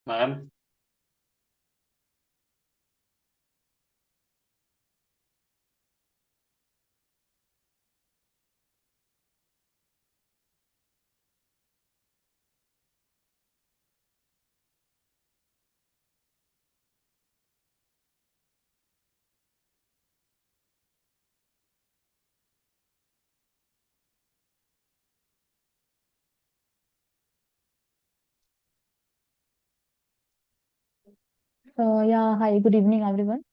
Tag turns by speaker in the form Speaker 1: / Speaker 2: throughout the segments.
Speaker 1: Ma'am,
Speaker 2: Yeah, hi, good evening, everyone.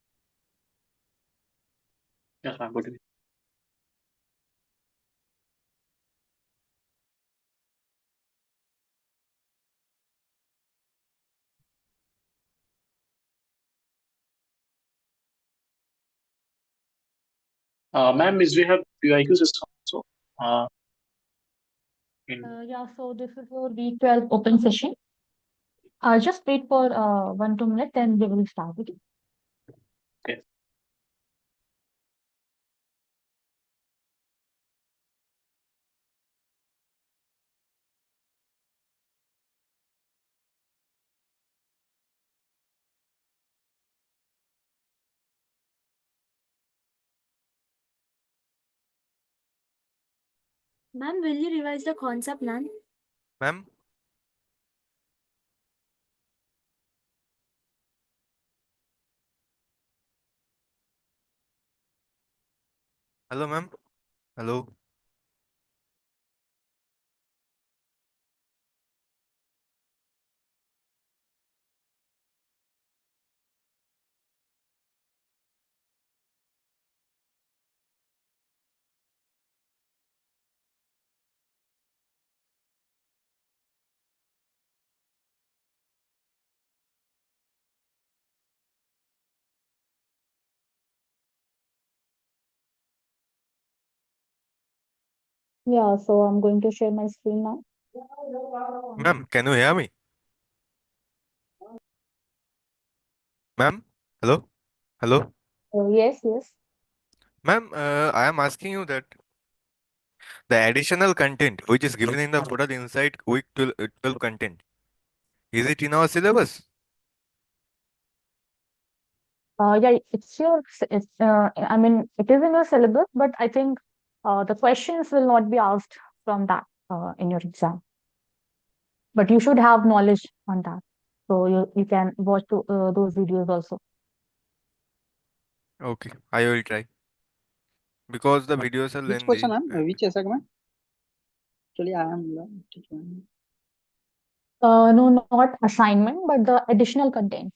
Speaker 1: yes, ma'am, good evening. Ma'am, is we have PIQ system also in
Speaker 2: Yeah, so this is your week 12 open session. Just wait for 1 2 minutes, then we will start. Okay?
Speaker 1: okay.
Speaker 3: Ma'am, will you revise the concept, ma'am?
Speaker 4: Ma'am? Hello, ma'am? Hello?
Speaker 2: Yeah, so I'm going to share my screen now.
Speaker 4: Ma'am, can you hear me? Ma'am? Hello? Hello?
Speaker 2: Yes, yes.
Speaker 4: Ma'am, I am asking you that the additional content which is given in the footer inside week 12 content, is it in our syllabus?
Speaker 2: Yeah, I mean, it is in your syllabus, but I think the questions will not be asked from that in your exam. But you should have knowledge on that. So you can watch those videos also.
Speaker 4: Okay, I will try. Because the videos are
Speaker 5: Which question,
Speaker 4: lengthy.
Speaker 5: ma'am? Which segment? Actually, I am
Speaker 2: No, not assignment, but the additional content.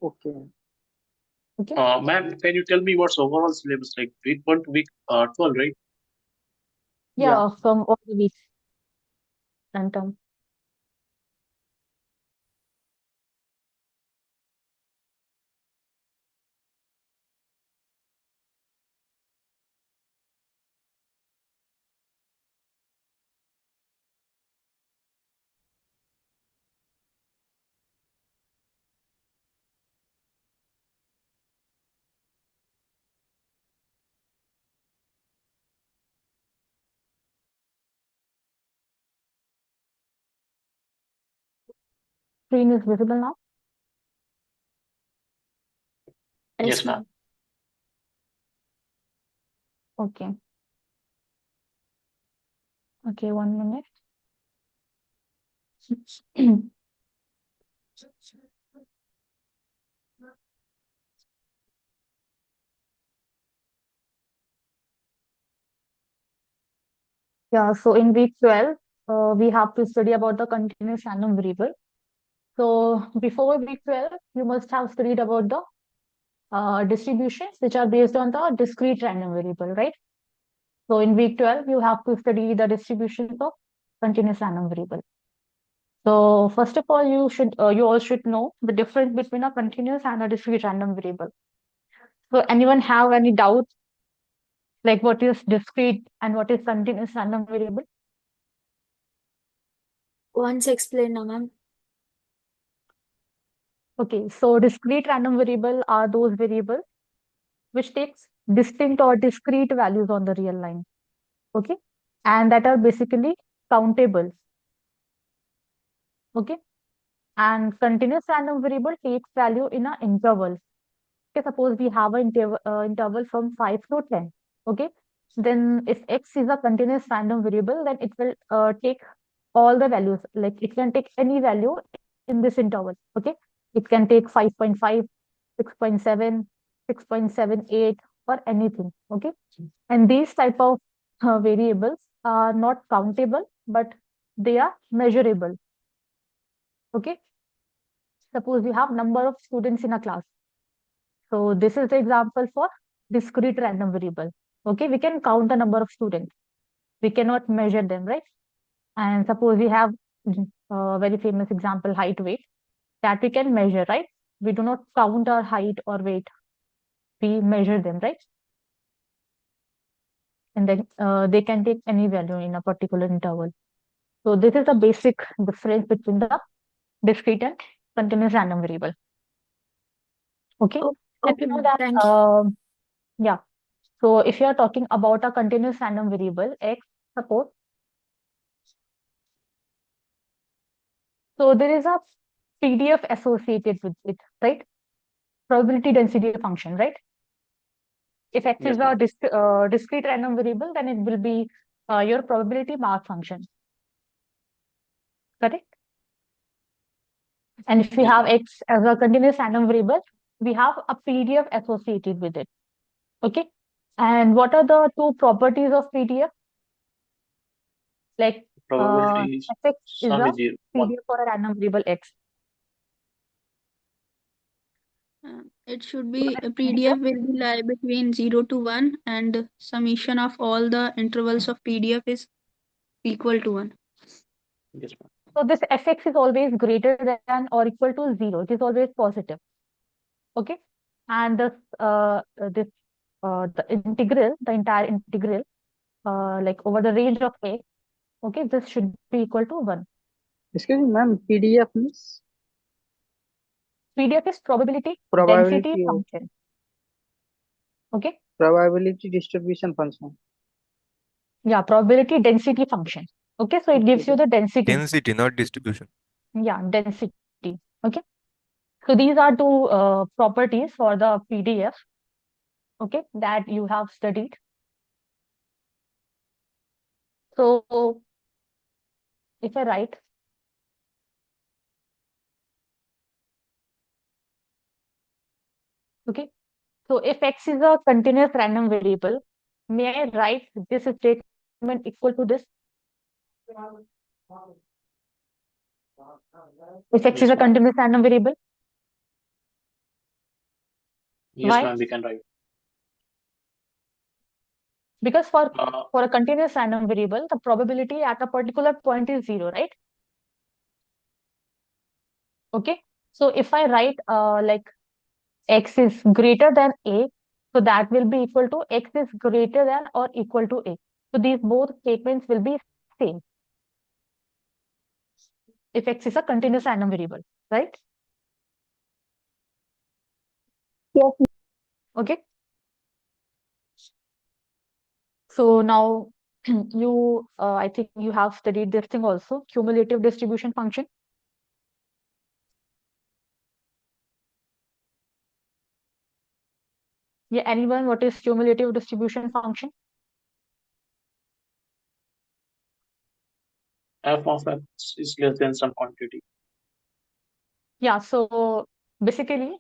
Speaker 5: okay.
Speaker 2: Okay.
Speaker 1: Ma'am, can you tell me what's overall syllabus like week 1 to week 12, right?
Speaker 2: Yeah, from all the weeks and term. Screen is visible now.
Speaker 1: Yes, ma'am.
Speaker 2: Okay. Okay, 1 minute. Yeah, so in week 12, we have to study about the continuous random variable. So before week 12, you must have studied about the distributions which are based on the discrete random variable, right? So in week 12, you have to study the distributions of continuous random variable. So first of all, you all should know the difference between a continuous and a discrete random variable. So anyone have any doubts like what is discrete and what is continuous random variable?
Speaker 3: Once explain, now, ma'am.
Speaker 2: Okay, so discrete random variable are those variables which takes distinct or discrete values on the real line. Okay, and that are basically countable. Okay, And continuous random variable takes value in an interval. Okay, suppose we have an interval from 5 to 10. Okay, then if x is a continuous random variable, then it will take all the values. Like it can take any value in this interval. Okay, it can take 5.5, 6.7, 6.78, or anything. Okay, and these type of variables are not countable, but they are measurable. Okay, suppose you have number of students in a class. So this is the example for discrete random variable. Okay, we can count the number of students. We cannot measure them, right? And suppose we have a very famous example, height, weight, that we can measure, right? We do not count our height or weight. We measure them, right? And then they can take any value in a particular interval. So this is the basic difference between the discrete and continuous random variable. Okay. And
Speaker 3: Okay,
Speaker 2: you know
Speaker 3: ma'am.
Speaker 2: that,
Speaker 3: Thank you.
Speaker 2: yeah. So if you are talking about a continuous random variable, x, suppose, so there is a PDF associated with it, right? Probability density function, right? If x
Speaker 1: Yes,
Speaker 2: is
Speaker 1: ma'am.
Speaker 2: a discrete random variable, then it will be your probability mark function, correct? And if we
Speaker 1: Yes,
Speaker 2: have
Speaker 1: ma'am.
Speaker 2: x as a continuous random variable, we have a PDF associated with it. Okay. And what are the two properties of PDF? Like
Speaker 1: Probability is
Speaker 2: fx is
Speaker 1: sum
Speaker 2: a
Speaker 1: is zero, one.
Speaker 2: PDF for a random variable x.
Speaker 6: It should
Speaker 2: So
Speaker 6: be
Speaker 2: this
Speaker 6: a
Speaker 2: PDF,
Speaker 6: PDF will be lie between 0 to 1 and summation of all the intervals of PDF is equal to 1.
Speaker 1: Yes, ma'am.
Speaker 2: so this fx is always greater than or equal to 0. It is always positive. Okay. And this the integral, the entire integral, like over the range of x, okay, this should be equal to 1.
Speaker 5: Excuse me, ma'am. PDF means
Speaker 2: PDF is probability density
Speaker 5: probability
Speaker 2: function. Okay.
Speaker 5: probability distribution function.
Speaker 2: Yeah, probability density function. Okay, so it gives you the density.
Speaker 4: Density, not distribution.
Speaker 2: Yeah, density. Okay. So these are two properties for the PDF, okay, that you have studied. So if I write, okay, so if x is a continuous random variable, may I write this statement equal to this? If x is
Speaker 1: Yes,
Speaker 2: a
Speaker 1: ma'am.
Speaker 2: continuous random variable,
Speaker 1: Yes,
Speaker 2: why?
Speaker 1: ma'am. We can write.
Speaker 2: Because
Speaker 1: Uh,
Speaker 2: for a continuous random variable, the probability at a particular point is 0, right? Okay. So if I write like x is greater than a, so that will be equal to x is greater than or equal to a. So these both statements will be same if x is a continuous random variable, right?
Speaker 6: Yes.
Speaker 2: Okay. So now you, I think you have studied this thing also, cumulative distribution function. Yeah, anyone, what is cumulative distribution function?
Speaker 1: f of x is less than some quantity.
Speaker 2: Yeah, so basically,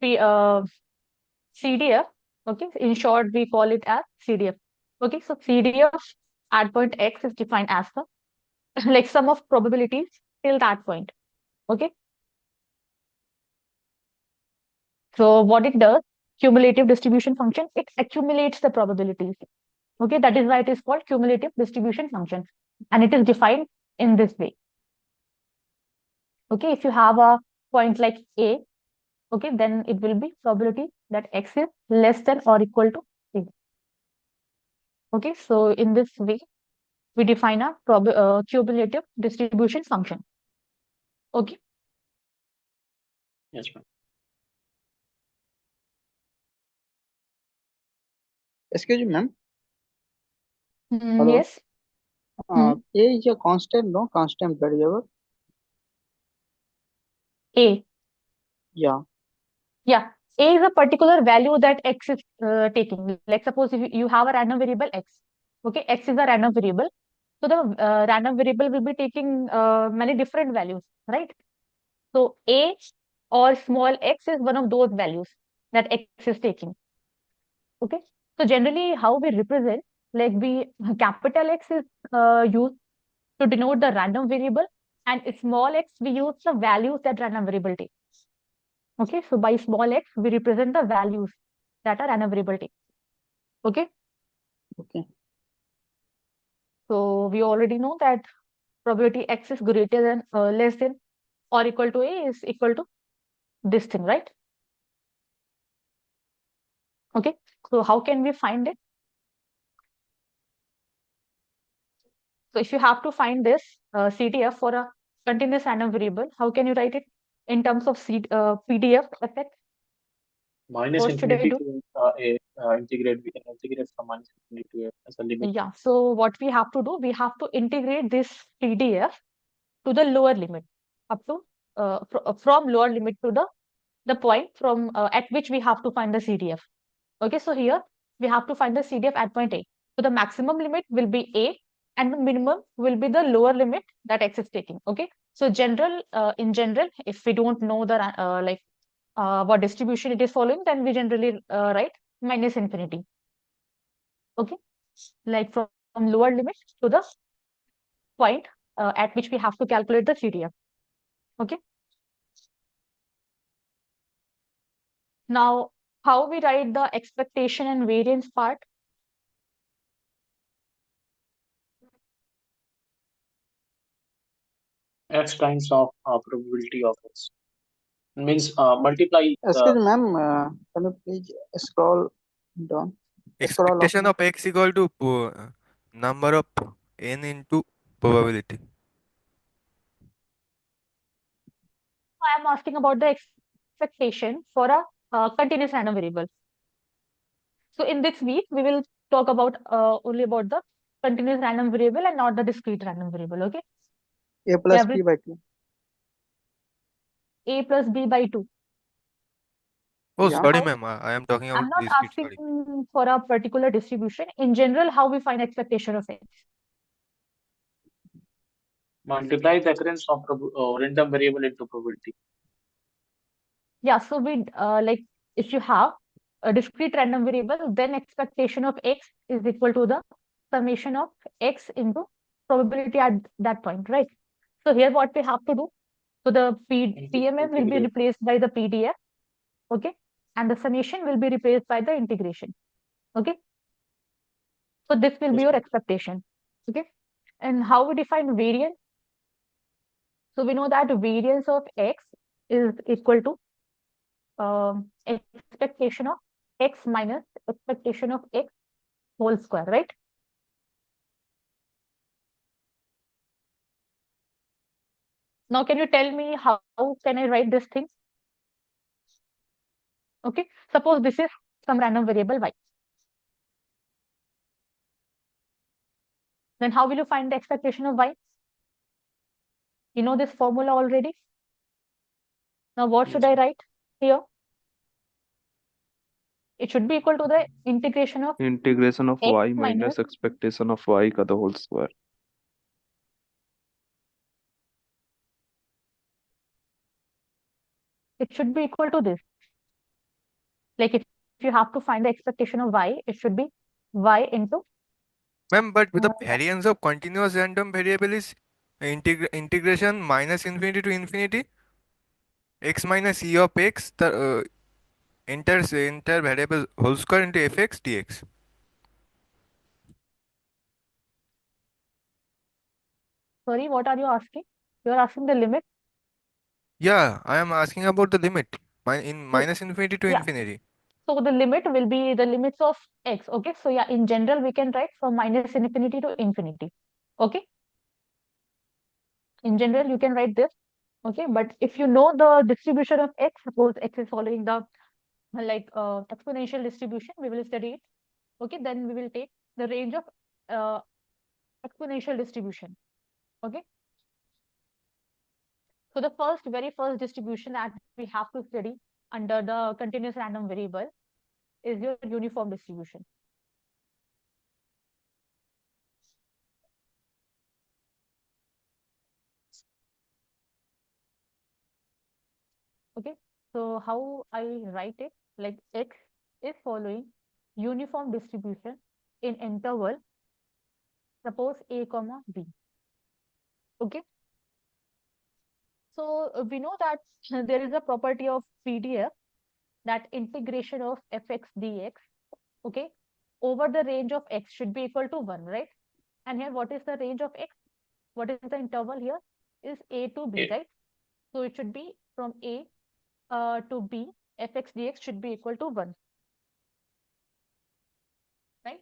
Speaker 2: we CDF, okay, in short, we call it as CDF. Okay, so CDF at point X is defined as the like sum of probabilities till that point. Okay, so what it does, cumulative distribution function, it accumulates the probabilities. Okay, that is why it is called cumulative distribution function, and it is defined in this way. Okay, if you have a point like A, okay, then it will be probability that X is less than or equal to A. Okay, so in this way, we define a cumulative distribution function. Okay.
Speaker 1: Yes, ma'am.
Speaker 5: Excuse me, ma'am. Hello.
Speaker 2: Yes. Hmm.
Speaker 5: A is a constant, no constant variable.
Speaker 2: A.
Speaker 5: Yeah.
Speaker 2: Yeah, A is a particular value that X is taking. Like suppose if you have a random variable X, okay, X is a random variable. So the random variable will be taking many different values, right? So A or small x is one of those values that X is taking. Okay. So generally, how we represent, like we capital X is used to denote the random variable, and small x we use the values that random variable takes. Okay, so by small x we represent the values that are random variable takes. Okay,
Speaker 5: Okay.
Speaker 2: so we already know that probability x is greater than less than or equal to a is equal to this thing, right? Okay, so how can we find it? So if you have to find this CDF for a continuous random variable, how can you write it in terms of PDF effect?
Speaker 1: Minus
Speaker 2: What should I
Speaker 1: infinity
Speaker 2: do?
Speaker 1: to a integrate. We can integrate from minus infinity to a as a limit.
Speaker 2: Yeah, so what we have to do, we have to integrate this PDF to the lower limit up to from lower limit to the point from at which we have to find the CDF. Okay, so here we have to find the CDF at point A. So the maximum limit will be A and the minimum will be the lower limit that X is taking. Okay, so in general, if we don't know the what distribution it is following, then we generally write minus infinity. Okay, like from lower limit to the point at which we have to calculate the CDF. Okay, now how we write the expectation and variance part?
Speaker 1: X times of probability of x means multiply
Speaker 5: Excuse
Speaker 1: the
Speaker 5: me, ma'am. Can you please scroll down? Scroll up.
Speaker 4: Expectation of x equal to number of n into probability.
Speaker 2: I am asking about the expectation for a continuous random variable. So in this week, we will talk about only about the continuous random variable and not the discrete random variable. Okay,
Speaker 5: A plus
Speaker 2: every
Speaker 5: B by 2.
Speaker 2: A plus B by 2.
Speaker 4: Oh,
Speaker 5: Yeah.
Speaker 4: sorry,
Speaker 2: How?
Speaker 4: ma'am. I am talking
Speaker 2: I'm
Speaker 4: about
Speaker 2: not
Speaker 4: discrete.
Speaker 2: asking
Speaker 4: Sorry.
Speaker 2: for a particular distribution. In general, how we find expectation of X.
Speaker 1: multiply the occurrence of random variable into probability.
Speaker 2: Yeah, so we like if you have a discrete random variable, then expectation of X is equal to the summation of X into probability at that point, right? So here what we have to do, so the PMM will be
Speaker 1: Integrate.
Speaker 2: replaced by the PDF, okay? And the summation will be replaced by the integration, okay? So this will be your expectation, okay? And how we define variance? So we know that variance of X is equal to expectation of X minus expectation of X whole square, right? Now, can you tell me how can I write this thing? Okay, suppose this is some random variable y. Then how will you find the expectation of y? You know this formula already. Now, what should
Speaker 1: Yes.
Speaker 2: I write here? It should be equal to the integration of
Speaker 7: integration of
Speaker 2: x
Speaker 7: y
Speaker 2: minus,
Speaker 7: minus expectation of y का the whole square.
Speaker 2: it should be equal to this. Like if you have to find the expectation of y, it should be y into
Speaker 4: Ma'am, but with the variance of continuous random variable is integration minus infinity to infinity x minus e of x the entire variable whole square into fx dx.
Speaker 2: sorry, what are you asking? You are asking the limit.
Speaker 4: Yeah, I am asking about the limit in minus infinity to
Speaker 2: Yeah.
Speaker 4: infinity.
Speaker 2: So the limit will be the limits of x. Okay. So yeah, in general, we can write from minus infinity to infinity. Okay. In general, you can write this. Okay. But if you know the distribution of x, suppose x is following the exponential distribution, we will study it. Okay. Then we will take the range of exponential distribution. Okay. So the very first distribution that we have to study under the continuous random variable is your uniform distribution. Okay, so how I write it, like x is following uniform distribution in interval, suppose a comma b. Okay, so we know that there is a property of PDF, that integration of fx dx, okay, over the range of x should be equal to 1, right? And here, what is the range of x? What is the interval here? Is a to b,
Speaker 1: A.
Speaker 2: right? So it should be from a to b, fx dx should be equal to 1, right?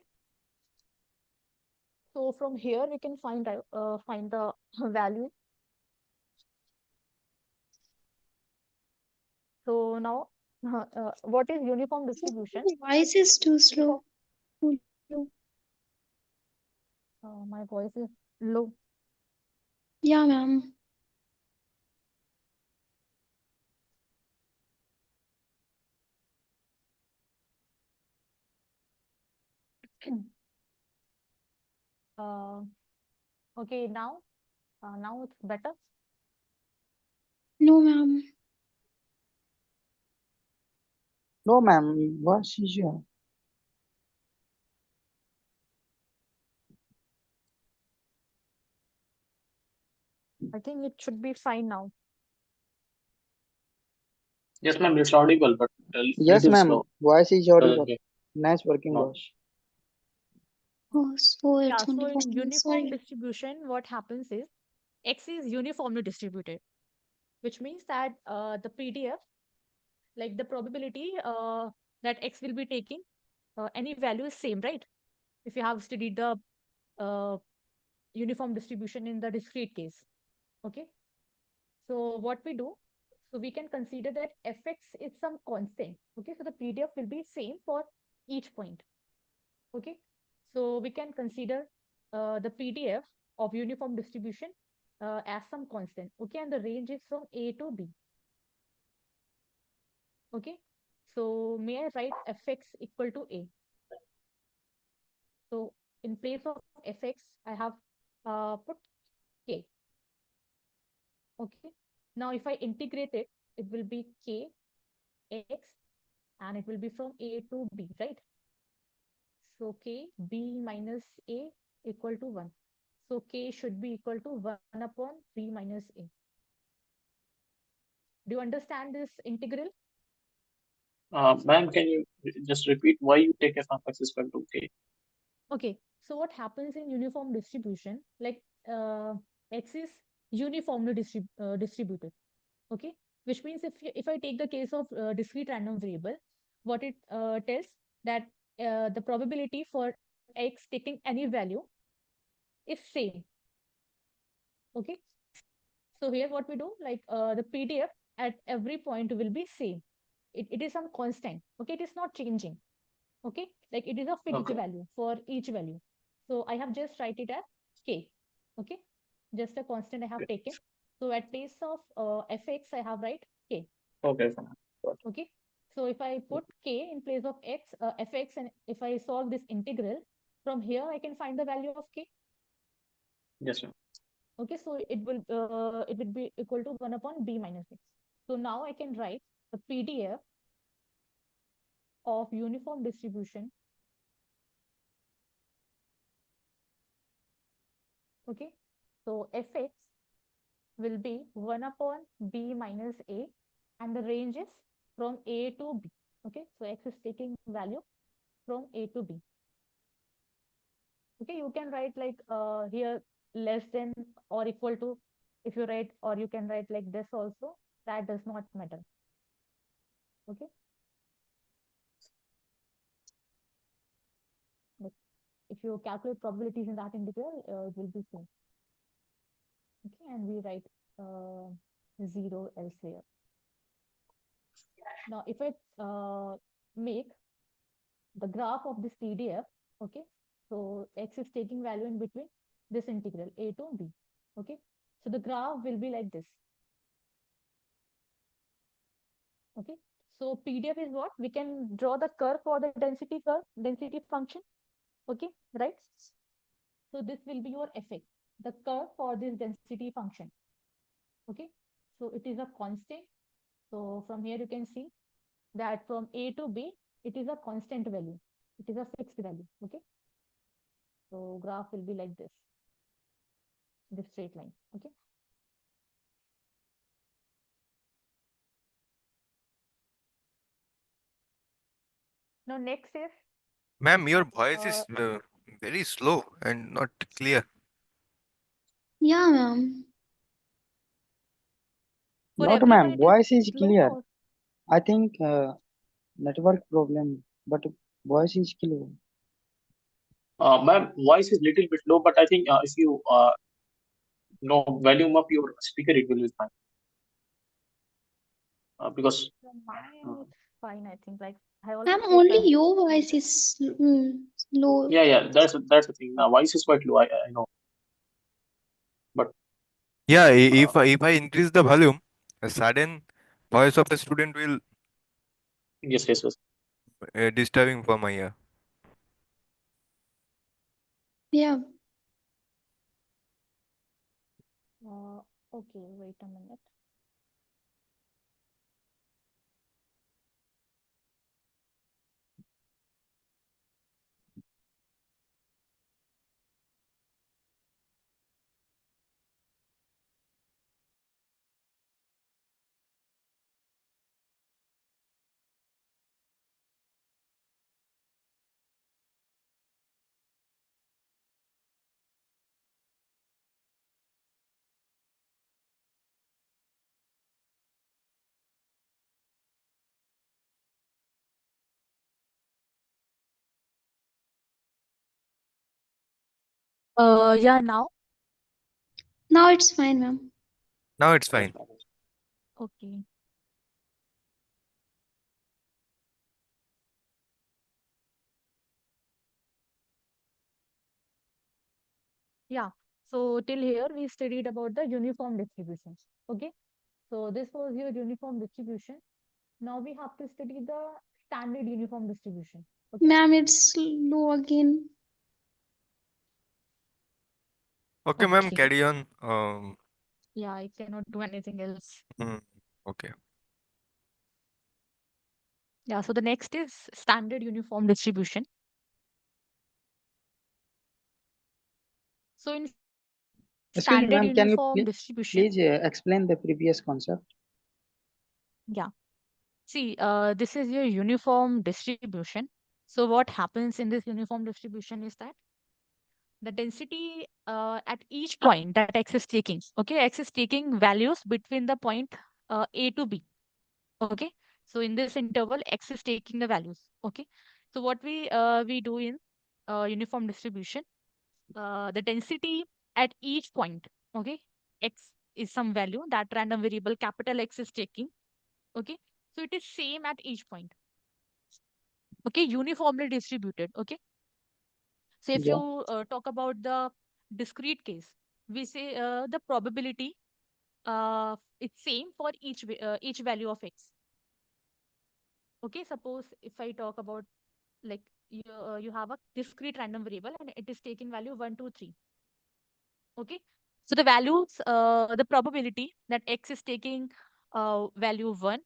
Speaker 2: So from here we can find the value. So now, what is uniform distribution?
Speaker 3: Voice is too slow.
Speaker 2: My voice is low.
Speaker 3: Yeah, ma'am.
Speaker 2: Okay, now it's better.
Speaker 3: No, ma'am.
Speaker 5: No, ma'am. What is your?
Speaker 2: I think it should be fine now.
Speaker 1: Yes, ma'am, it's audible, but a
Speaker 5: Yes,
Speaker 1: little
Speaker 5: ma'am.
Speaker 1: slow.
Speaker 5: Voice is audible.
Speaker 1: Okay.
Speaker 5: Nice working,
Speaker 1: No.
Speaker 5: boss.
Speaker 3: Oh, so
Speaker 2: Yeah,
Speaker 3: it's
Speaker 2: so
Speaker 3: only
Speaker 2: in
Speaker 3: for me.
Speaker 2: uniform
Speaker 3: Sorry.
Speaker 2: distribution, what happens is x is uniformly distributed, which means that the PDF, like the probability that x will be taking any value is same, right? If you have studied the uh, uniform distribution in the discrete case. Okay, so what we do, so we can consider that fx is some constant. Okay, so the PDF will be same for each point. Okay, so we can consider the PDF of uniform distribution as some constant. Okay, and the range is from a to b. Okay, so may I write fx equal to a? So in place of fx, I have put k. Okay, now if I integrate it, it will be k x, and it will be from a to b, right? So k b minus a equal to 1. So k should be equal to 1 upon b minus a. Do you understand this integral?
Speaker 1: Ma'am, can you just repeat why you take f of x is equal to k?
Speaker 2: Okay, so what happens in uniform distribution, like x is uniformly distributed, okay? Which means if I take the case of discrete random variable, what it tells that the probability for x taking any value is same, okay? So here what we do, like the PDF at every point will be same. It is some constant, okay? It is not changing, okay? Like it is a fixed
Speaker 1: Okay.
Speaker 2: value for each value. So I have just write it as k, okay? Just a constant I have taken. So at place of fx, I have write k,
Speaker 1: Okay, fine. Got it.
Speaker 2: okay? So if I put k in place of x, fx, and if I solve this integral, from here I can find the value of k.
Speaker 1: Yes, ma'am.
Speaker 2: Okay, so it will be equal to 1 upon b minus x. So now I can write the PDF of uniform distribution. Okay, so fx will be 1 upon b minus a, and the range is from a to b. Okay, so x is taking value from a to b. Okay, you can write like here less than or equal to, if you write, or you can write like this also, that does not matter. Okay, but if you calculate probabilities in that integral, it will be same. Okay, and we write 0 elsewhere. Now if I make the graph of this PDF, okay, so x is taking value in between this integral a to b. Okay, so the graph will be like this. Okay. So PDF is what? We can draw the curve for the density function. Okay, right? So this will be your effect, the curve for this density function. Okay. So it is a constant. So from here you can see that from A to B, it is a constant value. It is a fixed value. Okay. So graph will be like this straight line. Okay. Now next is
Speaker 4: Ma'am, your voice is very slow and not clear.
Speaker 3: Yeah, ma'am.
Speaker 2: for
Speaker 5: Not
Speaker 2: everyone
Speaker 5: ma'am,
Speaker 2: it is
Speaker 5: voice is
Speaker 2: slow
Speaker 5: clear.
Speaker 2: or
Speaker 5: I think network problem, but voice is clear.
Speaker 1: Ma'am, voice is little bit low, but I think if you volume up your speaker, it will be fine. Because
Speaker 2: from mine it's fine, I think. Like I
Speaker 3: Ma'am,
Speaker 2: always
Speaker 3: only
Speaker 2: take
Speaker 3: your voice is low.
Speaker 1: yeah, that's the thing. Voice is quite low. I know, but
Speaker 4: Yeah, if I increase the volume, a sudden voice of the student will
Speaker 1: yes.
Speaker 4: disturbing for my ear.
Speaker 3: Yeah.
Speaker 2: okay, wait a minute. Yeah, now
Speaker 3: Now it's fine, ma'am.
Speaker 4: Now it's
Speaker 1: Yes,
Speaker 4: fine.
Speaker 1: ma'am.
Speaker 2: okay. Yeah. So till here we studied about the uniform distribution. Okay. So this was your uniform distribution. Now we have to study the standard uniform distribution. Okay.
Speaker 3: Ma'am, it's low again.
Speaker 4: Okay, ma'am,
Speaker 2: Okay.
Speaker 4: carry on.
Speaker 2: Yeah, I cannot do anything else.
Speaker 4: Hmm, okay.
Speaker 2: Yeah. So the next is standard uniform distribution. So in
Speaker 5: Excuse me,
Speaker 2: standard
Speaker 5: ma'am, can you
Speaker 2: uniform distribution,
Speaker 5: please explain the previous concept?
Speaker 2: yeah. See, this is your uniform distribution. So what happens in this uniform distribution is that the density at each point that X is taking, okay, X is taking values between the point A to B, okay. So in this interval, X is taking the values, okay. So what we do in uniform distribution, the density at each point, okay, X is some value that random variable capital X is taking, okay. So it is same at each point, okay, uniformly distributed, okay. So if
Speaker 5: Yeah,
Speaker 2: you talk about the discrete case, we say the probability it's same for each value of X, okay. Suppose if I talk about, like, you have a discrete random variable and it is taking value 1 2 3, okay. So the values, the probability that X is taking value 1,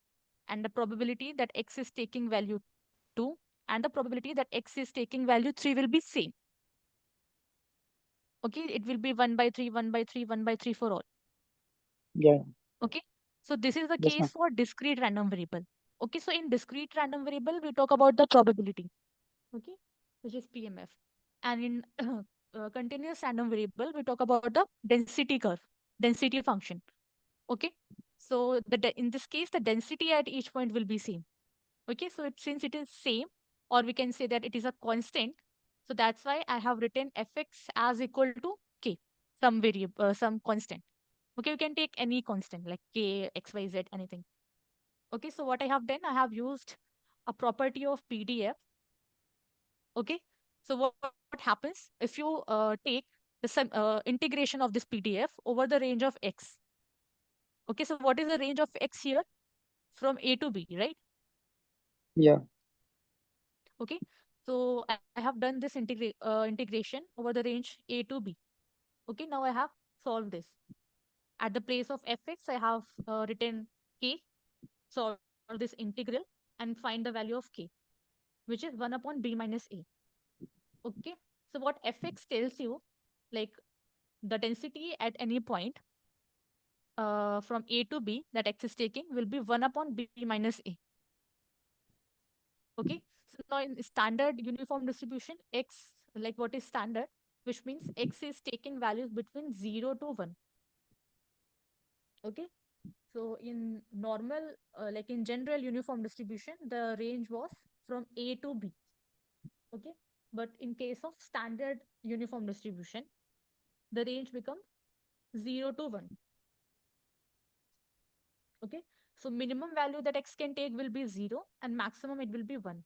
Speaker 2: and the probability that X is taking value 2, and the probability that X is taking value 3 will be same, okay. It will be 1 by 3 1 by 3 1 by 3 for all,
Speaker 5: yeah,
Speaker 2: okay. So this is the
Speaker 5: yes,
Speaker 2: case
Speaker 5: ma'am.
Speaker 2: for discrete random variable, okay. So in discrete random variable we talk about the probability, okay, which is PMF. And in continuous random variable, we talk about the density curve, density function. Okay. So in this case, the density at each point will be same. Okay. So since it is same, or we can say that it is a constant. So that's why I have written fx as equal to k, some variable, some constant. Okay. You can take any constant like k, x, y, z, anything. Okay. So what I have done, I have used a property of PDF. Okay. So what happens if you take the integration of this PDF over the range of x? Okay. So what is the range of x here? from A to B, right?
Speaker 5: Yeah.
Speaker 2: Okay, so I have done this integration over the range A to B. Okay, now I have solved this. At the place of fx, I have written k, solve this integral, and find the value of k, which is 1 upon b minus a. Okay, so what fx tells you, like the density at any point from A to B that x is taking will be 1 upon b minus a. Okay, so now in standard uniform distribution, x, like what is standard, which means x is taking values between 0 to 1. Okay, so in normal, like in general uniform distribution, the range was from A to B. Okay, but in case of standard uniform distribution, the range becomes 0 to 1. Okay, so minimum value that x can take will be 0 and maximum it will be 1.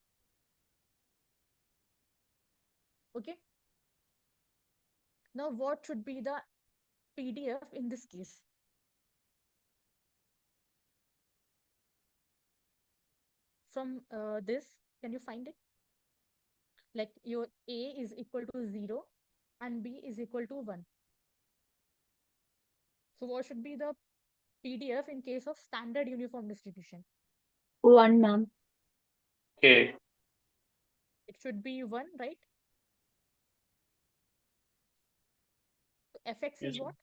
Speaker 2: Okay, now what should be the PDF in this case? From this, can you find it? Like your A is equal to 0 and B is equal to 1. So what should be the PDF in case of standard uniform distribution?
Speaker 8: 1, ma'am.
Speaker 1: Okay.
Speaker 2: It should be 1, right? So fx
Speaker 1: Yes,
Speaker 2: is what?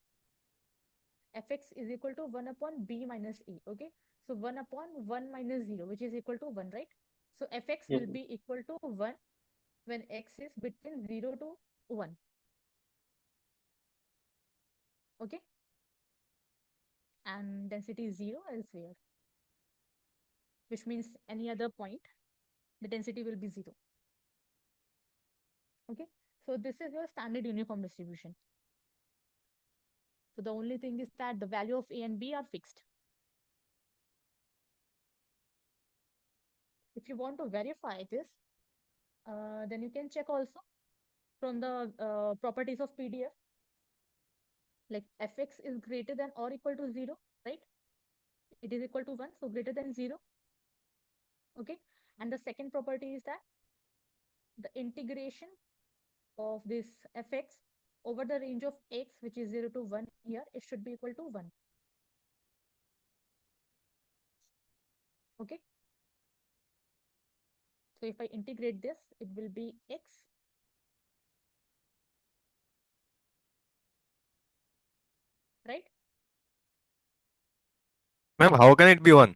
Speaker 2: Fx is equal to 1 upon b minus a. Okay, so 1 upon 1 minus 0, which is equal to 1, right? So fx
Speaker 1: yes.
Speaker 2: will be equal to 1 when x is between 0 to 1. Okay, and density is 0 elsewhere, which means any other point, the density will be 0. Okay, so this is your standard uniform distribution. So the only thing is that the value of a and b are fixed. If you want to verify this, then you can check also from the properties of PDF. Like fx is greater than or equal to 0, right? It is equal to 1, so greater than 0. Okay, and the second property is that the integration of this fx over the range of x, which is 0 to 1 here, it should be equal to 1. Okay, so if I integrate this, it will be x, right?
Speaker 4: Ma'am, how can it be 1?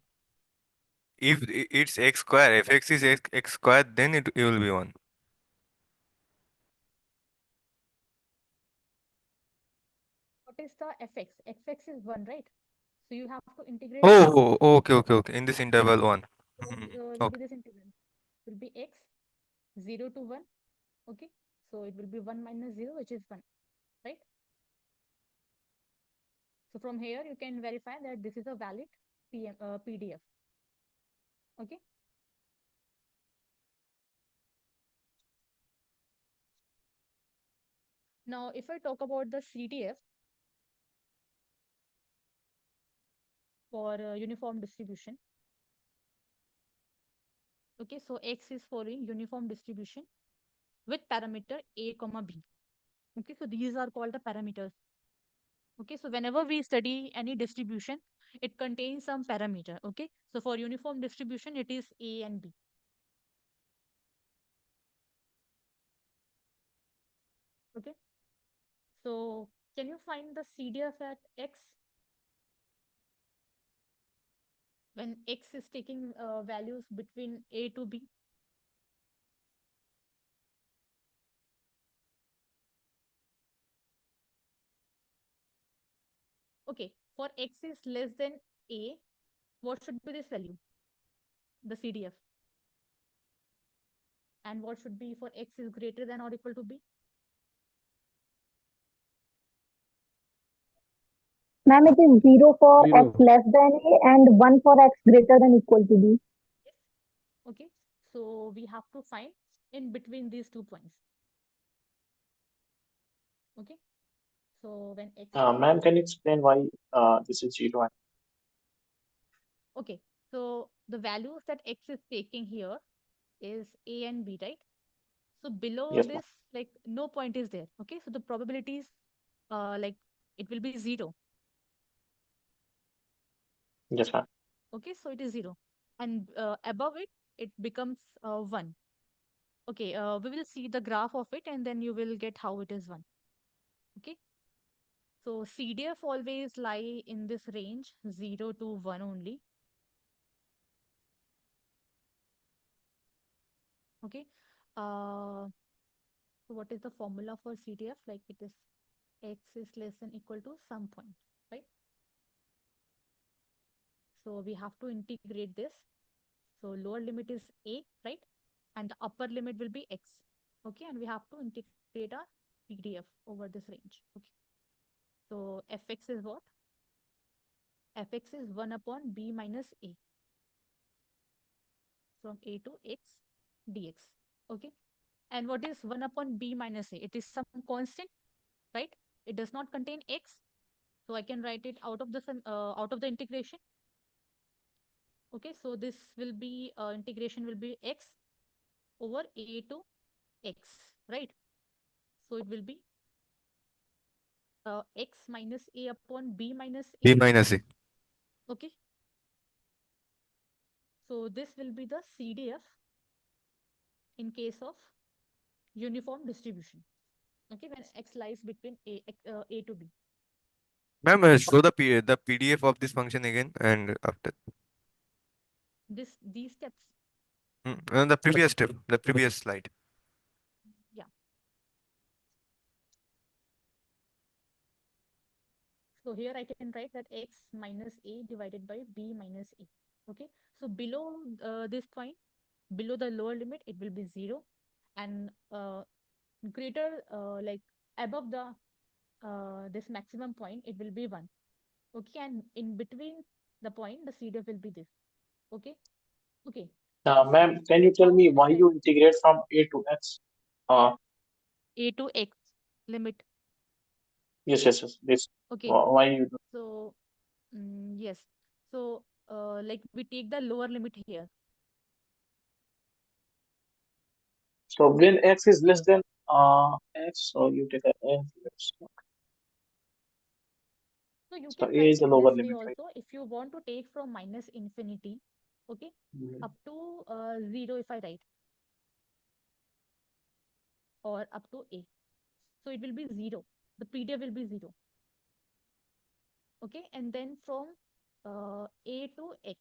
Speaker 4: If it's x square, if x is x square, then it will be 1.
Speaker 2: What is the fx? Fx is 1, right? So you have to integrate.
Speaker 4: Oh, okay. In this interval 1.
Speaker 2: Will be this integral. Will be x 0 to 1. Okay, so it will be 1 minus 0, which is 1, right? So from here, you can verify that this is a valid PDF. Okay. Now, if I talk about the CDF for uniform distribution. Okay, so X is following uniform distribution with parameter A, comma B. Okay, so these are called the parameters. Okay, so whenever we study any distribution, it contains some parameter. Okay, so for uniform distribution, it is A and B. Okay, so can you find the CDF at X when X is taking values between A to B? Okay, for X is less than A, what should be this value? The CDF. And what should be for X is greater than or equal to B?
Speaker 8: Ma'am, it is 0 for x
Speaker 7: 0.
Speaker 8: less than a and 1 for x greater than equal to b.
Speaker 2: Yes. Okay, so we have to find in between these 2 points. Okay, so when X.
Speaker 1: Ma'am, can you explain why this is 0?
Speaker 2: Okay, So the values that x is taking here is a and b, right? So below
Speaker 1: Yes, ma'am.
Speaker 2: this, like no point is there. Okay, so the probabilities, like it will be 0.
Speaker 1: Yes, ma'am.
Speaker 2: Okay, so it is 0, and above it, it becomes 1. Okay, we will see the graph of it, and then you will get how it is 1. Okay, so CDF always lie in this range 0 to 1 only. Okay, so what is the formula for CDF? Like it is x is less than equal to some point, right? So we have to integrate this. So lower limit is a, right? And the upper limit will be x. Okay, and we have to integrate our PDF over this range. Okay. So fx is what? Fx is 1 upon b minus a from a to x dx. Okay. And what is 1 upon b minus a? It is some constant, right? It does not contain x. So I can write it out of the integration. Okay, so this will be integration will be x over a to x, right? So it will be x minus a upon b minus
Speaker 4: B
Speaker 2: a.
Speaker 4: minus A.
Speaker 2: Okay, so this will be the CDF in case of uniform distribution. Okay, when x lies between a to b.
Speaker 4: Ma'am, show the PDF of this function again and after.
Speaker 2: These steps.
Speaker 4: The previous step, the previous slide.
Speaker 2: Yeah. So here I can write that x minus a divided by b minus a. Okay, so below this point, below the lower limit, it will be 0, and greater like above the this maximum point, it will be 1. Okay, and in between the point, the CDF will be this. Okay, okay. Let's see
Speaker 1: Ma'am, can you tell
Speaker 2: how
Speaker 1: me
Speaker 2: we
Speaker 1: why
Speaker 2: will
Speaker 1: you integrate from a to x?
Speaker 2: a to x limit.
Speaker 1: Yes, yes, yes. This
Speaker 2: Okay,
Speaker 1: why you do?
Speaker 2: so yes, so like we take the lower limit here.
Speaker 1: So when x is less than x, so you take a x.
Speaker 2: So you
Speaker 1: So
Speaker 2: can
Speaker 1: a
Speaker 2: write
Speaker 1: is the
Speaker 2: it
Speaker 1: lower
Speaker 2: this way
Speaker 1: limit, right?
Speaker 2: also. If you want to take from minus infinity, okay,
Speaker 1: Mhm.
Speaker 2: up to 0 if I write, or up to a. So it will be 0. The PDF will be 0. Okay, and then from a to x,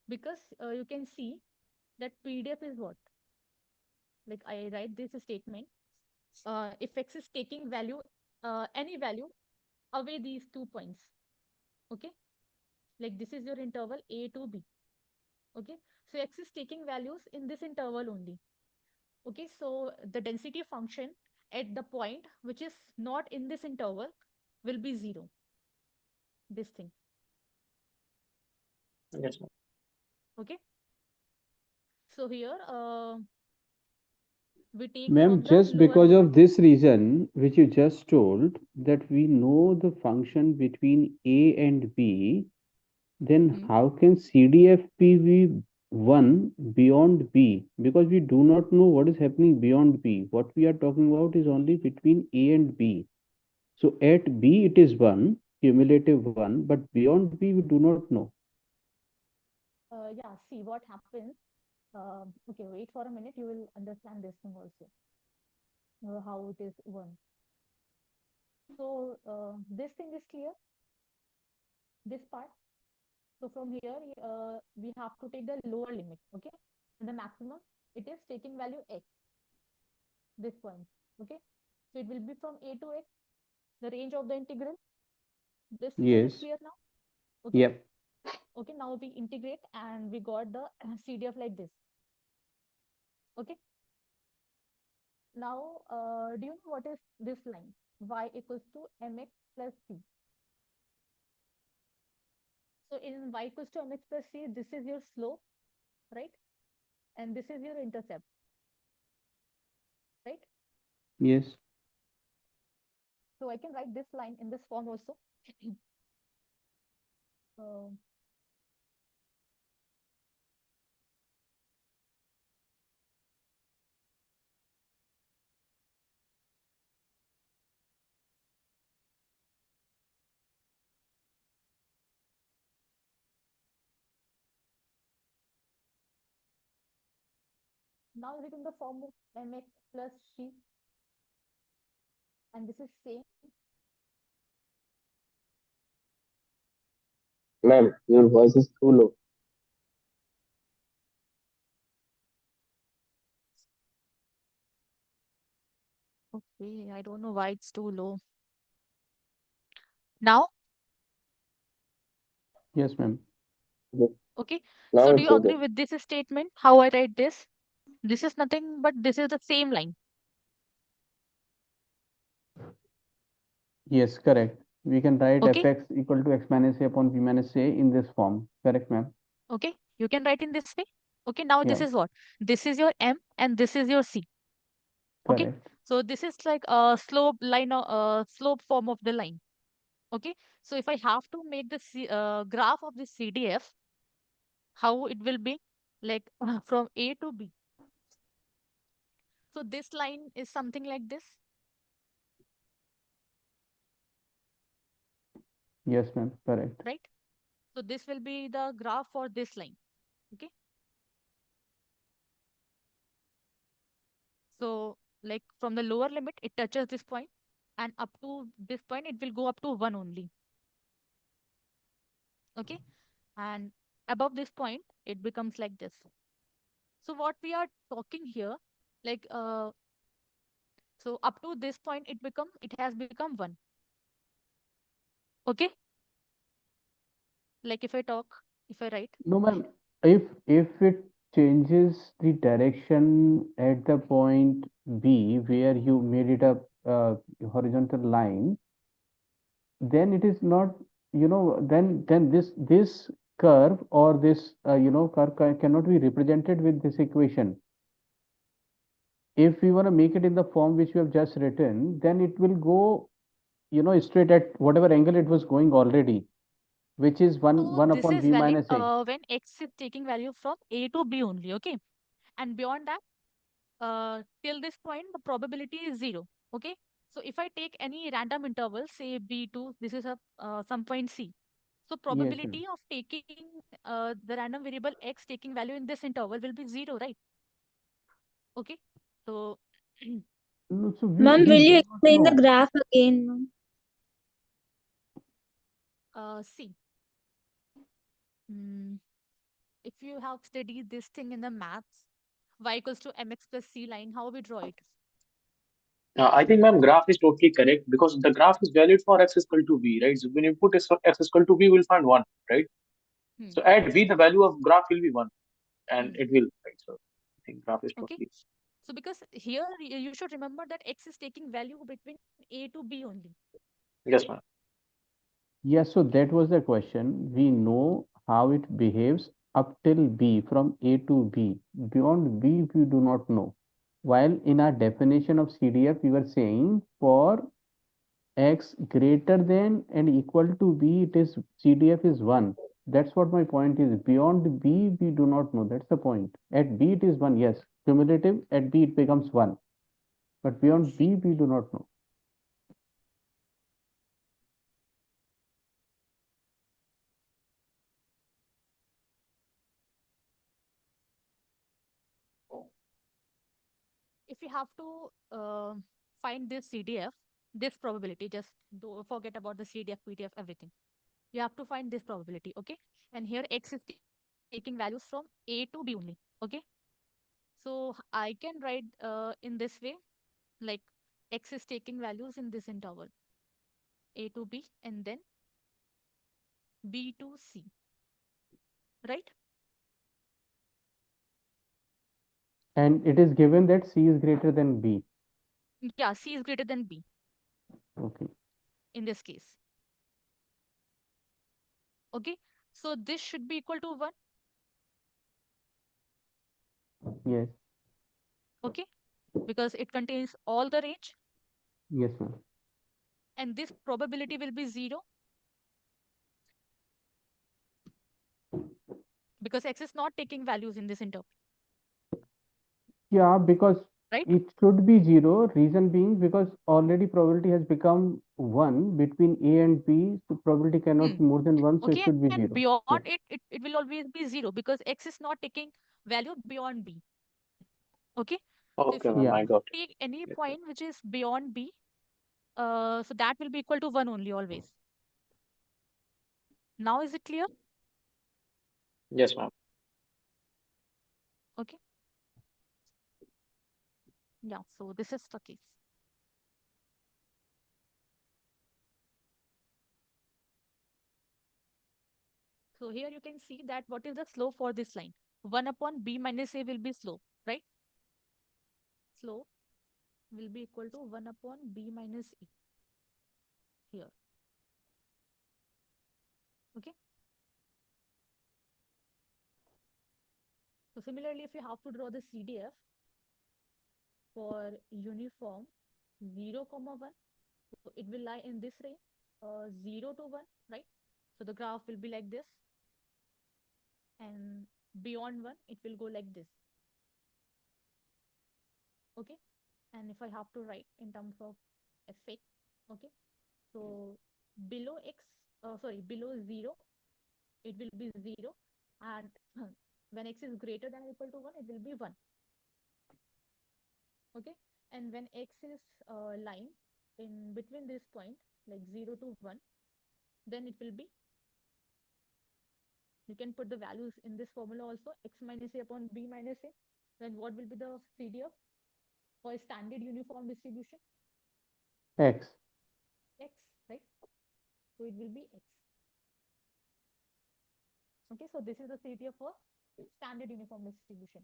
Speaker 2: because you can see that PDF is what? Like I write this statement. If x is taking value, any value, away these 2 points. Okay, like this is your interval a to b. Okay, so x is taking values in this interval only. Okay, so the density function at the point which is not in this interval will be 0. This thing.
Speaker 1: Yes, ma'am.
Speaker 2: Okay, so here we take
Speaker 9: Ma'am,
Speaker 2: from the
Speaker 9: just
Speaker 2: lower
Speaker 9: because
Speaker 2: limit.
Speaker 9: of this reason, which you just told, that we know the function between A and B, then how can CDF be 1 beyond B? Because we do not know what is happening beyond B. What we are talking about is only between A and B. So at B it is 1, cumulative 1, but beyond B we do not know.
Speaker 2: Yeah, see what happens. Okay, wait for a minute. You will understand this thing also. How it is 1. So this thing is clear. This part. So from here, we have to take the lower limit. Okay, and the maximum it is taking value x. This point. Okay, so it will be from a to x. The range of the integral. This thing is
Speaker 9: Yes.
Speaker 2: clear now. Okay.
Speaker 9: Yep.
Speaker 2: Okay, now we integrate and we got the CDF like this. Okay. Now, do you know what is this line? Y equals to mx plus c. So in y equals to mx plus c, this is your slope, right? And this is your intercept, right?
Speaker 9: Yes.
Speaker 2: So I can write this line in this form also. Uh, Now written the form of mx plus c, and this is same.
Speaker 10: Ma'am, your voice is too low.
Speaker 2: Okay, I don't know why it's too low. Now,
Speaker 9: Yes, ma'am.
Speaker 2: okay.
Speaker 10: Now
Speaker 2: So do
Speaker 10: it's
Speaker 2: you agree
Speaker 10: okay.
Speaker 2: with this statement? How I write this? This is nothing but this is the same line.
Speaker 9: Yes, correct. We can write
Speaker 2: Okay.
Speaker 9: fx equal to x minus a upon b minus a in this form. Correct, ma'am.
Speaker 2: Okay. You can write in this way. Okay. Now this
Speaker 9: Yeah,
Speaker 2: is what? This is your m and this is your c. Okay.
Speaker 9: correct.
Speaker 2: So this is like a slope line or slope form of the line. Okay. So if I have to make the graph of the CDF, how it will be like from A to B. So this line is something like this,
Speaker 9: Yes, ma'am. Correct.
Speaker 2: right? So this will be the graph for this line. Okay. So like from the lower limit, it touches this point, and up to this point, it will go up to 1 only. Okay. And above this point, it becomes like this. So what we are talking here, like so up to this point, it has become 1. Okay. Like if I write,
Speaker 9: No, ma'am. If it changes the direction at the point B where you made it a horizontal line, then it is not, then this curve or this curve cannot be represented with this equation. If we want to make it in the form which we have just written, then it will go, straight at whatever angle it was going already, which is 1
Speaker 2: so
Speaker 9: 1
Speaker 2: this
Speaker 9: upon
Speaker 2: is
Speaker 9: b
Speaker 2: valid
Speaker 9: minus a.
Speaker 2: when x is taking value from A to B only. Okay. And beyond that, till this point, the probability is 0. Okay. So if I take any random interval, say B2, this is a some point C. So
Speaker 9: Yes, ma'am.
Speaker 2: probability of taking the random variable x taking value in this interval will be 0, right? Okay. So
Speaker 9: No, so
Speaker 3: Ma'am,
Speaker 9: we
Speaker 3: will you
Speaker 9: do not
Speaker 3: explain the
Speaker 9: know.
Speaker 3: graph again, ma'am?
Speaker 2: see, mm, if you have studied this thing in the maths, y equals to mx plus c line, how we draw it?
Speaker 1: I think, ma'am, graph is totally correct because the graph is valid for x is equal to v, right? So when you put x is equal to v, we'll find 1, right?
Speaker 2: Hmm.
Speaker 1: So at v, the value of graph will be 1, and
Speaker 2: Hmm.
Speaker 1: it will, right? So I think graph is
Speaker 2: Okay.
Speaker 1: totally.
Speaker 2: So because here you should remember that x is taking value between A to B only.
Speaker 1: Yes, ma'am.
Speaker 9: Yes, so that was the question. We know how it behaves up till b, from a to b. Beyond b, we do not know. While in our definition of CDF, we were saying for x greater than and equal to b, it is CDF is 1. That's what my point is. Beyond b, we do not know. That's the point. At b, it is 1. Yes, cumulative. At b, it becomes 1. But beyond
Speaker 2: See,
Speaker 9: b, we do not know.
Speaker 2: if you have to find this CDF, this probability, just don't forget about the CDF, PDF, everything. You have to find this probability, okay? And here x is taking values from A to B only, okay? So I can write in this way, like x is taking values in this interval, A to B, and then B to C, right?
Speaker 9: And it is given that c is greater than b.
Speaker 2: Yeah, C is greater than B
Speaker 9: Okay.
Speaker 2: in this case, okay? So this should be equal to 1,
Speaker 9: Yes.
Speaker 2: okay? Because it contains all the range,
Speaker 9: Yes, ma'am.
Speaker 2: and this probability will be 0. because x is not taking values in this interval,
Speaker 9: Yeah, because
Speaker 2: right?
Speaker 9: it should be 0. Reason being because already probability has become 1 between A and B. So probability cannot be more than 1, so it
Speaker 2: Okay,
Speaker 9: should be
Speaker 2: and
Speaker 9: 0.
Speaker 2: beyond
Speaker 9: Yeah.
Speaker 2: it will always be 0 because x is not taking value beyond b. Okay, so if
Speaker 1: Okay,
Speaker 2: you
Speaker 1: ma'am,
Speaker 9: Yeah.
Speaker 1: I got it.
Speaker 2: take any
Speaker 1: Yes,
Speaker 2: point which is beyond b, so that will be equal to 1 only always. Now is it clear?
Speaker 1: yes, ma'am.
Speaker 2: Okay, yeah, so this is the case. So here you can see that what is the slope for this line? 1 upon b minus a will be slope, right? Slope will be equal to 1 upon b minus a here. Okay. So similarly, if you have to draw the CDF for uniform 0, 1, so it will lie in this range, 0 to 1, right? So the graph will be like this, and beyond 1, it will go like this. Okay. And if I have to write in terms of fx, okay, so below x, below 0, it will be 0, and when x is greater than or equal to 1, it will be 1. Okay, and when x is lying in between this point, like 0 to 1, then it will be, you can put the values in this formula also, x minus a upon b minus a. Then what will be the CDF for a standard uniform distribution?
Speaker 9: X.
Speaker 2: X, right? So it will be x. Okay, so this is the CDF for standard uniform distribution.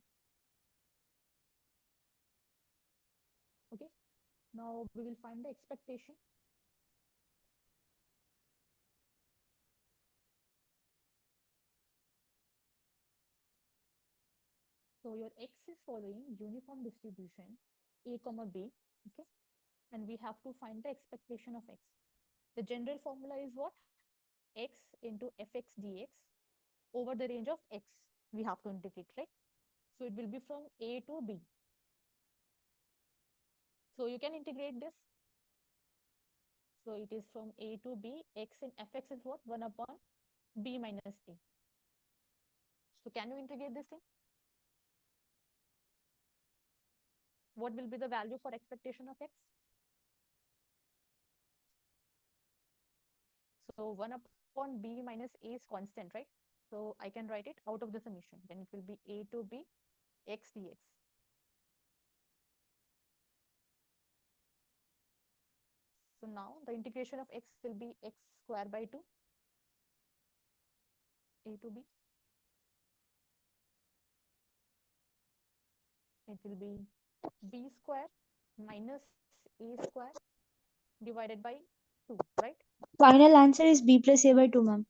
Speaker 2: Okay, now we will find the expectation. So your x is following uniform distribution a comma b, okay, and we have to find the expectation of x. The general formula is what? X into fx dx over the range of x. We have to integrate, right? So it will be from a to b. So you can integrate this. So it is from a to b. X in fx is what? 1 upon b minus a. So can you integrate this thing? What will be the value for expectation of x? So 1 upon b minus a is constant, right? So I can write it out of the summation. Then it will be a to b x dx. So now the integration of x will be x square by 2 a to b. It will be b square minus a square divided by 2, right?
Speaker 3: Final answer is b plus a by 2, ma'am.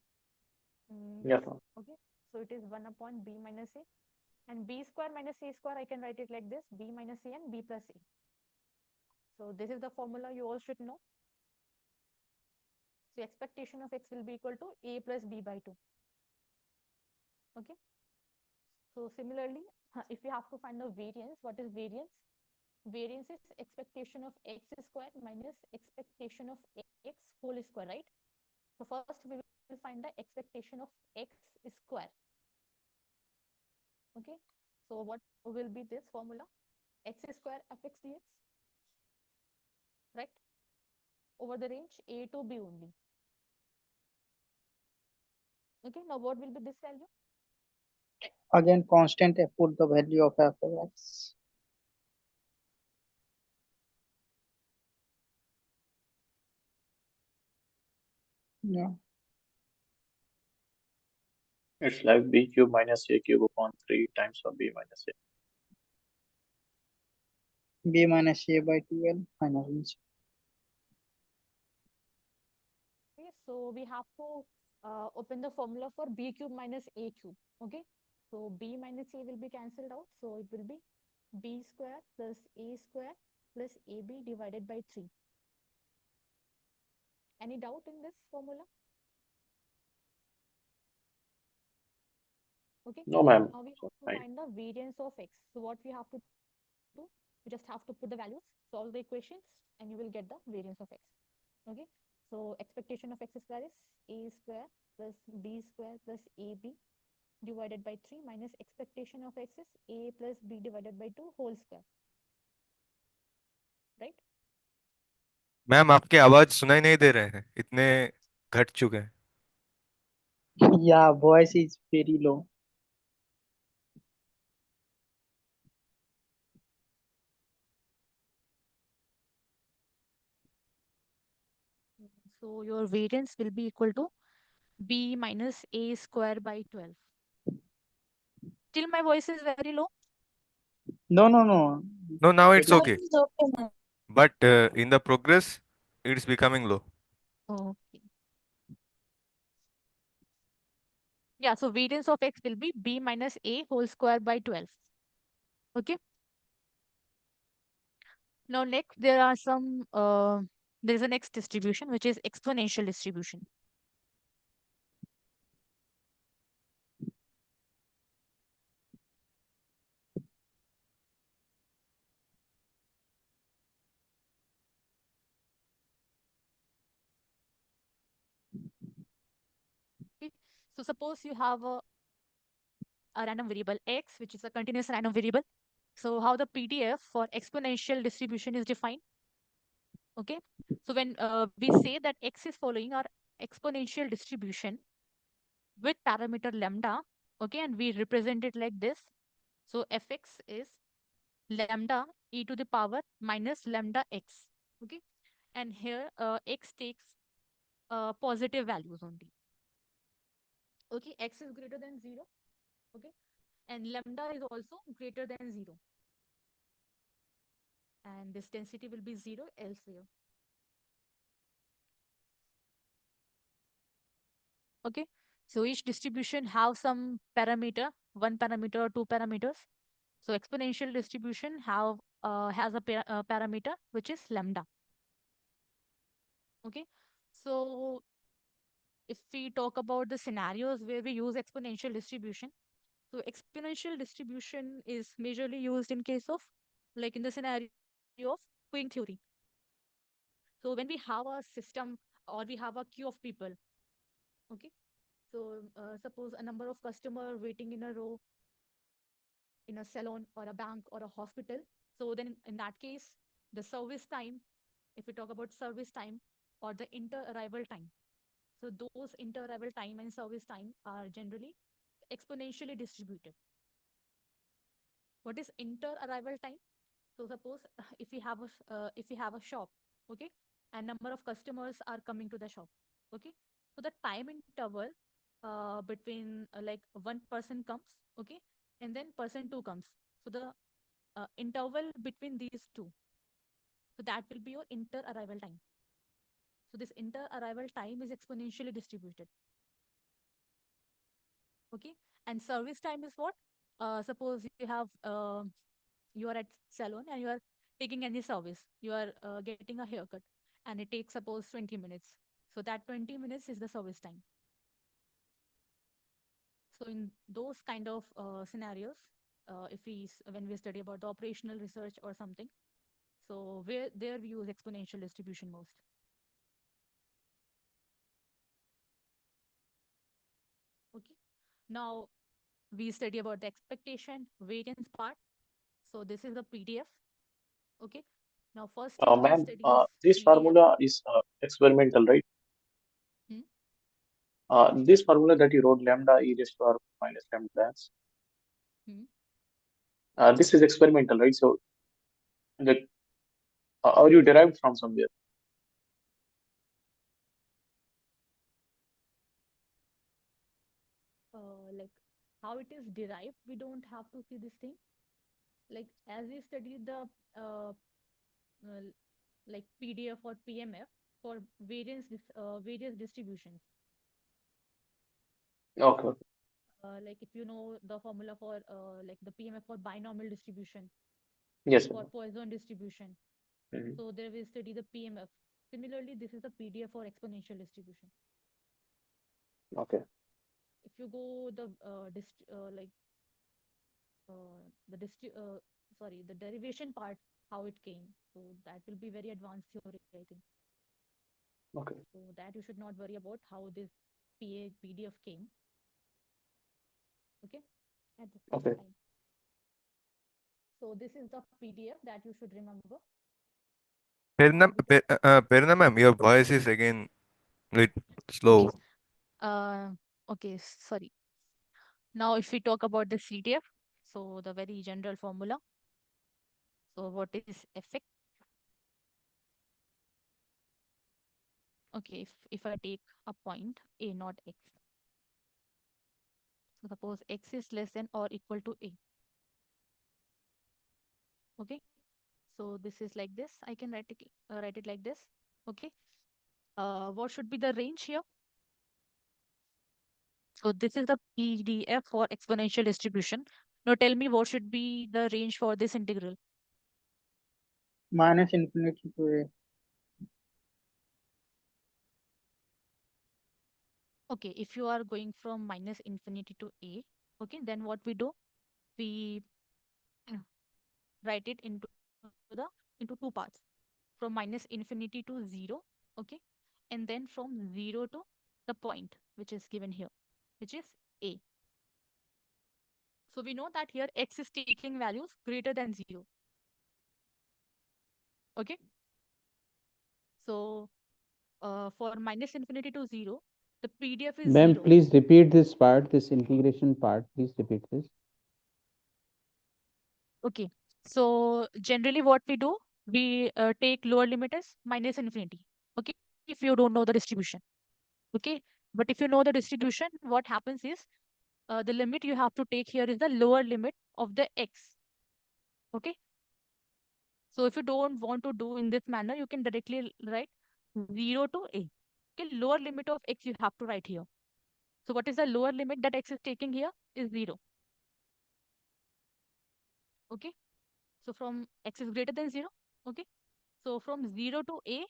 Speaker 1: Yes,
Speaker 2: Yes.
Speaker 1: ma'am.
Speaker 2: Okay. So it is 1 upon b minus a. And b square minus a square, I can write it like this, b minus a and b plus a. So this is the formula you all should know. So expectation of x will be equal to a plus b by 2. Okay. So similarly, if we have to find the variance, what is variance? Variance is expectation of x square minus expectation of x whole square, right? So first we will find the expectation of x square. Okay. So what will be this formula? X square fx dx, right? Over the range a to b only. Okay. Now what will be this value?
Speaker 5: Again, constant f, put the value of f of x. Yeah.
Speaker 1: It's like b cube minus a cube upon 3 times of b minus a.
Speaker 5: B minus a by 12. Final answer.
Speaker 2: Okay. So we have to open the formula for b cube minus a cube. Okay. So b minus a will be cancelled out. So it will be b square plus a square plus ab divided by 3. Any doubt in this formula? Okay.
Speaker 1: No, ma'am.
Speaker 2: Now we have to
Speaker 1: Fine.
Speaker 2: find the variance of x. So what we have to do? We just have to put the values, solve the equations, and you will get the variance of x. Okay. So expectation of x square is a square plus b square plus ab divided by 3 minus expectation of x is a plus b divided by 2 whole square. Right?
Speaker 4: Ma'am आपकी आवाज सुनाई नहीं दे रहे हैं, इतने घट चुके हैं.
Speaker 5: Yeah, voice is very low.
Speaker 2: So your variance will be equal to b minus a square by 12. Still my voice is very low.
Speaker 5: No, no, no.
Speaker 4: No, now it's
Speaker 5: Very
Speaker 3: Now
Speaker 4: okay.
Speaker 3: it is okay, ma'am.
Speaker 4: But in the progress, it's becoming low.
Speaker 2: Okay. Yeah, so variance of x will be b minus a whole square by 12. Okay. Now next there are some there is a next distribution which is exponential distribution. Okay. So suppose you have a random variable x, which is a continuous random variable. So how the PDF for exponential distribution is defined? Okay. So when we say that x is following our exponential distribution with parameter lambda, okay, and we represent it like this. So fx is lambda e to the power minus lambda x, okay, and here x takes positive values only. Okay, x is greater than 0, okay, and lambda is also greater than 0, and this density will be 0 elsewhere. Okay, so each distribution have some parameter, one parameter or two parameters. So exponential distribution has a parameter which is lambda. Okay, so if we talk about the scenarios where we use exponential distribution, so exponential distribution is majorly used in case of, like in the scenario of queuing theory. So when we have a system or we have a queue of people, okay, so suppose a number of customer waiting in a row in a salon or a bank or a hospital. So then in that case, the service time, if we talk about service time or the inter-arrival time, so those inter-arrival time and service time are generally exponentially distributed. What is inter-arrival time? So suppose if we have a shop, okay, and number of customers are coming to the shop, okay. So the time interval between like one person comes, okay, and then person two comes. So the interval between these two, so that will be your inter-arrival time. So this inter-arrival time is exponentially distributed. Okay, and service time is what? Suppose you are at salon and you are taking any service. You are getting a haircut, and it takes suppose 20 minutes. So that 20 minutes is the service time. So in those kind of scenarios, if when we study about the operational research or something, so where there we use exponential distribution most. Okay. Now we study about the expectation variance part. So this is the PDF. Okay. Now first thing we
Speaker 1: Ma'am,
Speaker 2: study is
Speaker 1: this
Speaker 2: PDF.
Speaker 1: formula is experimental, right?
Speaker 2: Hmm?
Speaker 1: This formula that you wrote, lambda e raised to r minus lambda x,
Speaker 2: Hmm?
Speaker 1: this is experimental, right? So, the, are you derived from somewhere?
Speaker 2: Like how it is derived, we don't have to see this thing. Like as we study the uh, like PDF or PMF for various distributions.
Speaker 1: Okay.
Speaker 2: Like if you know the formula for like the PMF for binomial distribution,
Speaker 1: Yes,
Speaker 2: for
Speaker 1: ma'am.
Speaker 2: Poisson distribution.
Speaker 1: Mhm.
Speaker 2: So there we study the PMF. Similarly, this is the PDF for exponential distribution.
Speaker 1: Okay.
Speaker 2: if you go the the sorry, the derivation part, how it came. So that will be very advanced theory, I think.
Speaker 1: Okay.
Speaker 2: So that you should not worry about how this PDF came. Okay, at this point
Speaker 1: Okay.
Speaker 2: of time. So this is the PDF that you should remember.
Speaker 4: Perna ma'am, your voice is again little
Speaker 2: Okay.
Speaker 4: slow.
Speaker 2: Okay, sorry. Now, if we talk about the CTF, so the very general formula. So what is effect? Okay, if I take a point A not X. So suppose X is less than or equal to A. Okay, so this is like this. I can write it like this. Okay, what should be the range here? So this is the PDF for exponential distribution. Now tell me what should be the range for this integral.
Speaker 5: Minus infinity to a.
Speaker 2: Okay, if you are going from minus infinity to A, okay, then what we do? We write it into two parts. From minus infinity to 0, okay, and then from 0 to the point which is given here, which is A. So we know that here X is taking values greater than 0. Okay, so for minus infinity to 0, the PDF is
Speaker 9: Ma'am,
Speaker 2: 0.
Speaker 9: please repeat this part, this integration part. Please repeat this.
Speaker 2: Okay, so generally what we do, we take lower limit as minus infinity. Okay, if you don't know the distribution. Okay, but if you know the distribution, what happens is the limit you have to take here is the lower limit of the X. Okay, so if you don't want to do in this manner, you can directly write 0 to A. Okay, lower limit of X you have to write here. So what is the lower limit that X is taking here is 0. Okay, so from X is greater than 0. Okay, so from 0 to A,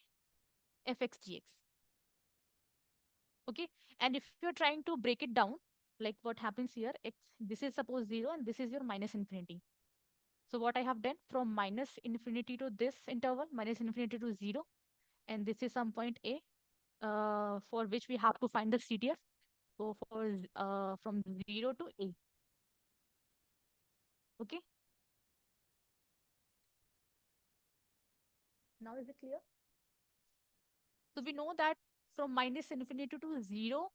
Speaker 2: fx dx. Okay, and if you're trying to break it down, like what happens here, X, this is suppose 0 and this is your minus infinity. So what I have done, from minus infinity to this interval, minus infinity to 0, and this is some point A, for which we have to find the CTF. So for from 0 to A. Okay. Now is it clear? So we know that from minus infinity to 0,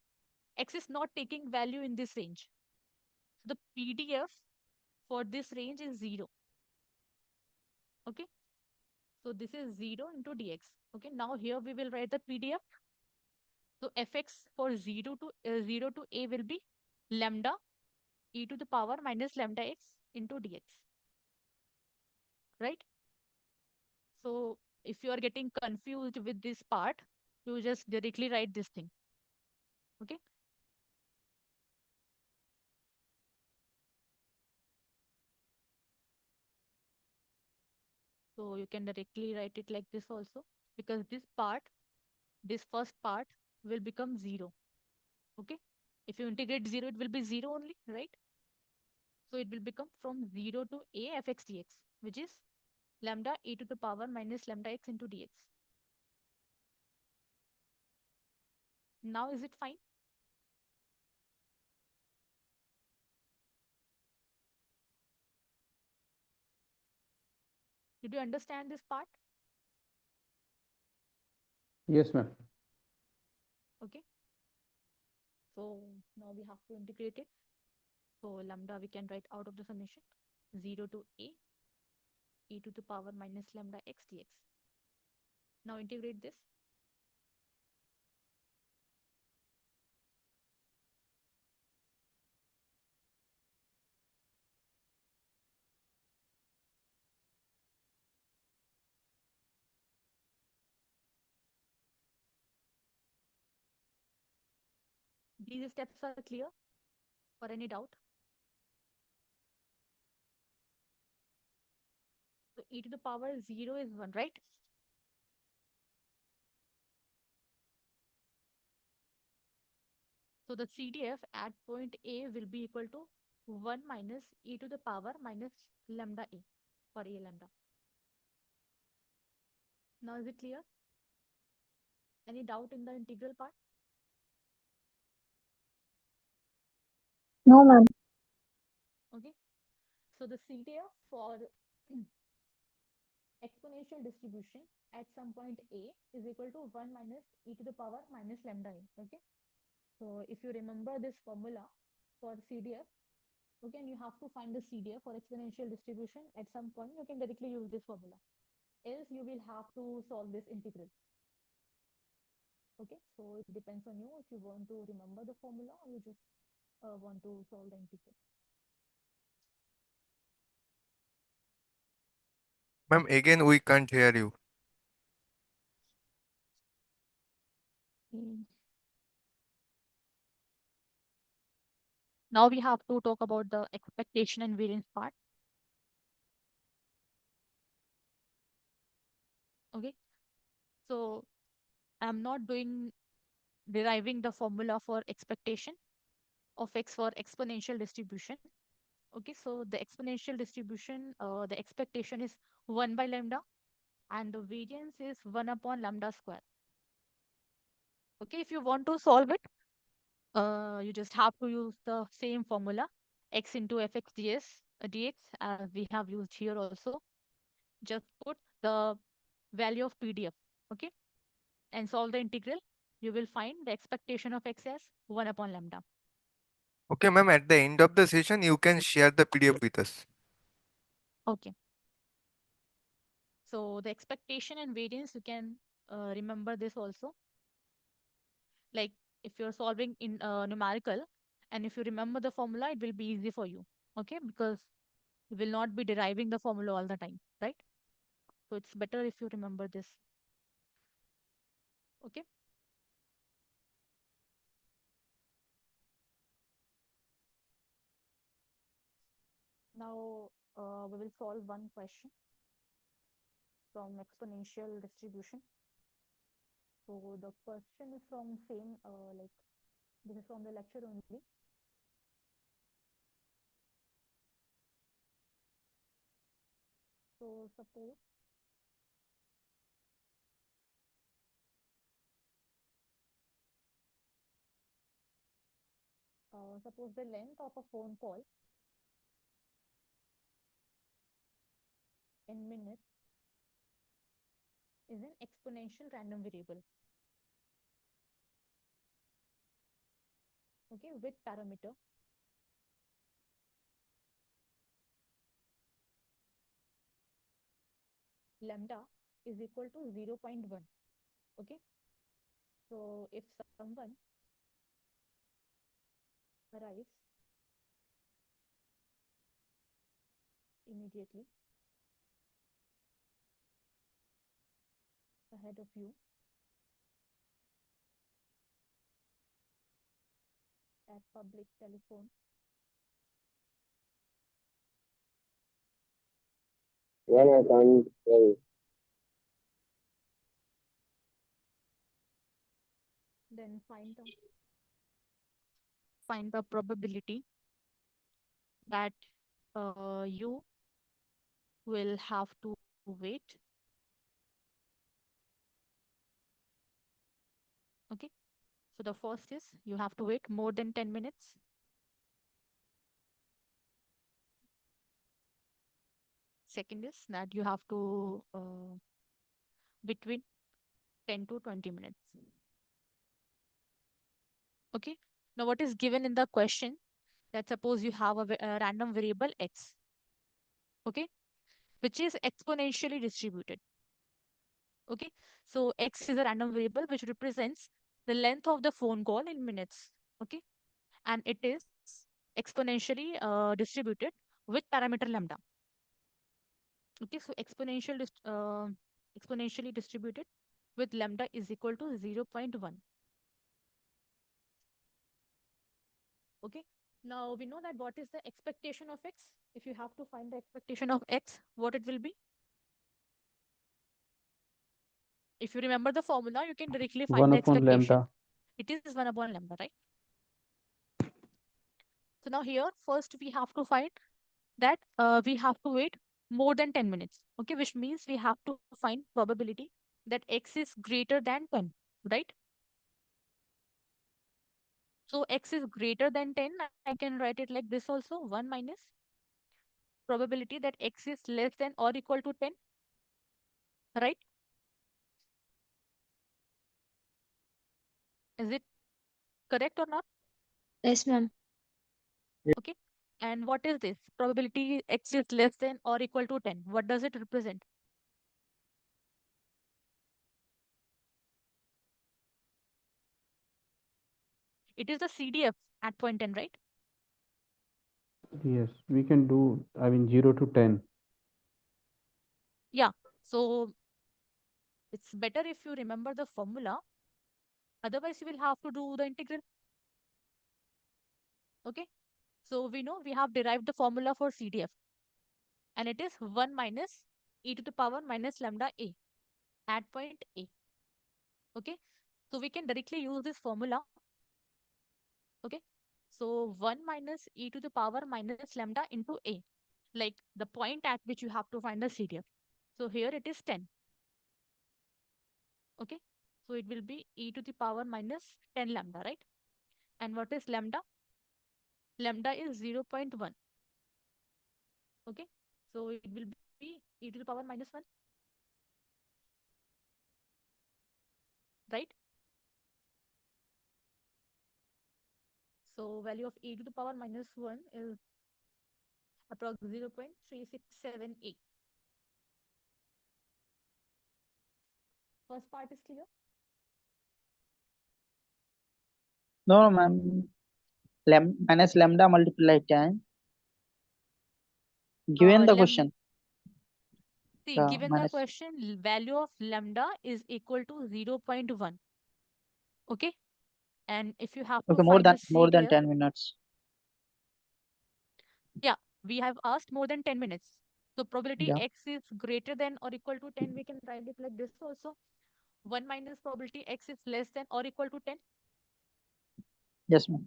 Speaker 2: X is not taking value in this range. So the PDF for this range is 0. Okay. So this is 0 into dx. Okay. Now here we will write the PDF. So fx for 0 to A will be lambda e to the power minus lambda x into dx. Right? So if you are getting confused with this part, you just directly write this thing. Okay. So you can directly write it like this also, because this first part will become 0. Okay. If you integrate 0, it will be 0 only, right? So it will become from 0 to A fx dx, which is lambda e to the power minus lambda x into dx. Now is it fine? Did you understand this part?
Speaker 9: Yes, ma'am.
Speaker 2: Okay. So now we have to integrate it. So lambda we can write out of the summation 0 to A e to the power minus lambda x dx. Now integrate this. These steps are clear for any doubt? So e to the power 0 is 1, right? So the CDF at point A will be equal to 1 minus e to the power minus lambda a for a lambda. Now is it clear? Any doubt in the integral part?
Speaker 8: No, ma'am.
Speaker 2: Okay. So the CDF for exponential distribution at some point A is equal to 1 minus e to the power minus lambda a. Okay. So if you remember this formula for CDF, okay, and you have to find the CDF for exponential distribution at some point, you can directly use this formula. Else you will have to solve this integral. Okay, so it depends on you if you want to remember the formula or you just want to solve the integral.
Speaker 4: Ma'am, again we can't hear you.
Speaker 2: Now we have to talk about the expectation and variance part. Okay, so I'm not deriving the formula for expectation of x for exponential distribution. Okay, so the exponential distribution, the expectation is 1 by lambda and the variance is 1 upon lambda square. Okay, if you want to solve it, you just have to use the same formula, x into fx dx, as we have used here also. Just put the value of PDF, okay, and solve the integral. You will find the expectation of x as 1 upon lambda.
Speaker 4: Okay, ma'am, at the end of the session, you can share the PDF with us.
Speaker 2: Okay. So the expectation and variance, you can remember this also. Like if you're solving in numerical, and if you remember the formula, it will be easy for you. Okay, because you will not be deriving the formula all the time, right? So it's better if you remember this. Okay. Now we will solve one question from exponential distribution. So the question is from same, like this is from the lecture only. So suppose the length of a phone call in minutes is an exponential random variable. Okay, with parameter lambda is equal to 0.1. Okay, so if someone arrives immediately ahead of you at public telephone,
Speaker 10: When I can't tell.
Speaker 2: then find the probability that you will have to wait. Okay, so the first is you have to wait more than 10 minutes. Second is that you have to between 10 to 20 minutes. Okay, now what is given in the question, that suppose you have a random variable x, okay, which is exponentially distributed. Okay, so x is a random variable which represents the length of the phone call in minutes. Okay, and it is exponentially distributed with parameter lambda. Okay, so exponentially distributed with lambda is equal to 0.1. Okay, now we know that what is the expectation of x. If you have to find the expectation of x, what it will be? If you remember the formula, you can directly find
Speaker 9: 1
Speaker 2: the
Speaker 9: upon
Speaker 2: expectation.
Speaker 9: lambda.
Speaker 2: It is 1 upon lambda, right? So now here, first we have to find that we have to wait more than 10 minutes. Okay, which means we have to find probability that x is greater than 10, right? So x is greater than 10. I can write it like this also, 1 minus probability that x is less than or equal to 10, right? Is it correct or not?
Speaker 3: Yes, ma'am.
Speaker 2: Okay. And what is this? Probability x is less than or equal to 10. What does it represent? It is the CDF at point 10, right?
Speaker 9: Yes, we can do, I mean, 0 to 10.
Speaker 2: Yeah. So it's better if you remember the formula. Otherwise, you will have to do the integral. Okay. So we know we have derived the formula for CDF. And it is 1 minus e to the power minus lambda a at point A. Okay. So we can directly use this formula. Okay. So 1 minus e to the power minus lambda into A, like the point at which you have to find the CDF. So here it is 10. Okay. So it will be e to the power minus 10 lambda, right? And what is lambda? Lambda is 0.1. Okay. So it will be e to the power minus 1, right? So value of e to the power minus 1 is approx 0.3678. First part is clear?
Speaker 5: No, ma'am. Minus lambda multiply 10. Given the question.
Speaker 2: See,
Speaker 5: Yeah,
Speaker 2: given the
Speaker 5: minus.
Speaker 2: question, value of lambda is equal to 0.1. Okay. And if you have to
Speaker 5: Okay,
Speaker 2: find the
Speaker 5: more than
Speaker 2: CDF,
Speaker 5: 10 minutes.
Speaker 2: yeah, we have asked more than 10 minutes. So probability
Speaker 5: Yeah.
Speaker 2: x is greater than or equal to 10. We can write it like this also. 1 minus probability x is less than or equal to 10.
Speaker 5: Yes, ma'am.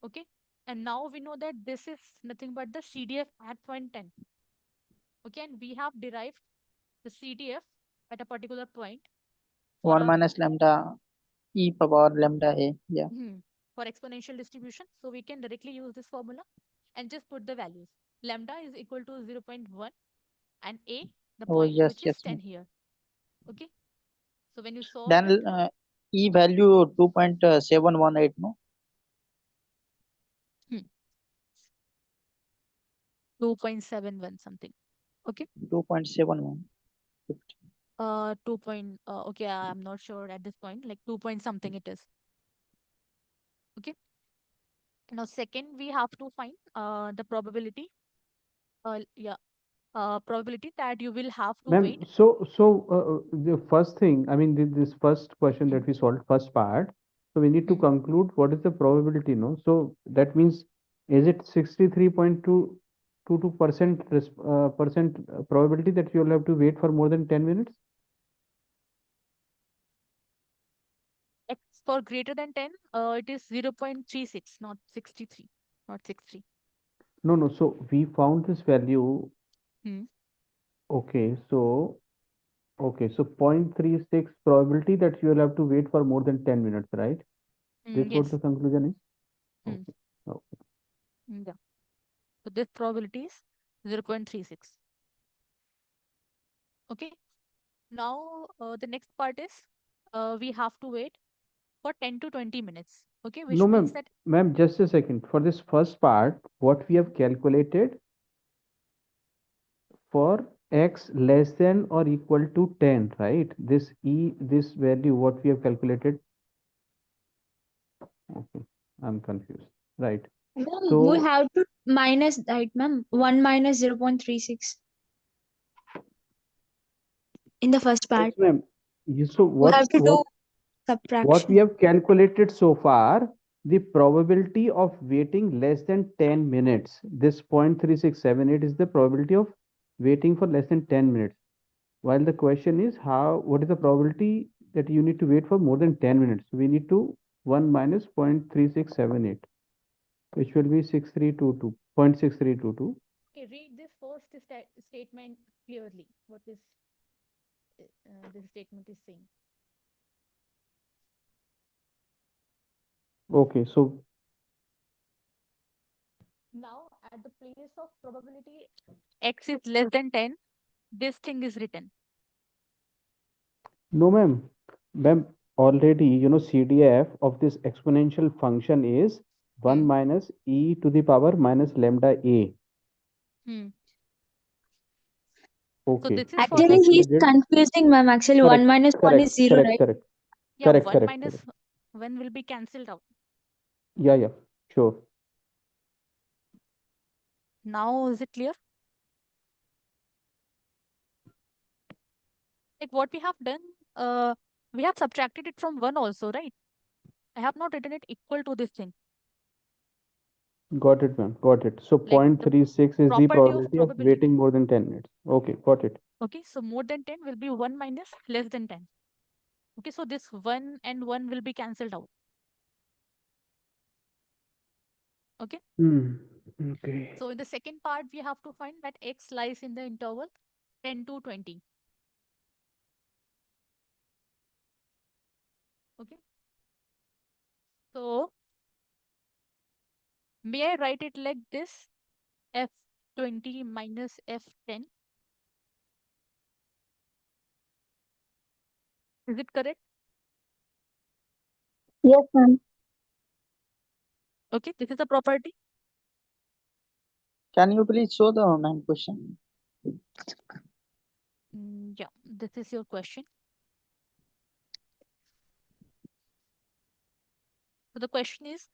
Speaker 2: Okay. And now we know that this is nothing but the CDF at point 10. Okay. And we have derived the CDF at a particular point for
Speaker 5: 1 minus lambda e power lambda a. Yeah.
Speaker 2: for exponential distribution. So we can directly use this formula and just put the values. Lambda is equal to 0.1 and a, the
Speaker 5: Oh,
Speaker 2: point,
Speaker 5: yes,
Speaker 2: which is
Speaker 5: yes,
Speaker 2: 10
Speaker 5: ma'am.
Speaker 2: here. Okay. So when you solve
Speaker 5: Then
Speaker 2: it,
Speaker 5: e value 2.718, no?
Speaker 2: 2.71 something. Okay.
Speaker 5: 2.71.
Speaker 2: 2 point, okay, I'm not sure at this point, like 2 point something it is. Okay. Now, second, we have to find the probability. Probability that you will have to
Speaker 9: Ma'am,
Speaker 2: wait.
Speaker 9: the first thing, I mean, this first question that we solved, first part, so we need to conclude what is the probability, no? So that means, is it 63.222% probability that you'll have to wait for more than 10 minutes?
Speaker 2: X for greater than 10, it is 0.36, not 63, not 63.
Speaker 9: No, no. So we found this value.
Speaker 2: Hmm.
Speaker 9: Okay, so 0.36 probability that you will have to wait for more than 10 minutes, right? This what
Speaker 2: Yes.
Speaker 9: the conclusion is?
Speaker 2: Hmm.
Speaker 9: Okay. Okay.
Speaker 2: Yeah. So this probability is 0.36. Okay. Now the next part is we have to wait for 10 to 20 minutes. Okay, which
Speaker 9: No,
Speaker 2: means
Speaker 9: ma'am.
Speaker 2: that
Speaker 9: Ma'am, just a second. For this first part, what we have calculated for x less than or equal to 10, right? This value, what we have calculated. Okay, I'm confused. Right.
Speaker 3: Ma'am, we
Speaker 9: So,
Speaker 3: have to minus that, ma'am. 1 minus 0.36 in the first
Speaker 9: yes,
Speaker 3: part.
Speaker 9: ma'am. So
Speaker 3: We have to do
Speaker 9: what we
Speaker 3: subtraction.
Speaker 9: have calculated so far, the probability of waiting less than 10 minutes, this 0.3678 is the probability of waiting for less than 10 minutes. While the question is what is the probability that you need to wait for more than 10 minutes? We need to 1 minus 0.3678. which will be 6322, 0.6322.
Speaker 2: Okay, read this first statement clearly. What is this statement is saying?
Speaker 9: Okay, so
Speaker 2: Now, at the place of probability x is less than 10, this thing is written.
Speaker 9: no, ma'am, already, CDF of this exponential function is 1 minus e to the power minus lambda a.
Speaker 2: Hmm.
Speaker 9: Okay,
Speaker 2: this is
Speaker 9: so
Speaker 2: for
Speaker 3: Actually,
Speaker 9: what we
Speaker 3: he's
Speaker 9: did,
Speaker 3: confusing, ma'am. Actually, 1
Speaker 9: correct,
Speaker 3: minus 1
Speaker 9: correct,
Speaker 3: is 0,
Speaker 9: correct,
Speaker 3: right?
Speaker 9: correct,
Speaker 2: yeah,
Speaker 9: correct,
Speaker 2: 1
Speaker 9: correct,
Speaker 2: minus
Speaker 9: correct.
Speaker 2: 1 will be cancelled out.
Speaker 9: Yeah, sure.
Speaker 2: Now, is it clear? Like what we have done, we have subtracted it from 1 also, right? I have not written it equal to this thing.
Speaker 9: Got it, ma'am. Got it. So
Speaker 2: Like the
Speaker 9: 0.36 is the
Speaker 2: property of
Speaker 9: probability of waiting more than 10 minutes. Okay, got it.
Speaker 2: Okay, so more than 10 will be 1 minus less than 10. Okay, so this 1 and 1 will be cancelled out. Okay.
Speaker 9: Okay.
Speaker 2: So in the second part, we have to find that x lies in the interval 10 to 20. Okay. So may I write it like this? F20 minus F10. Is it correct?
Speaker 8: Yes, ma'am.
Speaker 2: Okay, this is a property.
Speaker 5: Can you please show the main question?
Speaker 2: Yeah, this is your question. So the question is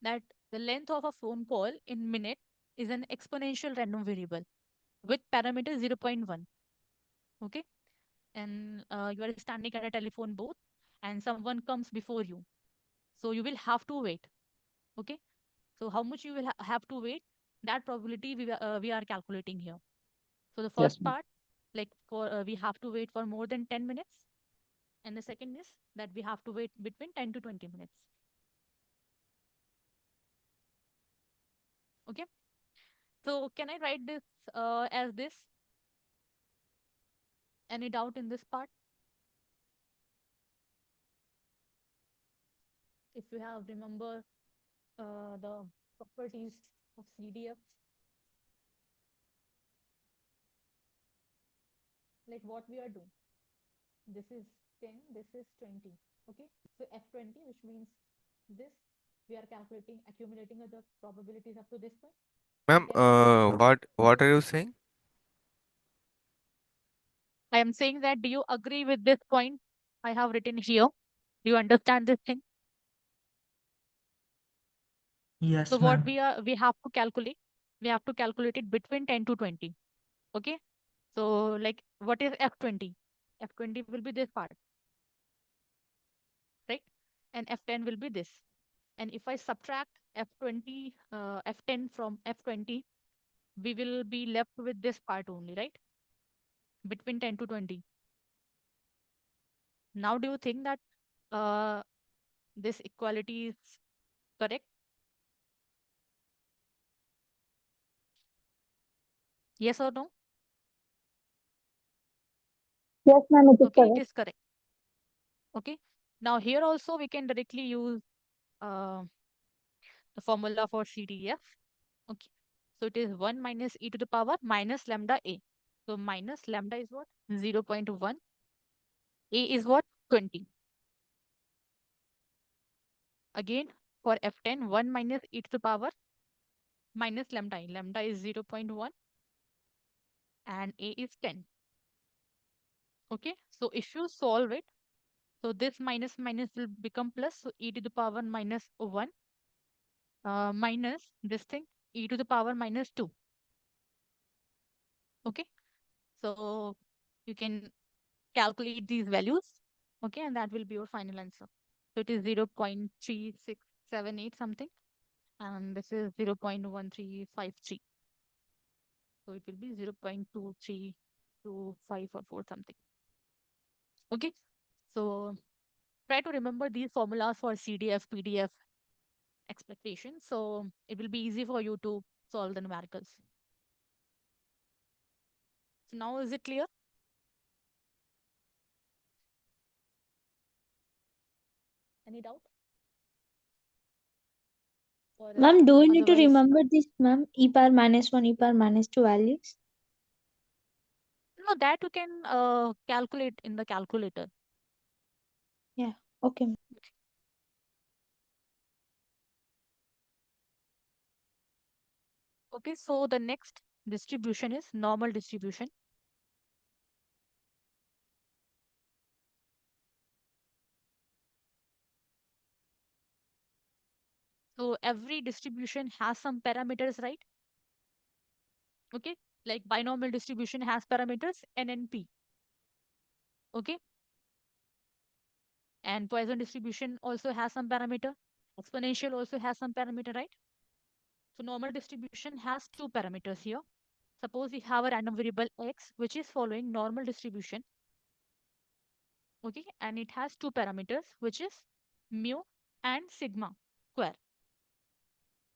Speaker 2: that the length of a phone call in minute is an exponential random variable with parameter 0.1. Okay. And you are standing at a telephone booth and someone comes before you. So you will have to wait. Okay. So how much you will have to wait? That probability we are calculating here. So the
Speaker 5: Yes,
Speaker 2: first
Speaker 5: ma'am.
Speaker 2: part, like for we have to wait for more than 10 minutes. And the second is that we have to wait between 10 to 20 minutes. Okay. So can I write this as this? Any doubt in this part? If you have remember the properties of CDF, like what we are doing. This is 10, this is 20. Okay, so F20, which means this, we are calculating, accumulating the probabilities up to this point.
Speaker 4: Ma'am, what are you saying?
Speaker 2: I am saying that, do you agree with this point I have written here? Do you understand this thing?
Speaker 5: Yes,
Speaker 2: So what
Speaker 5: ma'am.
Speaker 2: we have to calculate, it between 10 to 20. Okay, so like what is F20? F20 will be this part, right? And F10 will be this. And if I subtract F20, F10 from F20, we will be left with this part only, right? Between 10 to 20. Now, do you think that uh, this equality is correct? Yes or no?
Speaker 8: Yes, ma'am, it is
Speaker 2: Okay, it
Speaker 8: correct.
Speaker 2: is correct. Okay. Now, here also we can directly use uh, the formula for CDF. Okay. So it is 1 minus e to the power minus lambda a. So minus lambda is what? 0.1. A is what? 20. Again, for F10, 1 minus e to the power minus lambda. Lambda is 0.1 and a is 10. Okay, so if you solve it, so this minus minus will become plus. So e to the power minus 1 minus this thing e to the power minus 2. Okay, so you can calculate these values. Okay, and that will be your final answer. So it is 0.3678 something, and this is 0.1353. So it will be 0.2325 or 4 something. Okay, so try to remember these formulas for CDF, PDF, expectation. So it will be easy for you to solve the numericals. So now is it clear? Any doubt? Or
Speaker 3: Ma'am, do we need to
Speaker 2: otherwise,
Speaker 3: remember this, ma'am? E power minus 1, e power minus 2 values?
Speaker 2: no, that you can calculate in the calculator.
Speaker 3: Yeah, okay. ma'am.
Speaker 2: Okay, so the next distribution is normal distribution. So every distribution has some parameters, right? Okay, like binomial distribution has parameters n and p. Okay, and Poisson distribution also has some parameter. Exponential also has some parameter, right? So normal distribution has two parameters here. Suppose we have a random variable x, which is following normal distribution. Okay, and it has two parameters, which is mu and sigma square.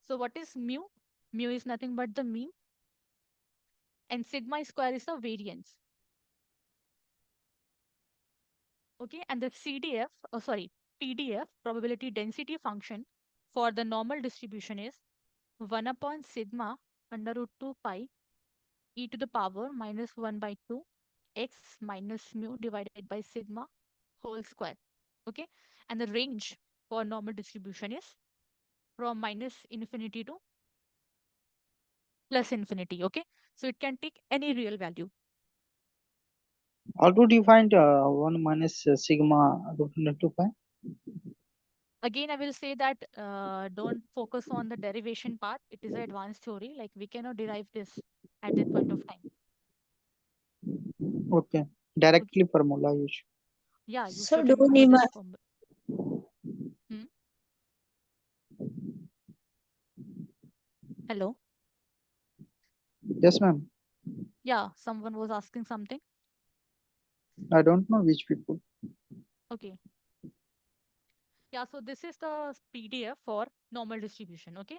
Speaker 2: So what is mu? Mu is nothing but the mean, and sigma square is the variance. Okay, and the PDF, probability density function for the normal distribution is 1 upon sigma under root 2 pi e to the power minus 1 by 2 x minus mu divided by sigma whole square. Okay, and the range for normal distribution is from minus infinity to plus infinity. Okay, so it can take any real value.
Speaker 5: How to define 1 minus sigma root under 2 pi?
Speaker 2: Again, I will say that don't focus on the derivation part. It is an advanced theory. Like we cannot derive this at that point of time.
Speaker 5: Okay. Directly formula use.
Speaker 2: Yeah, you
Speaker 3: So
Speaker 2: should
Speaker 3: do we
Speaker 2: remember
Speaker 3: need
Speaker 2: this from. Hello.
Speaker 5: Yes, ma'am.
Speaker 2: Yeah, someone was asking something.
Speaker 5: I don't know which people.
Speaker 2: Okay. Yeah, so this is the PDF for normal distribution. Okay.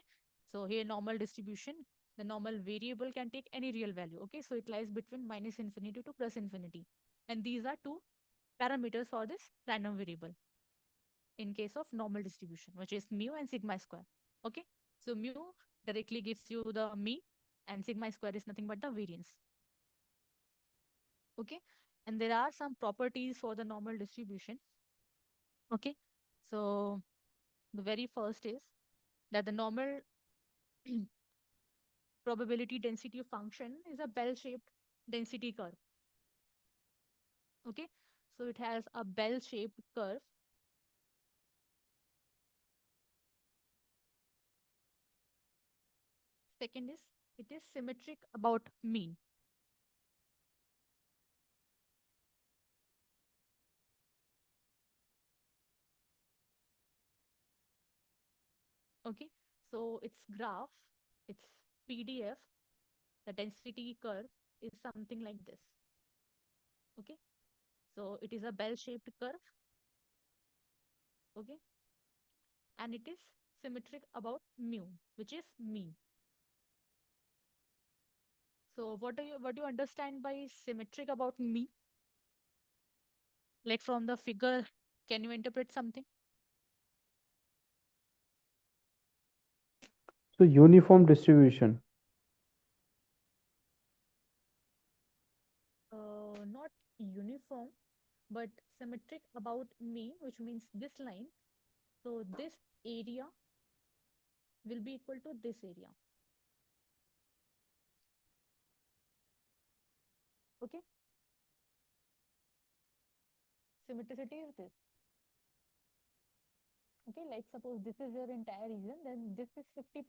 Speaker 2: So here normal distribution, the normal variable can take any real value. Okay. So it lies between minus infinity to plus infinity. And these are two parameters for this random variable in case of normal distribution, which is mu and sigma square. Okay. So mu directly gives you the mean and sigma square is nothing but the variance. Okay. And there are some properties for the normal distribution. Okay. So the very first is that the normal probability density function is a bell-shaped density curve. Okay. So it has a bell-shaped curve. Second is it is symmetric about mean. Okay. So its graph, its PDF, the density curve is something like this. Okay. So it is a bell-shaped curve. Okay. And it is symmetric about mu, which is mean. So what do you understand by symmetric about mean? Like from the figure, can you interpret something?
Speaker 9: So uniform distribution.
Speaker 2: Not uniform, but symmetric about mean, which means this line. So this area will be equal to this area. Okay. Symmetricity is this. Okay, like suppose this is your entire region, then this is 50%.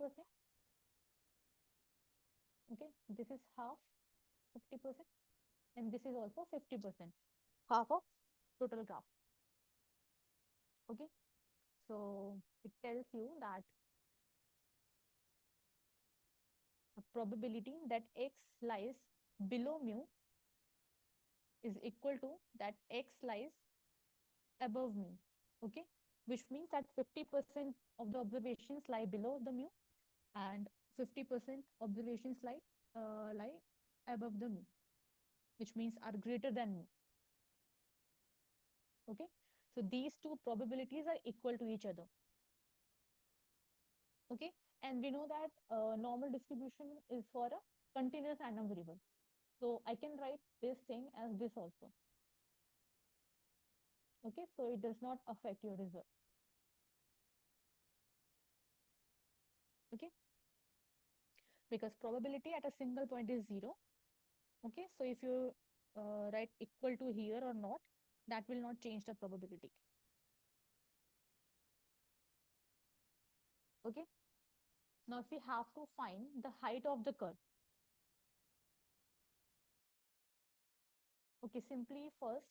Speaker 2: Okay, this is half 50%, and this is also 50%, half of total graph. Okay, so it tells you that the probability that x lies below mu is equal to that x lies above mu. Okay, which means that 50% of the observations lie below the mu and 50% observations lie above the mu, which means are greater than mu. Okay, so these two probabilities are equal to each other. Okay, and we know that normal distribution is for a continuous random variable. So I can write this thing as this also. Okay, so it does not affect your result. Okay, because probability at a single point is 0. Okay, so if you write equal to here or not, that will not change the probability. Okay, now if we have to find the height of the curve, okay, simply first,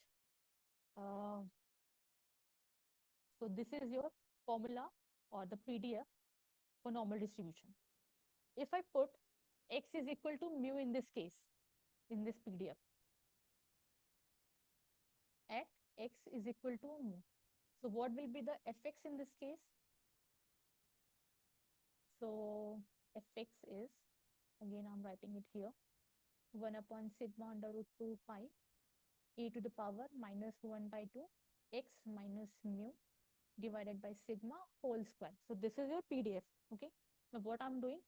Speaker 2: so this is your formula or the PDF for normal distribution. If I put x is equal to mu in this case, in this PDF, at x is equal to mu. So what will be the fx in this case? So fx is, again I'm writing it here, 1 upon sigma under root 2 pi e to the power minus 1 by 2 x minus mu divided by sigma whole square. So this is your PDF. Okay, now what I'm doing,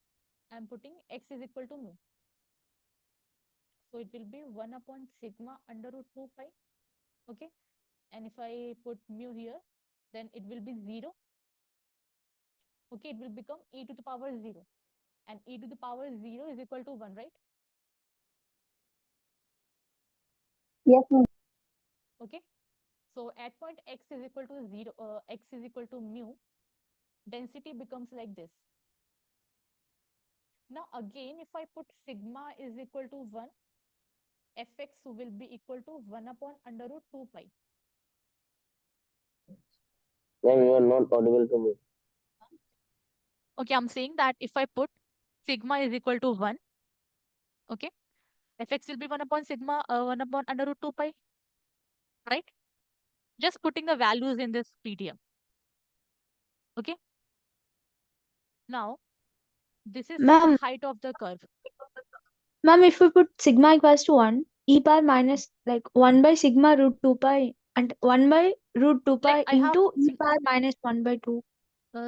Speaker 2: I'm putting x is equal to mu. So it will be 1 upon sigma under root 2 pi. Okay, and if I put mu here, then it will be 0. Okay, it will become e to the power 0. And e to the power 0 is equal to 1, right?
Speaker 8: Yes, ma'am.
Speaker 2: Okay, so at point x is equal to 0, x is equal to mu, density becomes like this. Now again, if I put sigma is equal to 1, fx will be equal to 1 upon under root 2 pi.
Speaker 10: Ma'am, you are not audible to me.
Speaker 2: Okay, I'm saying that if I put sigma is equal to 1, okay, fx will be 1 upon sigma, 1 upon under root 2 pi, right? Just putting the values in this PDF. Okay, now this is for the
Speaker 3: Ma'am,
Speaker 2: height of the curve.
Speaker 3: ma'am, if we put sigma equals to 1, e power minus like 1 by sigma root 2 pi and 1 by root 2 pi
Speaker 2: Like I have
Speaker 3: into e power minus 1 by 2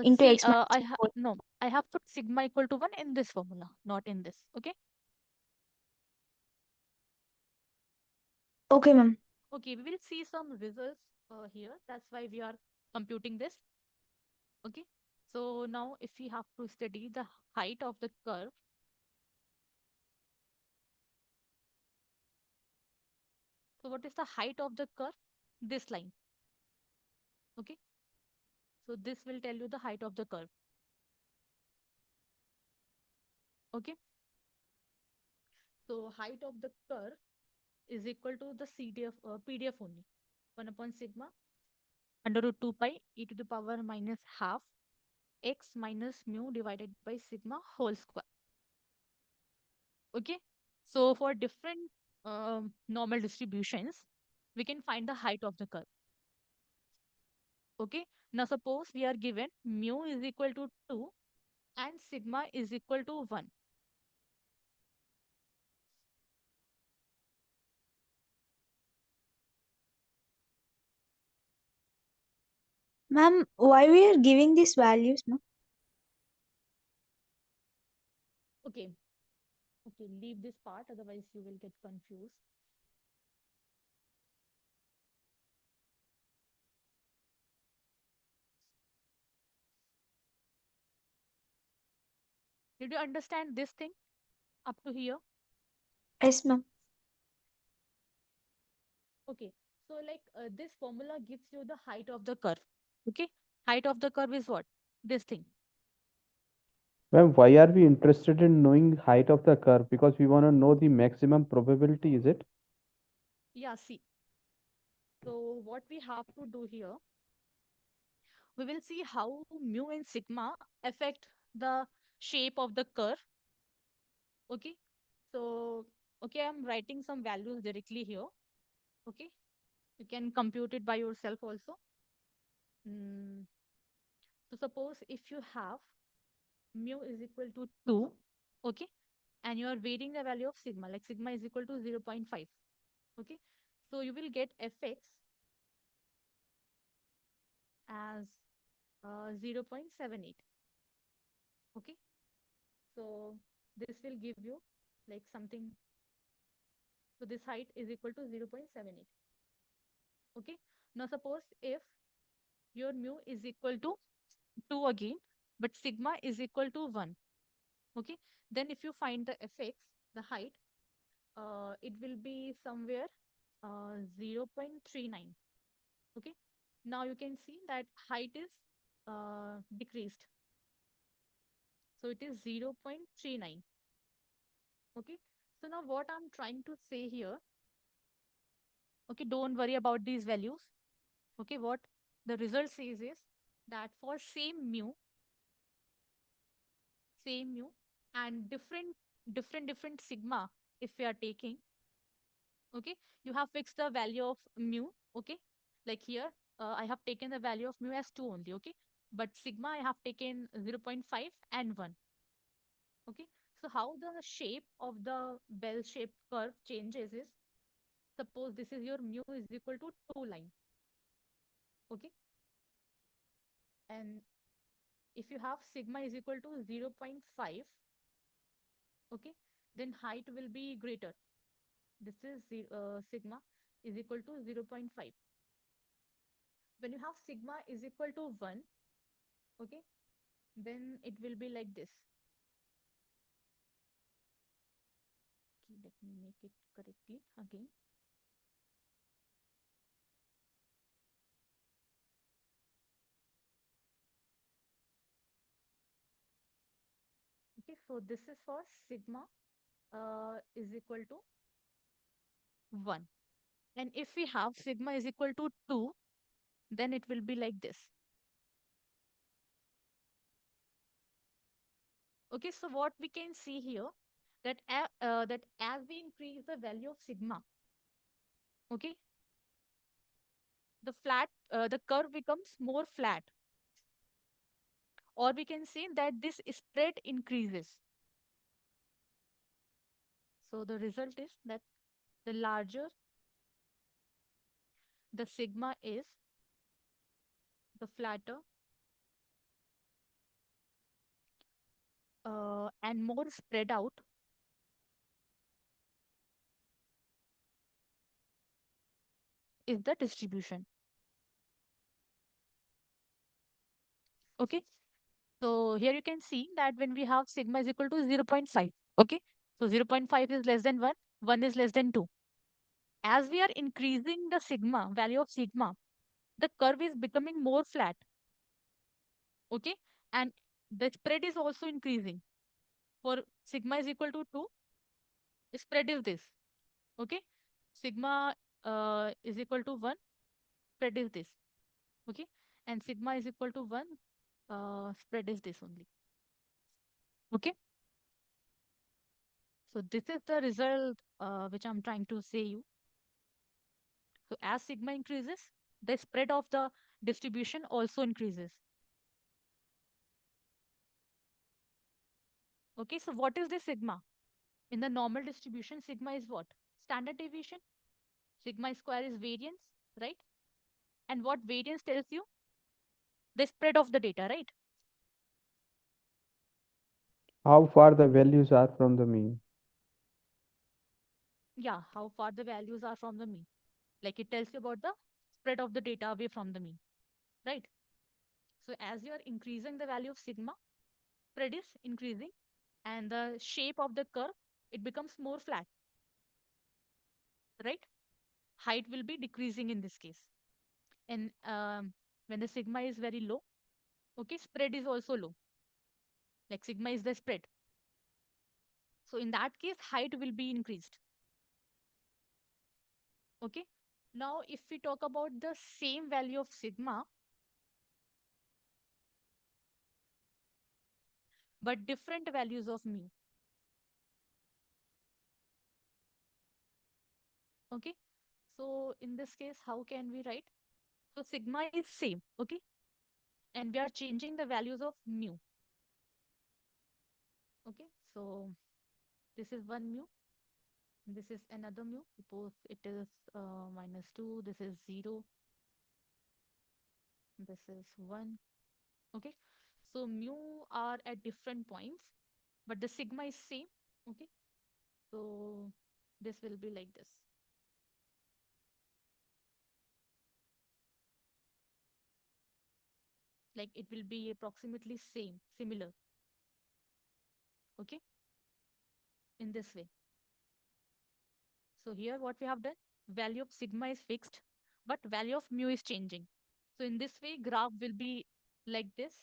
Speaker 3: into
Speaker 2: see,
Speaker 3: x minus
Speaker 2: I
Speaker 3: 2
Speaker 2: have
Speaker 3: whole.
Speaker 2: no, I have put sigma equal to 1 in this formula, not in this. Okay.
Speaker 3: Okay, ma'am.
Speaker 2: Okay, we will see some results here. That's why we are computing this. Okay. So now if we have to study the height of the curve, so what is the height of the curve? This line. Okay. So this will tell you the height of the curve. Okay. So height of the curve is equal to the PDF only. 1 upon sigma under root 2 pi e to the power minus half x minus mu divided by sigma whole square. Okay. So for different normal distributions, we can find the height of the curve. Okay. Now suppose we are given mu is equal to 2 and sigma is equal to 1.
Speaker 3: Ma'am, why we are giving these values, no?
Speaker 2: Okay. Okay, leave this part, otherwise you will get confused. Did you understand this thing up to here?
Speaker 3: Yes, ma'am.
Speaker 2: Okay, so like this formula gives you the height of the curve. Okay, height of the curve is what? This thing.
Speaker 9: Ma'am, why are we interested in knowing height of the curve? Because we want to know the maximum probability, is it?
Speaker 2: Yeah, see. So what we have to do here, we will see how mu and sigma affect the shape of the curve. Okay, so okay, I'm writing some values directly here. Okay, you can compute it by yourself also. Mm, so suppose if you have mu is equal to 2, okay, and you are varying the value of sigma, like sigma is equal to 0.5, okay, so you will get fx as 0.78, okay, so this will give you like something, so this height is equal to 0.78, okay. Now suppose if your mu is equal to 2 again, but sigma is equal to 1, okay, then if you find the fx, the height, it will be somewhere 0.39, okay. Now you can see that height is decreased, so it is 0.39, okay. So now what I'm trying to say here, okay, don't worry about these values, okay. What the result says is that for same mu and different sigma, if we are taking, okay, you have fixed the value of mu, okay, like here I have taken the value of mu as 2 only, okay, but sigma I have taken 0.5 and 1, okay. So how the shape of the bell shaped curve changes is, suppose this is your mu is equal to 2 line, okay, and if you have sigma is equal to 0.5, okay, then height will be greater. This is sigma is equal to 0.5. When you have sigma is equal to 1, okay, then it will be like this. Okay, let me make it correctly again. Okay, so this is for sigma is equal to 1. And if we have sigma is equal to 2, then it will be like this. Okay, so what we can see here, that that as we increase the value of sigma, okay, the curve becomes more flat, or we can say that this spread increases. So the result is that the larger the sigma is, the flatter and more spread out is the distribution. Okay, so here you can see that when we have sigma is equal to 0.5, okay, so 0.5 is less than 1, 1 is less than 2. As we are increasing the sigma, value of sigma, the curve is becoming more flat, okay, and the spread is also increasing. For sigma is equal to 2, spread is this, okay, sigma is equal to 1, spread is this, okay, and sigma is equal to 1, spread is this only, okay. So this is the result which I'm trying to say you. So as sigma increases, the spread of the distribution also increases. Okay, so what is the sigma? In the normal distribution, sigma is what? Standard deviation. Sigma square is variance, right? And what variance tells you? The spread of the data, right?
Speaker 11: How far the values are from the mean.
Speaker 2: Yeah, how far the values are from the mean. Like it tells you about the spread of the data away from the mean, right? So as you are increasing the value of sigma, spread is increasing, and the shape of the curve, it becomes more flat, right? Height will be decreasing in this case. And when the sigma is very low, okay, spread is also low. Like sigma is the spread. So in that case, height will be increased. Okay. Now, if we talk about the same value of sigma, but different values of mu. Okay. So in this case, how can we write? So sigma is same. Okay. and we are changing the values of mu. Okay, so this is one mu, this is another mu. Suppose it is -2, this is 0, this is 1. Okay, so mu are at different points, but the sigma is same. Okay, so this will be like this. Like it will be approximately similar. Okay, in this way. So here what we have done, value of sigma is fixed, but value of mu is changing. So in this way, graph will be like this.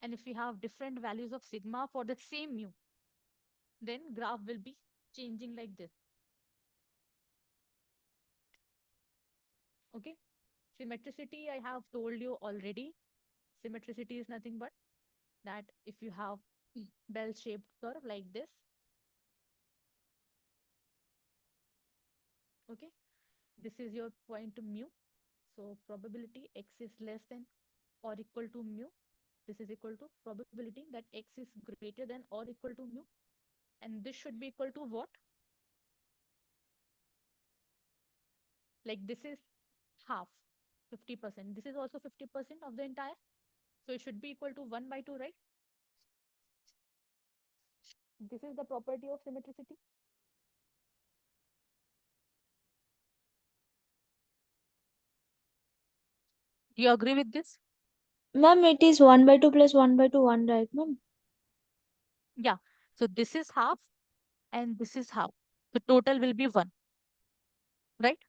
Speaker 2: And if we have different values of sigma for the same mu, then graph will be changing like this. Okay. Symmetricity, I have told you already. Symmetricity is nothing but that if you have bell-shaped curve like this, okay, this is your point mu. So probability x is less than or equal to mu. This is equal to probability that x is greater than or equal to mu. And this should be equal to what? Like this is half, 50%. This is also 50% of the entire. So it should be equal to 1 by 2, right? This is the property of symmetricity. Do you agree with this?
Speaker 3: Ma'am, it is 1 by 2 plus 1 by 2, 1, right, ma'am?
Speaker 2: Yeah. So this is half and this is half. The total will be 1, right?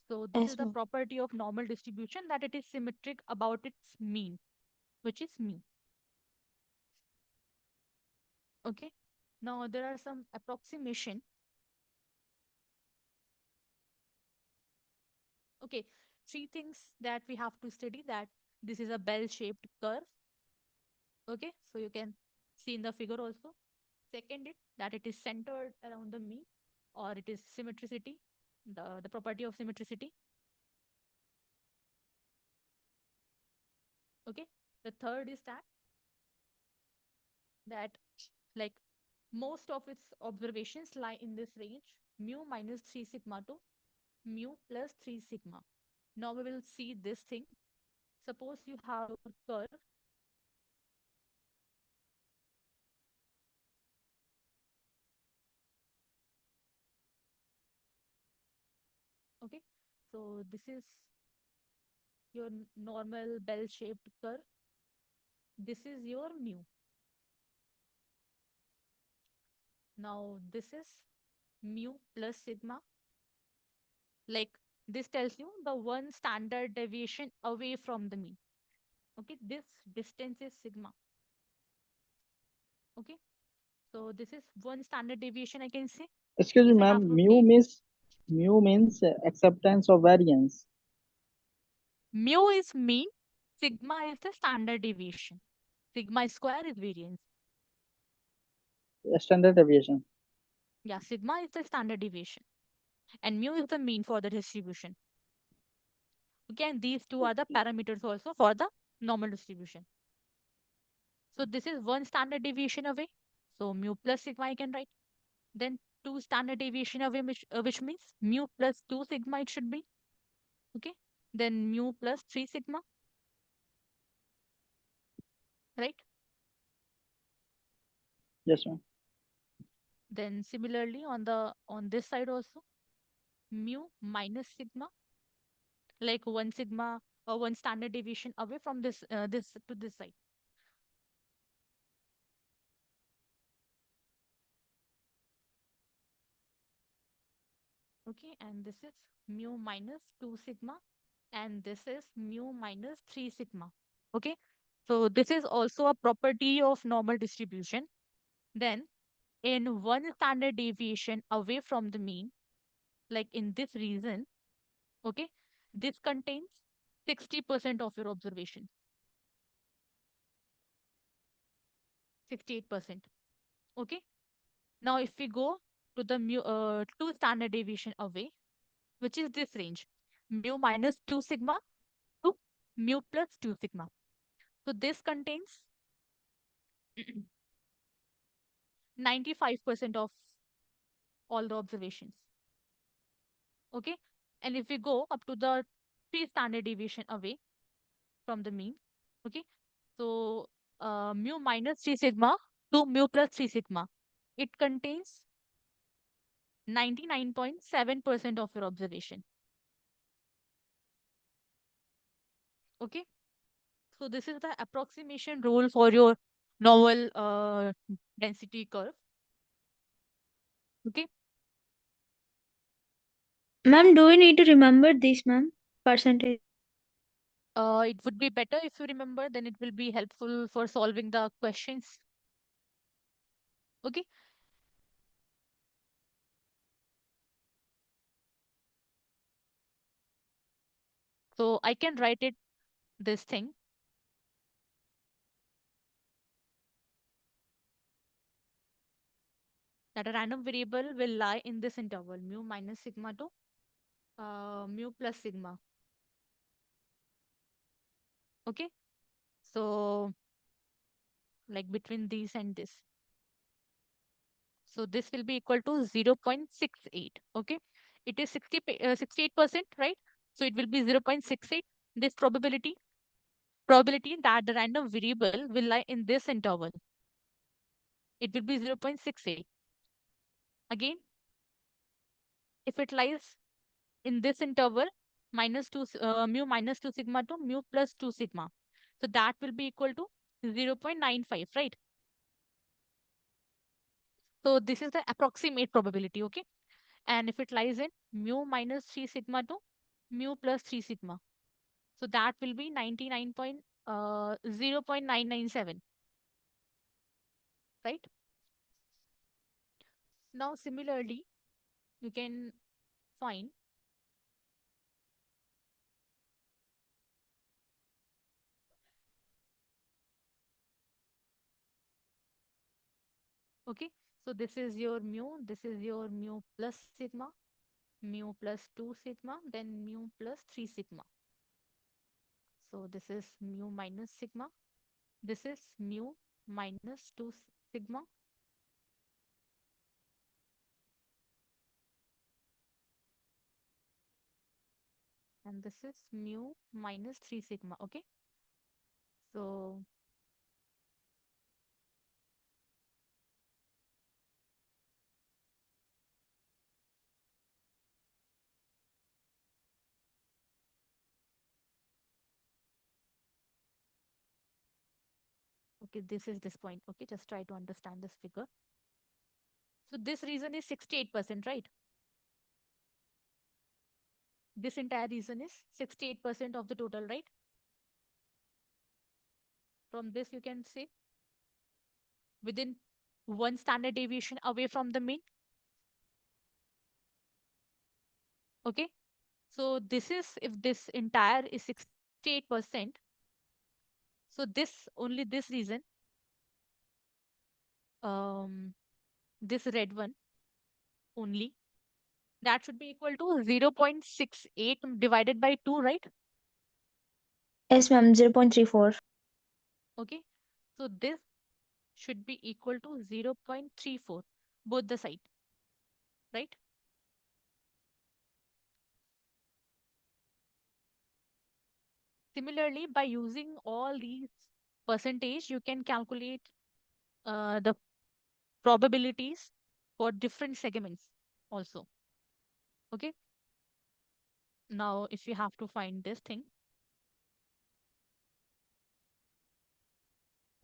Speaker 2: So this is
Speaker 3: Yes,
Speaker 2: the
Speaker 3: ma'am.
Speaker 2: property of normal distribution, that it is symmetric about its mean, which is mu. Okay. Now there are some approximation. Okay, 3 things that we have to study, that this is a bell-shaped curve. Okay, so you can see in the figure also. Second, that it is centered around the mean, or it is symmetricity, the property of symmetricity. Okay, the third is that like most of its observations lie in this range, mu minus 3 sigma to mu plus 3 sigma. Now we will see this thing. Suppose you have a curve. Okay, so this is your normal bell-shaped curve. This is your mu. Now this is mu plus sigma. Like this tells you the one standard deviation away from the mean. Okay, this distance is sigma. Okay, so this is one standard deviation, I can say.
Speaker 5: Excuse me,
Speaker 2: If I
Speaker 5: ma'am.
Speaker 2: have to take
Speaker 5: Mu means acceptance of variance.
Speaker 2: mu is mean, sigma is the standard deviation. Sigma square is variance.
Speaker 5: Standard deviation.
Speaker 2: Yeah, sigma is the standard deviation. And mu is the mean for the distribution. Okay, and these two are the parameters also for the normal distribution. So this is one standard deviation away. So mu plus sigma I can write. Then two standard deviation away, which means mu plus 2 sigma it should be. Okay. Then mu plus 3 sigma. Right.
Speaker 5: Yes, ma'am.
Speaker 2: Then similarly on this side also, mu minus sigma, like 1 sigma or 1 standard deviation away from this to this side. Okay, and this is mu minus 2 sigma, and this is mu minus 3 sigma. Okay, so this is also a property of normal distribution. Then in one standard deviation away from the mean, like in this region, okay, this contains 60% of your observation. 68%. Okay, now if we go to the two standard deviation away, which is this range, mu minus 2 sigma mu plus 2 sigma. So this contains 95% of all the observations. Okay. And if we go up to the 3 standard deviation away from the mean, okay. So mu minus 3 sigma to mu plus 3 sigma, it contains 99.7% of your observation. Okay. So this is the approximation rule for your novel density curve. Okay.
Speaker 3: Ma'am, do we need to remember this, ma'am? Percentage.
Speaker 2: It would be better if you remember, then it will be helpful for solving the questions. Okay. So I can write it this thing. That a random variable will lie in this interval, mu minus sigma to mu plus sigma. Okay. So like between these and this. So this will be equal to 0.68. Okay. It is 68%, right? So it will be 0.68. This probability that the random variable will lie in this interval. It will be 0.68. Again, if it lies in this interval, mu minus 2 sigma to mu plus 2 sigma. So that will be equal to 0.95, right? So this is the approximate probability, okay? And if it lies in mu minus 3 sigma to mu plus 3 sigma, so that will be 0.997, right? Now, similarly, you can find okay. So this is your mu plus sigma, mu plus 2 sigma, then mu plus 3 sigma. So this is mu minus sigma. This is mu minus 2 sigma. And this is mu minus 3 sigma, okay? So okay, this is this point. Okay, just try to understand this figure. So this reason is 68%, right? This entire reason is 68% of the total, right? From this, you can say within 1 standard deviation away from the mean. Okay. So this is, if this entire is 68%, so only this reason, this red one only, that should be equal to 0.68 divided by 2, right?
Speaker 3: Yes, ma'am, 0.34.
Speaker 2: Okay. So this should be equal to 0.34, both the side, right? Similarly, by using all these percentage, you can calculate the probabilities for different segments also. Okay. Now, if you have to find this thing.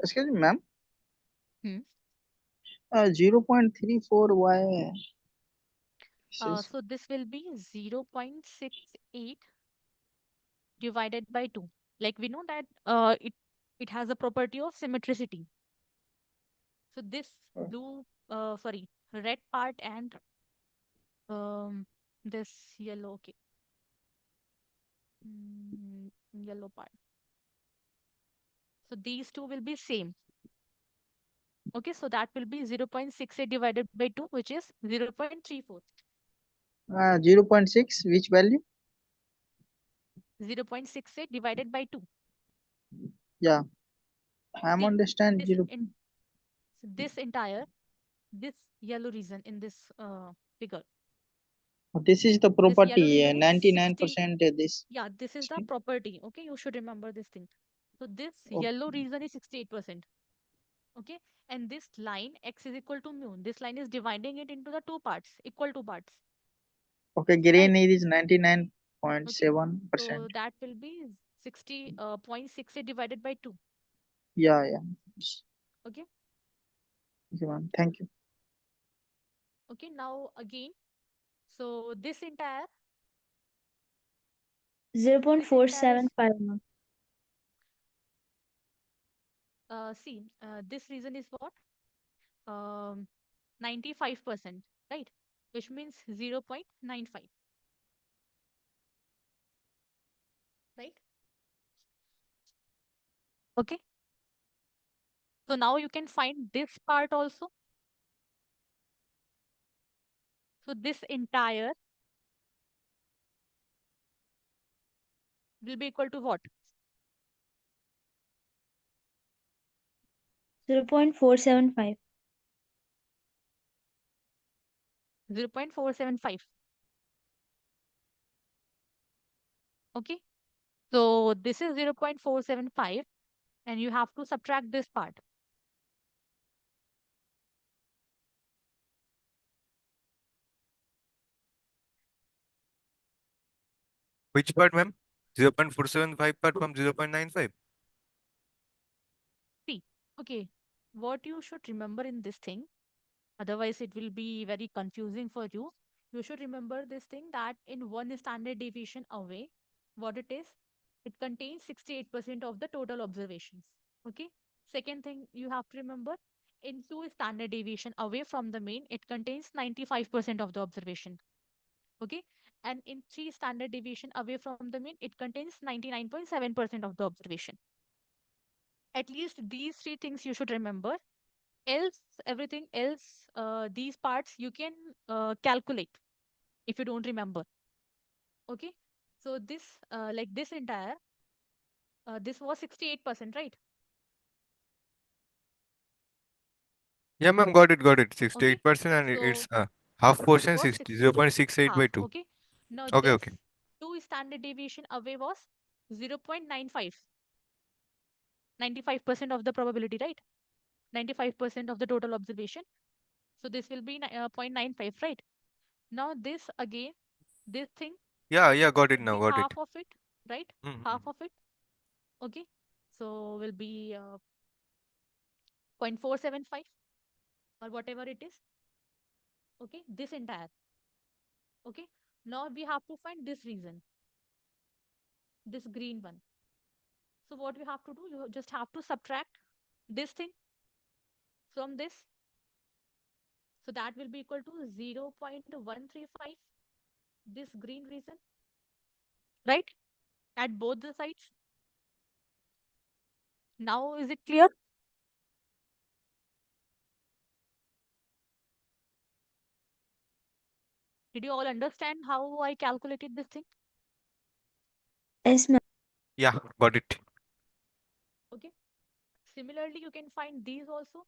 Speaker 5: Excuse me, ma'am. 0.34, why?
Speaker 2: So this will be 0.68 divided by 2. Like we know that it has a property of symmetricity. So this red part and this yellow, okay. Yellow part. So these two will be same. Okay, so that will be 0.68 divided by 2, which is 0.34.
Speaker 5: 0.6, which value?
Speaker 2: 0.68 divided by 2.
Speaker 5: Yeah, I'm
Speaker 2: Okay.
Speaker 5: understand
Speaker 2: This
Speaker 5: zero.
Speaker 2: in so this entire this yellow region in this figure.
Speaker 5: This is the
Speaker 2: This yellow
Speaker 5: property.
Speaker 2: region is 60.
Speaker 5: 99% this.
Speaker 2: Yeah, this is the property. Okay, you should remember this thing. So this
Speaker 5: Okay.
Speaker 2: yellow region is 68%. Okay, and this line x is equal to mu. This line is dividing it into the two parts, equal to parts.
Speaker 5: Okay,
Speaker 2: Right.
Speaker 5: green is
Speaker 2: Okay.
Speaker 5: 99.7%.
Speaker 2: So that will be 60.68 divided by 2.
Speaker 5: Yeah, yeah.
Speaker 2: Okay.
Speaker 5: Okay, ma'am. Thank you.
Speaker 2: Okay. Now again, so this entire
Speaker 3: 0.475, ma'am.
Speaker 2: see this reason is what 95%, right? Which means 0.95, right? Okay. So now you can find this part also. So this entire will be equal to what?
Speaker 3: 0.475.
Speaker 2: 0.475. Okay. So this is 0.475 and you have to subtract this part.
Speaker 4: Which part, ma'am? 0.475 part from 0.95.
Speaker 2: See, okay, what you should remember in this thing, otherwise it will be very confusing for you. You should remember this thing that in one standard deviation away, what it is, it contains 68% of the total observations. Okay. Second thing you have to remember, in two standard deviation away from the mean, it contains 95% of the observation. Okay. And in three standard deviation away from the mean, it contains 99.7% of the observation. At least these three things you should remember. Else, everything else, these parts you can calculate if you don't remember. Okay. So this, like this entire, this was 68%, right?
Speaker 4: Yeah, ma'am, got it,
Speaker 2: Okay.
Speaker 4: 68%, and
Speaker 2: So
Speaker 4: it's half
Speaker 2: it
Speaker 4: portion
Speaker 2: was
Speaker 4: 60, 0.68 by
Speaker 2: half.
Speaker 4: 2.
Speaker 2: Okay. Now
Speaker 4: Okay,
Speaker 2: this
Speaker 4: okay.
Speaker 2: two standard deviation away was 0.95. 95% of the probability, right? 95% of the total observation. So this will be 0.95, right? Now this again, this thing
Speaker 4: Yeah, got it
Speaker 2: will
Speaker 4: now,
Speaker 2: be
Speaker 4: got it.
Speaker 2: half of it, right? Half of it. Okay. So will be 0.475 or whatever it is. Okay. This entire. Okay. Now we have to find this reason, this green one. So what you have to do, you just have to subtract this thing from this. So that will be equal to 0.135, this green reason, right? At both the sides. Now is it clear? Did you all understand how I calculated this thing?
Speaker 3: Yes, ma'am.
Speaker 4: Yeah, got it.
Speaker 2: Okay. Similarly, you can find these also.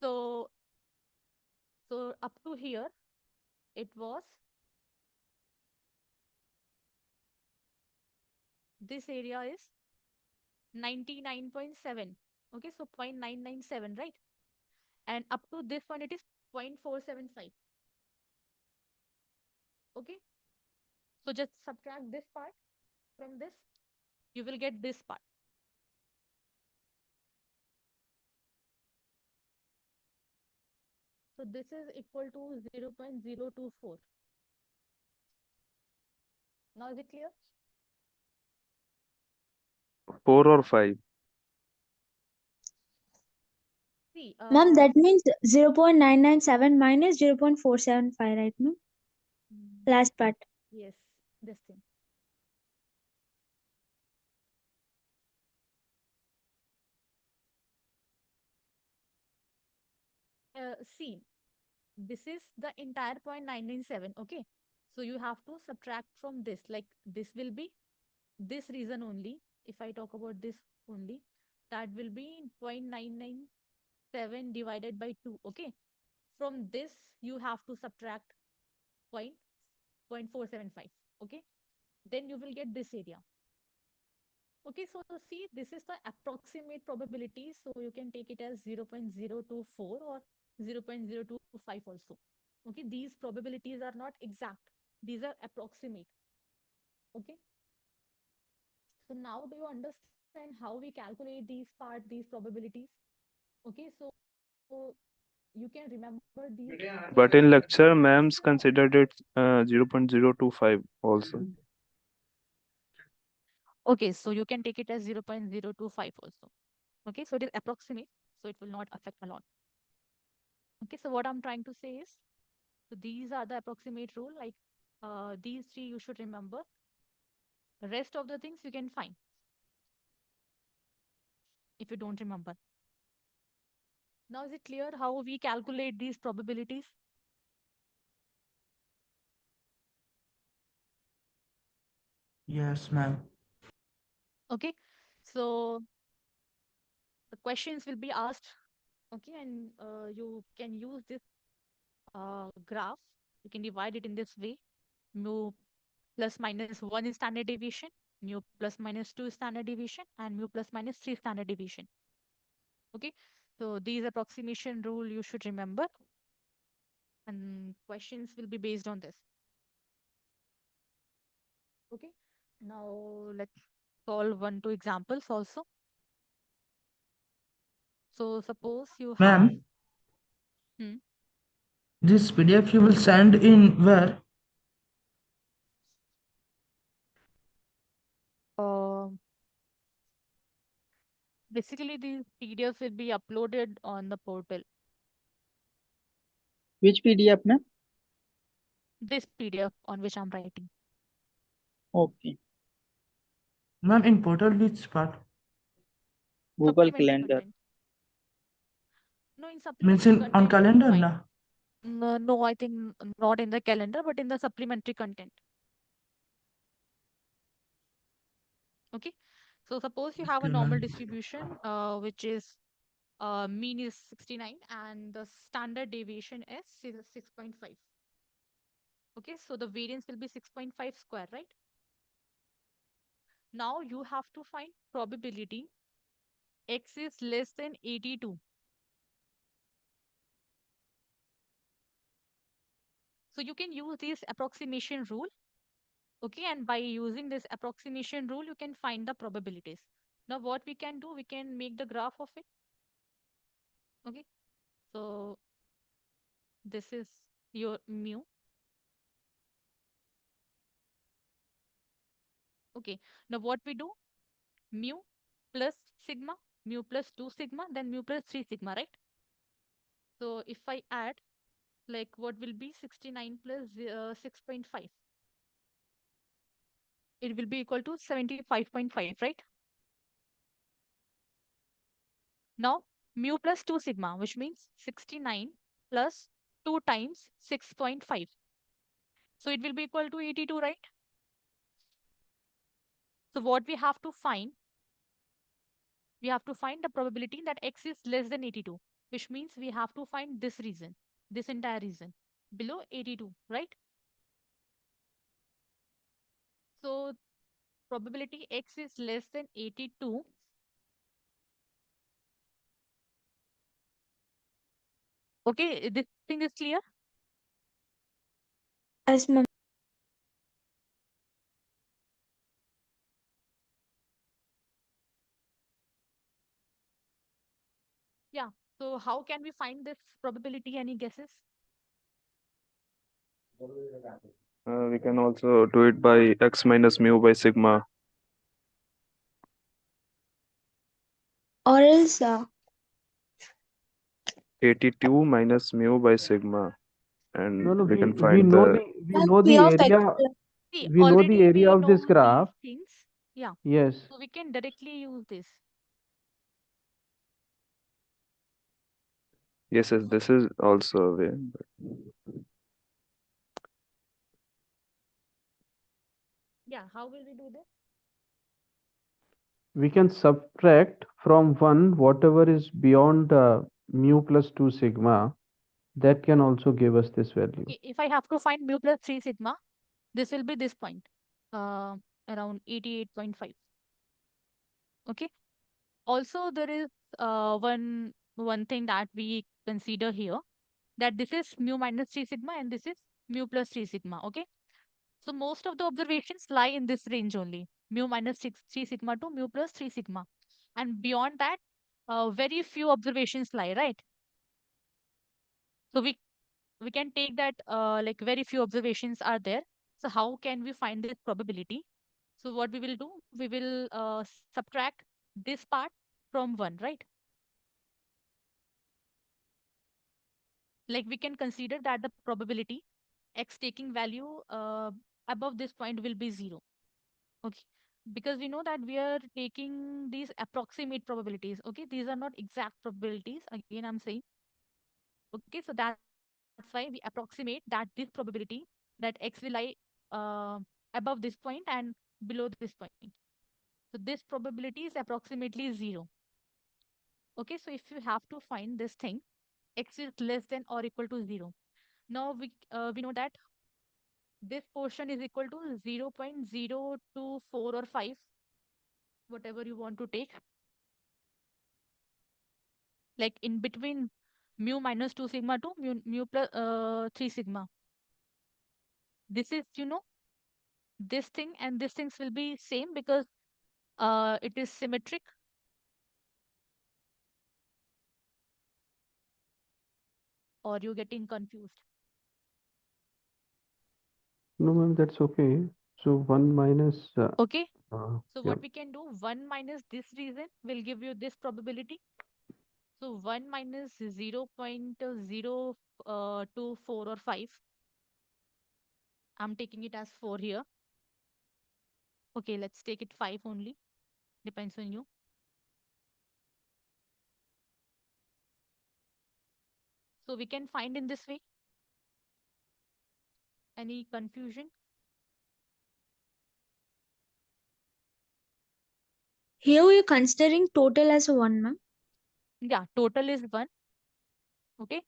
Speaker 2: So, so up to here, it was this area is 99.7. Okay, so 0.997, right? And up to this one, it is 0.475. Okay, so just subtract this part from this, you will get this part. So this is equal to 0.024. Now is it clear?
Speaker 7: 4 or 5.
Speaker 2: See,
Speaker 3: Ma'am, that means 0.997 minus 0.475, right, ma'am? Last part.
Speaker 2: yes, this thing. See, this is the entire 0.997. Okay, So you have to subtract from this. Like this will be this reason only. If I talk about this only, that will be 0.997 divided by 2. Okay. From this, you have to subtract 0.475. Okay. Then you will get this area. Okay, so see, this is the approximate probability. So you can take it as 0.024 or 0.025 also. Okay, these probabilities are not exact. These are approximate. Okay. So now do you understand how we calculate these probabilities? Okay, so you can remember these things.
Speaker 7: But in lecture, ma'ams considered it 0.025 also.
Speaker 2: Okay, so you can take it as 0.025 also. Okay, so it is approximate, so it will not affect a lot. Okay, so what I'm trying to say is, so these are the approximate rule, like these three you should remember. The rest of the things you can find if you don't remember. Now, is it clear how we calculate these probabilities?
Speaker 12: Yes, ma'am.
Speaker 2: Okay, so the questions will be asked. Okay, and you can use this graph. You can divide it in this way: mu plus minus 1 is standard deviation, mu plus minus 2 is standard deviation, and mu plus minus 3 standard deviation. Okay, so these approximation rule you should remember, and questions will be based on this. Okay, now let's solve 1-2 examples also. So suppose you have.
Speaker 12: Ma'am, this PDF you will send in where?
Speaker 2: Basically, these PDFs will be uploaded on the portal.
Speaker 5: Which PDF, ma'am?
Speaker 2: This PDF on which I'm writing.
Speaker 5: Okay.
Speaker 12: Ma'am, in portal which part?
Speaker 5: Google
Speaker 2: Supplementary
Speaker 5: Calendar.
Speaker 2: content. No, in
Speaker 12: Means
Speaker 2: supplementary
Speaker 12: in
Speaker 2: content.
Speaker 12: on
Speaker 2: you will
Speaker 12: calendar,
Speaker 2: find.
Speaker 12: na?
Speaker 2: No, I think not in the calendar, but in the supplementary content. Okay. So suppose you have a
Speaker 12: Okay,
Speaker 2: normal
Speaker 12: ma'am.
Speaker 2: distribution, which is mean is 69 and the standard deviation is 6.5. Okay, so the variance will be 6.5 square, right? Now you have to find probability x is less than 82. So you can use this approximation rule. Okay, and by using this approximation rule, you can find the probabilities. Now what we can do, we can make the graph of it. Okay, so this is your mu. Okay, now what we do, mu plus sigma, mu plus 2 sigma, then mu plus 3 sigma, right? So if I add, like what will be 69 plus 6.5? It will be equal to 75.5, right? Now mu plus 2 sigma, which means 69 plus 2 times 6.5. So it will be equal to 82, right? So what we have to find the probability that x is less than 82, which means we have to find this region, this entire region below 82, right? So probability x is less than 82. Okay, this thing is clear?
Speaker 3: As ma'am.
Speaker 2: Yeah. So how can we find this probability? Any guesses?
Speaker 7: We can also do it by x minus mu by sigma.
Speaker 3: Or else
Speaker 7: 82 minus mu by sigma, and
Speaker 11: No, no,
Speaker 7: we can
Speaker 11: we
Speaker 7: find
Speaker 11: know
Speaker 7: the
Speaker 3: P
Speaker 11: the
Speaker 3: of x
Speaker 11: area.
Speaker 3: plus
Speaker 2: See,
Speaker 11: We know the
Speaker 2: already
Speaker 11: area
Speaker 2: we
Speaker 11: of this
Speaker 2: know
Speaker 11: graph.
Speaker 2: these things. Yeah.
Speaker 11: Yes.
Speaker 2: So we can directly use this.
Speaker 7: yes, this is also a way.
Speaker 2: Yeah, how will we do this?
Speaker 11: We can subtract from 1 whatever is beyond mu plus 2 sigma. That can also give us this value.
Speaker 2: If I have to find mu plus 3 sigma, this will be this point, around 88.5. Okay. Also, there is one thing that we consider here, that this is mu minus 3 sigma and this is mu plus 3 sigma. Okay. So most of the observations lie in this range only, mu minus 3 sigma to mu plus 3 sigma. And beyond that, very few observations lie, right? So we can take that like very few observations are there. So how can we find this probability? So what we will do, we will subtract this part from 1, right? Like we can consider that the probability x taking value above this point will be 0. Okay. Because we know that we are taking these approximate probabilities. Okay. These are not exact probabilities. Again, I'm saying. Okay. So that's why we approximate that this probability that x will lie uh, above this point and below this point. So this probability is approximately 0. Okay. So if you have to find this thing, x is less than or equal to 0. Now we know that this portion is equal to 0.024 or 5, whatever you want to take. Like in between mu minus 2 sigma to mu plus 3 sigma. This is, this thing and this things will be same because it is symmetric. Or you getting confused?
Speaker 11: No, ma'am, that's okay. So 1 minus.
Speaker 2: Okay. So
Speaker 11: Yeah.
Speaker 2: what we can do, 1 minus this reason will give you this probability. So 1 minus 0.024 or 5. I'm taking it as 4 here. Okay, let's take it 5 only. Depends on you. So we can find in this way. Any confusion?
Speaker 3: Here we are considering total as a 1, ma'am.
Speaker 2: Yeah, total is 1. Okay.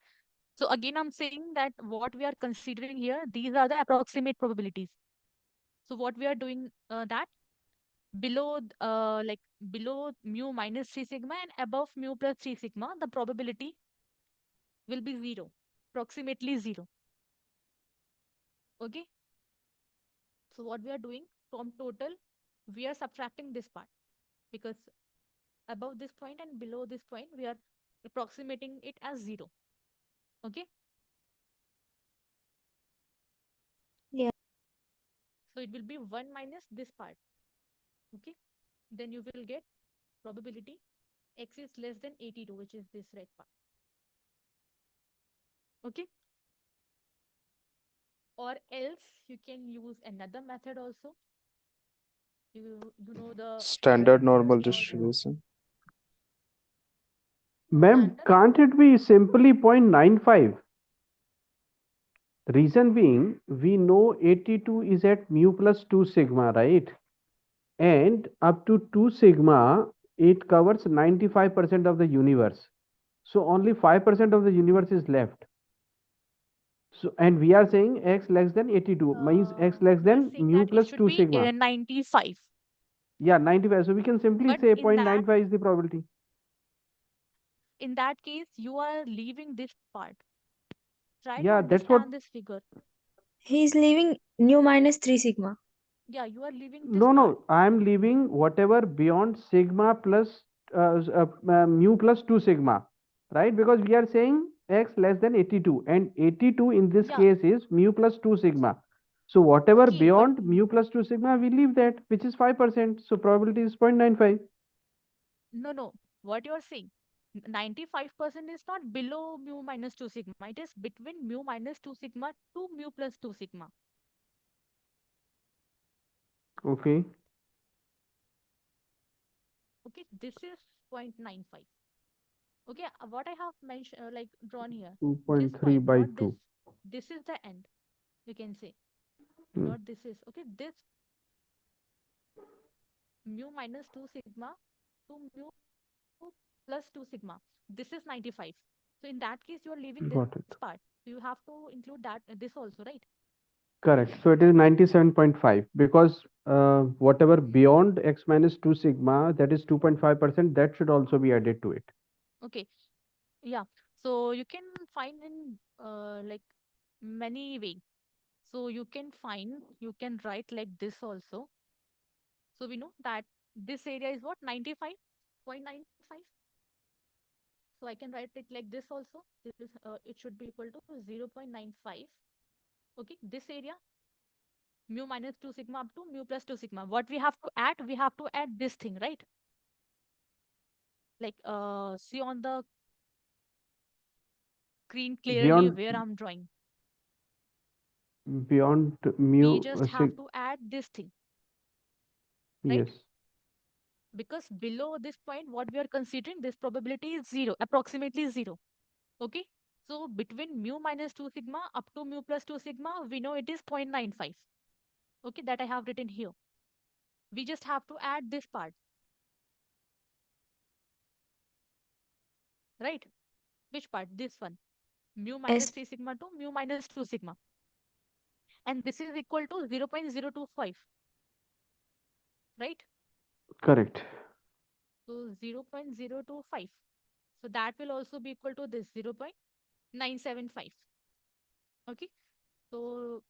Speaker 2: So again, I'm saying that what we are considering here, these are the approximate probabilities. So what we are doing that below below mu minus 3 sigma and above mu plus 3 sigma, the probability will be 0, approximately 0. Okay. So what we are doing from total, we are subtracting this part because above this point and below this point, we are approximating it as 0. Okay.
Speaker 3: Yeah.
Speaker 2: So it will be 1 minus this part. Okay. Then you will get probability x is less than 82, which is this red part. Okay. Or else you can use another method also. You know the
Speaker 7: Standard normal distribution.
Speaker 11: Ma'am, can't it be simply 0.95? Reason being, we know 82 is at mu plus 2 sigma, right? And up to 2 sigma, it covers 95% of the universe. So only 5% of the universe is left. So, and we are saying x less than 82 means x less than mu plus 2 sigma.
Speaker 2: 95.
Speaker 11: Yeah, 95. So we can simply
Speaker 2: But
Speaker 11: say
Speaker 2: in that
Speaker 11: 0.95 is the probability.
Speaker 2: in that case, you are leaving this part. Try to
Speaker 11: Yeah, that's what.
Speaker 2: understand this figure.
Speaker 3: He is leaving mu minus 3 sigma.
Speaker 2: Yeah, you are leaving this
Speaker 11: No,
Speaker 2: part.
Speaker 11: no, I am leaving whatever beyond sigma plus mu plus 2 sigma, right? Because we are saying x less than 82 and 82 in this
Speaker 2: Yeah.
Speaker 11: case is mu plus 2 sigma. So whatever
Speaker 2: Okay, but
Speaker 11: beyond mu plus 2 sigma, we leave that, which is 5%. So probability is 0.95.
Speaker 2: no. What you are saying, 95% is not below mu minus 2 sigma. It is between mu minus 2 sigma to mu plus 2 sigma.
Speaker 11: Okay.
Speaker 2: Okay, this is 0.95. Okay, what I have mentioned, like drawn here, this
Speaker 11: 2.3
Speaker 2: point,
Speaker 11: by
Speaker 2: not
Speaker 11: 2.
Speaker 2: this. This is the end, you can say.
Speaker 11: Hmm.
Speaker 2: Not this is. Okay, this mu minus 2 sigma to mu plus 2 sigma. This is 95. So in that case, you are leaving this
Speaker 11: Got it.
Speaker 2: part. So you have to include that this also, right?
Speaker 11: Correct. So it is 97.5 because whatever beyond x minus 2 sigma, that is 2.5%, that should also be added to it.
Speaker 2: Okay. Yeah. So you can find in like many ways. So you can write like this also. So we know that this area is what? 95.95. So I can write it like this also. This is it should be equal to 0.95. Okay, this area mu minus 2 sigma up to mu plus 2 sigma. What we have to add? We have to add this thing, right? Like see on the screen clearly where I'm drawing.
Speaker 11: Beyond mu
Speaker 2: We just have to add this thing, right?
Speaker 11: yes.
Speaker 2: Because below this point, what we are considering, this probability is 0, approximately 0. Okay. So between mu minus 2 sigma up to mu plus 2 sigma, we know it is 0.95. Okay, that I have written here. We just have to add this part. Right? Which part? This one. Mu minus 3 sigma to mu minus 2 sigma. And this is equal to 0.025. Right?
Speaker 11: Correct.
Speaker 2: So 0.025. So that will also be equal to this 0.975. Okay. So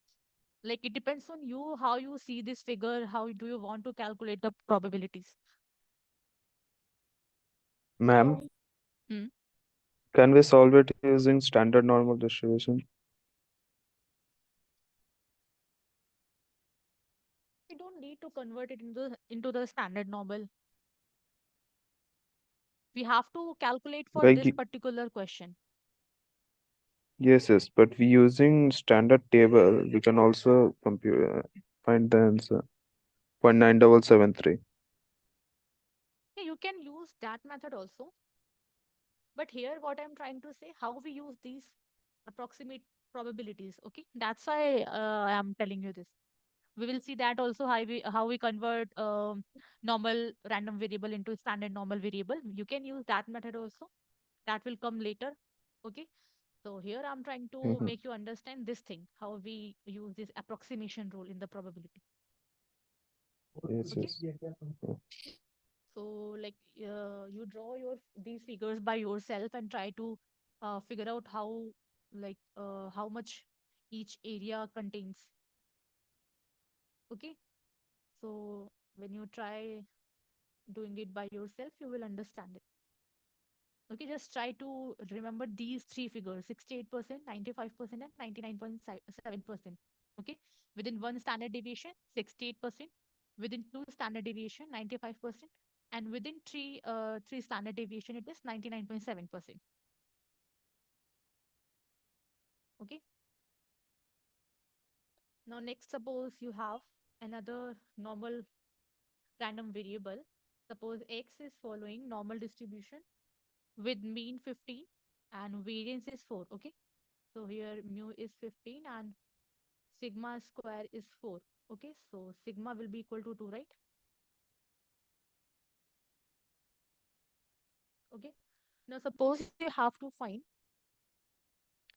Speaker 2: like it depends on you how you see this figure, how do you want to calculate the probabilities.
Speaker 7: Ma'am,
Speaker 2: Hmm.
Speaker 7: can we solve it using standard normal distribution?
Speaker 2: We don't need to convert it into the standard normal. We have to calculate for
Speaker 7: Like,
Speaker 2: this particular question.
Speaker 7: yes, but we using standard table, we can also compute find the answer. 0.9773.
Speaker 2: Yeah, you can use that method also. But here, what I'm trying to say, how we use these approximate probabilities. Okay, that's why I'm telling you this. We will see that also how we convert normal random variable into standard normal variable. You can use that method also. That will come later. Okay. So here I'm trying to make you understand this thing, how we use this approximation rule in the probability.
Speaker 7: Yes,
Speaker 2: Okay.
Speaker 7: yes.
Speaker 2: So like you draw these figures by yourself and try to figure out how much each area contains. Okay. So when you try doing it by yourself, you will understand it. Okay, just try to remember these three figures: 68%, 95%, and 99.7%. Okay, within one standard deviation, 68%; within two standard deviation, 95%; and within three standard deviation, it is 99.7%. Okay. Now, next, suppose you have another normal random variable. Suppose x is following normal distribution with mean 15 and variance is 4. Okay. So here mu is 15 and sigma square is 4. Okay. So sigma will be equal to 2, right? Okay. Now suppose you have to find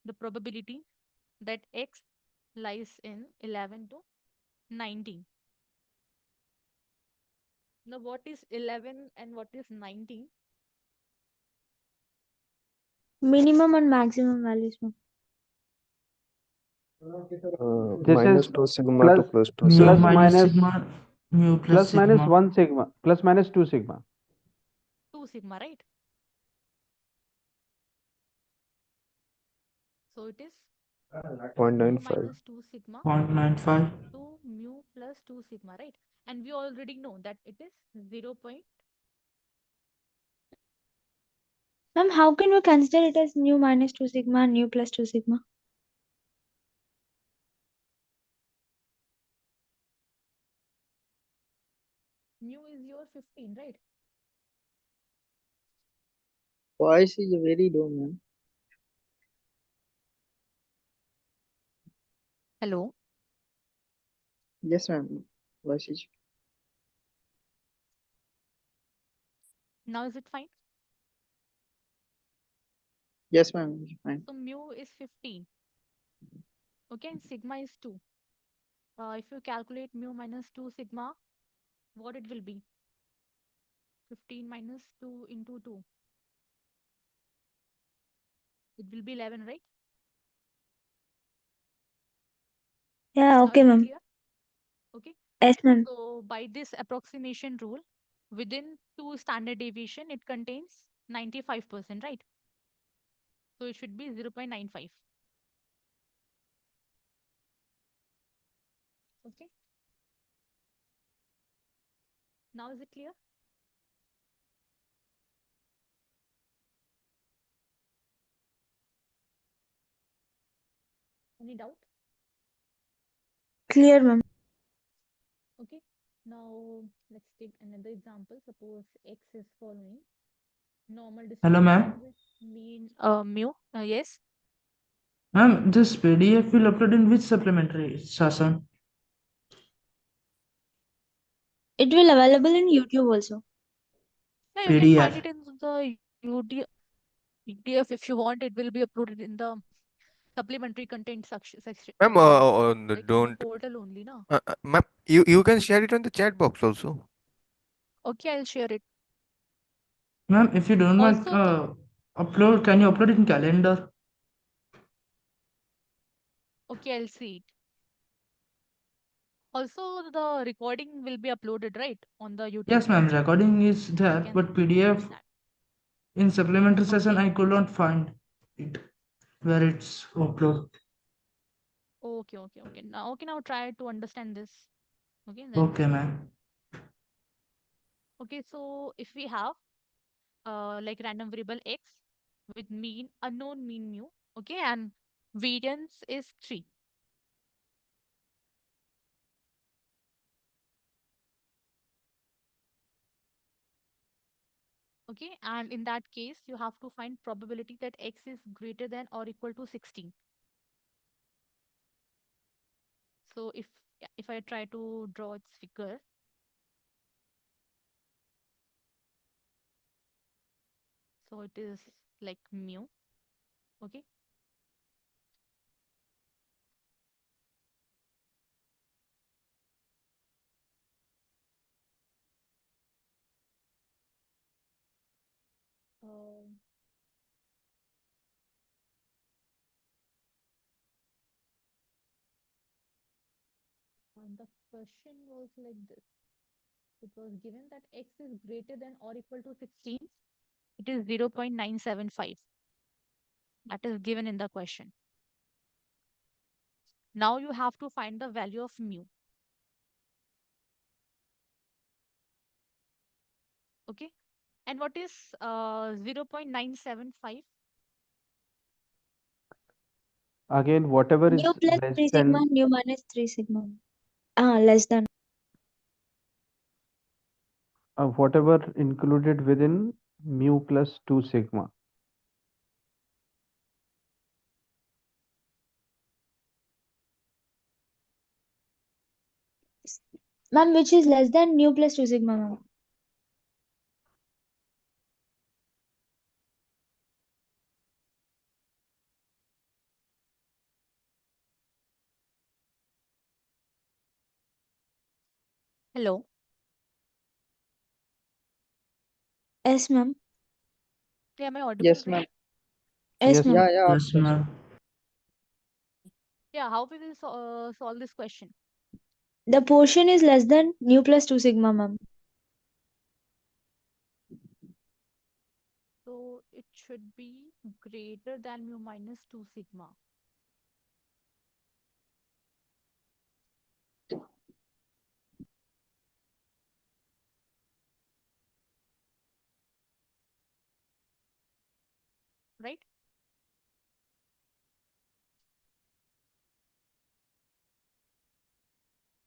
Speaker 2: the probability that x lies in 11 to 19. Now what is 11 and what is 19?
Speaker 3: Minimum and maximum values, ma'am.
Speaker 11: This
Speaker 7: minus
Speaker 11: is
Speaker 7: 2 sigma
Speaker 11: plus
Speaker 7: to plus 2
Speaker 12: Mu
Speaker 7: sigma.
Speaker 12: minus sigma, mu plus
Speaker 11: plus minus
Speaker 12: sigma.
Speaker 11: 1 sigma, plus minus 2 sigma.
Speaker 2: 2 sigma, right? So it is mu
Speaker 7: 0.95.
Speaker 2: minus 2 sigma
Speaker 12: 0.95.
Speaker 2: to mu plus 2 sigma, right? And we already know that it is 0.
Speaker 3: Ma'am, how can we consider it as nu minus 2 sigma and nu plus 2 sigma?
Speaker 2: Mu is your 15, right?
Speaker 5: Voice is very low, man.
Speaker 2: Hello.
Speaker 5: Yes, ma'am. Voice is.
Speaker 2: Now is it fine?
Speaker 5: Yes, ma'am. Fine.
Speaker 2: So mu is 15. Okay, and sigma is 2. If you calculate mu minus 2 sigma, what it will be? 15 minus 2 into 2. It will be 11, right?
Speaker 3: Yeah,
Speaker 2: Now
Speaker 3: okay,
Speaker 2: is it
Speaker 3: ma'am.
Speaker 2: clear? Okay.
Speaker 3: Yes, ma'am.
Speaker 2: So by this approximation rule, within 2 standard deviation, it contains 95%, right? So it should be 0.95. Okay. Now is it clear? Any doubt?
Speaker 3: Clear, ma'am.
Speaker 2: Okay. Now let's take another example. Suppose x is following normal
Speaker 12: Hello,
Speaker 2: distribution
Speaker 12: ma'am.
Speaker 2: with mean mu. Yes.
Speaker 12: Ma'am, this PDF will upload in which supplementary session?
Speaker 3: It will available in YouTube also.
Speaker 2: Yeah, you can find
Speaker 12: PDF.
Speaker 2: it in the PDF if you want. It will be uploaded in the supplementary content section.
Speaker 4: Ma'am,
Speaker 2: Like in the
Speaker 4: don't.
Speaker 2: portal only, no?
Speaker 4: Ma'am, you can share it on the chat box also.
Speaker 2: Okay, I'll share it.
Speaker 12: Ma'am, if you don't mind,
Speaker 2: Also,
Speaker 12: can you upload it in calendar?
Speaker 2: okay, I'll see it. Also, the recording will be uploaded, right, on the YouTube.
Speaker 12: Yes, ma'am. Recording is
Speaker 2: You
Speaker 12: there,
Speaker 2: can
Speaker 12: but
Speaker 2: see
Speaker 12: PDF
Speaker 2: that.
Speaker 12: in supplementary session
Speaker 2: Okay.
Speaker 12: I could not find it where it's upload.
Speaker 2: Okay. Now try to understand this. Okay, then.
Speaker 12: Okay, ma'am.
Speaker 2: Okay, so if we have like random variable x with mean unknown mean mu, okay, and variance is 3. Okay, and in that case, you have to find probability that x is greater than or equal to 16. So if I try to draw its figure, so it is like mu. Okay. Um, and the question was like this. It was given that x is greater than or equal to 16. It is 0.975. That is given in the question. Now you have to find the value of mu. Okay. And what is 0.975?
Speaker 11: Again, whatever
Speaker 3: Nu
Speaker 11: is
Speaker 3: plus
Speaker 11: less
Speaker 3: 3 sigma,
Speaker 11: than
Speaker 3: nu minus 3 sigma. Less than.
Speaker 11: whatever included within mu plus 2 sigma.
Speaker 3: Ma'am, which is less than nu plus 2 sigma, ma'am.
Speaker 2: Hello.
Speaker 3: Yes, ma'am.
Speaker 2: Yeah, am I audible?
Speaker 5: Yes, ma'am.
Speaker 3: Yes, ma'am.
Speaker 5: Yeah, of
Speaker 12: Yes,
Speaker 5: course.
Speaker 12: ma'am.
Speaker 2: Yeah, how we will solve this question?
Speaker 3: The portion is less than nu plus 2 sigma, ma'am.
Speaker 2: So it should be greater than mu minus 2 sigma. Right?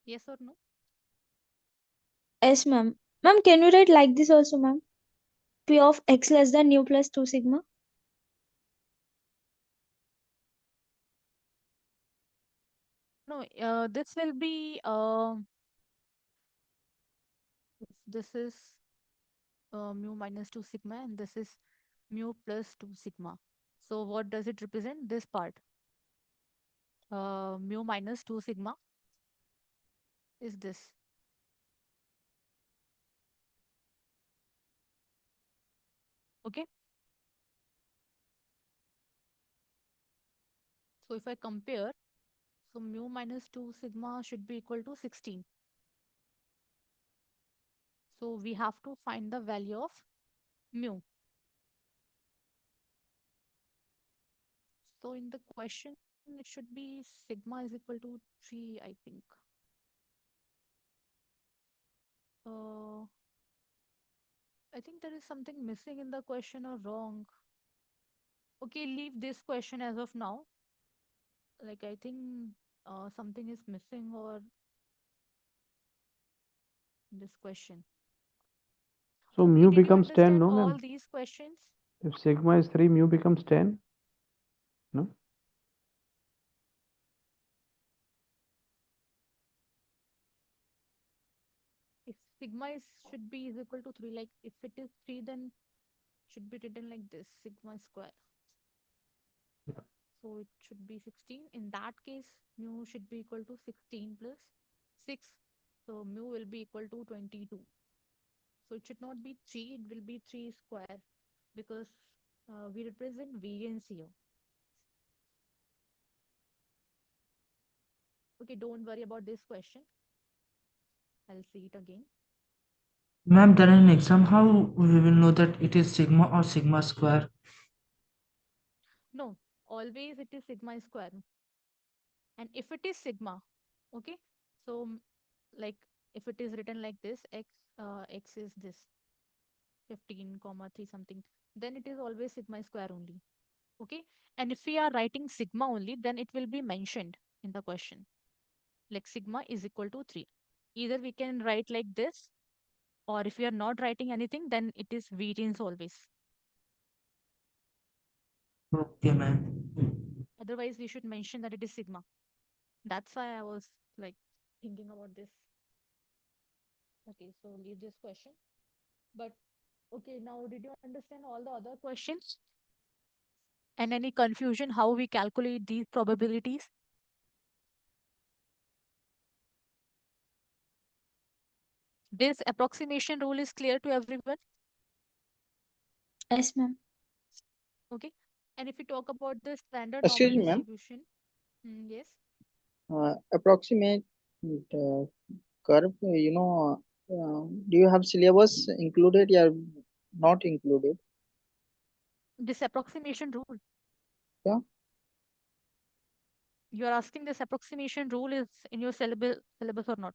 Speaker 2: Yes or no?
Speaker 3: Yes, ma'am. Ma'am, can you write like this also, ma'am? P of x less than nu plus 2 sigma?
Speaker 2: No, this will be this is mu minus 2 sigma, and this is mu plus 2 sigma. So what does it represent? This part. Mu minus 2 sigma is this. Okay. So if I compare, so mu minus 2 sigma should be equal to 16. So we have to find the value of mu. So in the question, it should be sigma is equal to 3, I think. I think there is something missing in the question or wrong. Okay, leave this question as of now. Like, I think something is missing or this question.
Speaker 11: So
Speaker 2: Okay,
Speaker 11: mu
Speaker 2: did you
Speaker 11: becomes 10,
Speaker 2: understand
Speaker 11: no,
Speaker 2: all
Speaker 11: ma'am?
Speaker 2: these questions?
Speaker 11: If sigma is 3, mu becomes 10, no?
Speaker 2: If sigma is should be is equal to 3, like if it is 3, then should be written like this, sigma square. So it should be 16. In that case, mu should be equal to 16 plus 6. So mu will be equal to 22. So it should not be 3, it will be 3 square because we represent variance here. Okay, don't worry about this question. I'll see it again.
Speaker 12: Ma'am, then in exam, how we will know that it is sigma or sigma square?
Speaker 2: No, always it is sigma square. And if it is sigma, okay, so like if it is written like this, x is this 15 comma 3 something, then it is always sigma square only. Okay, and if we are writing sigma only, then it will be mentioned in the question, like sigma is equal to 3. Either we can write like this, or if we are not writing anything, then it is variance always.
Speaker 12: Okay, ma'am.
Speaker 2: Otherwise we should mention that it is sigma. That's why I was like thinking about this. Okay, so leave this question. But okay, now did you understand all the other questions? And any confusion how we calculate these probabilities? This approximation rule is clear to everyone?
Speaker 3: Yes, ma'am.
Speaker 2: Okay. And if we talk about the standard
Speaker 5: Excuse
Speaker 2: normal
Speaker 5: me, ma'am.
Speaker 2: distribution, yes.
Speaker 5: Approximate curve, do you have syllabus included or not included?
Speaker 2: This approximation rule.
Speaker 5: Yeah.
Speaker 2: You are asking this approximation rule is in your syllabus or not?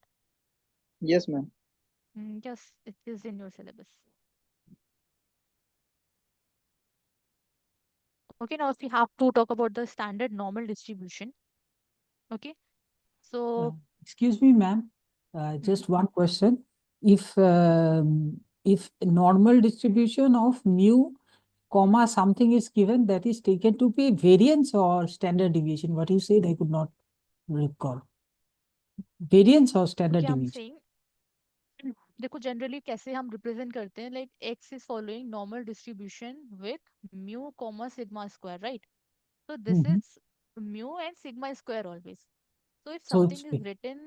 Speaker 5: Yes, ma'am.
Speaker 2: Yes, it is in your syllabus. Okay, now if we have to talk about the standard normal distribution. Okay, so
Speaker 13: Excuse me, ma'am. Just one question. If normal distribution of mu, comma something is given, that is taken to be variance or standard deviation. What you said, I could not recall. Variance or standard
Speaker 2: okay, I'm
Speaker 13: deviation?
Speaker 2: saying देखो generally कैसे हम represent करते हैं like x is following normal distribution with mu comma sigma square right so this
Speaker 13: Mhm.
Speaker 2: is mu and sigma square always. So if
Speaker 13: So it's
Speaker 2: something is written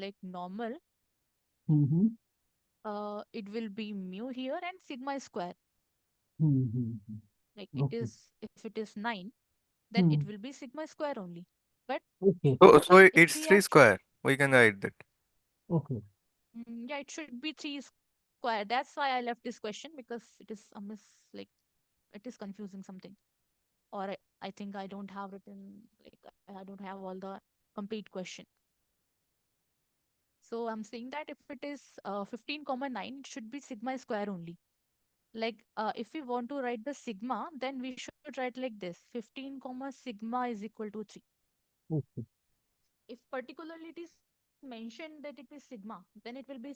Speaker 2: like normal,
Speaker 13: Mhm.
Speaker 2: it will be mu here and sigma square.
Speaker 13: Mhm.
Speaker 2: Like it
Speaker 13: Okay.
Speaker 2: is, if it is 9, then it
Speaker 13: Hmm.
Speaker 2: will be sigma square only. But
Speaker 13: Okay.
Speaker 4: So
Speaker 2: if
Speaker 4: it's
Speaker 2: we
Speaker 4: 3
Speaker 2: are,
Speaker 4: square. We can write that.
Speaker 13: Okay.
Speaker 2: yeah, it should be 3 square. That's why I left this question because it is a like it is confusing something. Or I think I don't have written, like I don't have all the complete question. So I'm saying that if it is 15,9, it should be sigma square only. Like if we want to write the sigma, then we should write like this: 15, sigma is equal to 3.
Speaker 13: Okay.
Speaker 2: If particularly it is mentioned that it is sigma, then it will be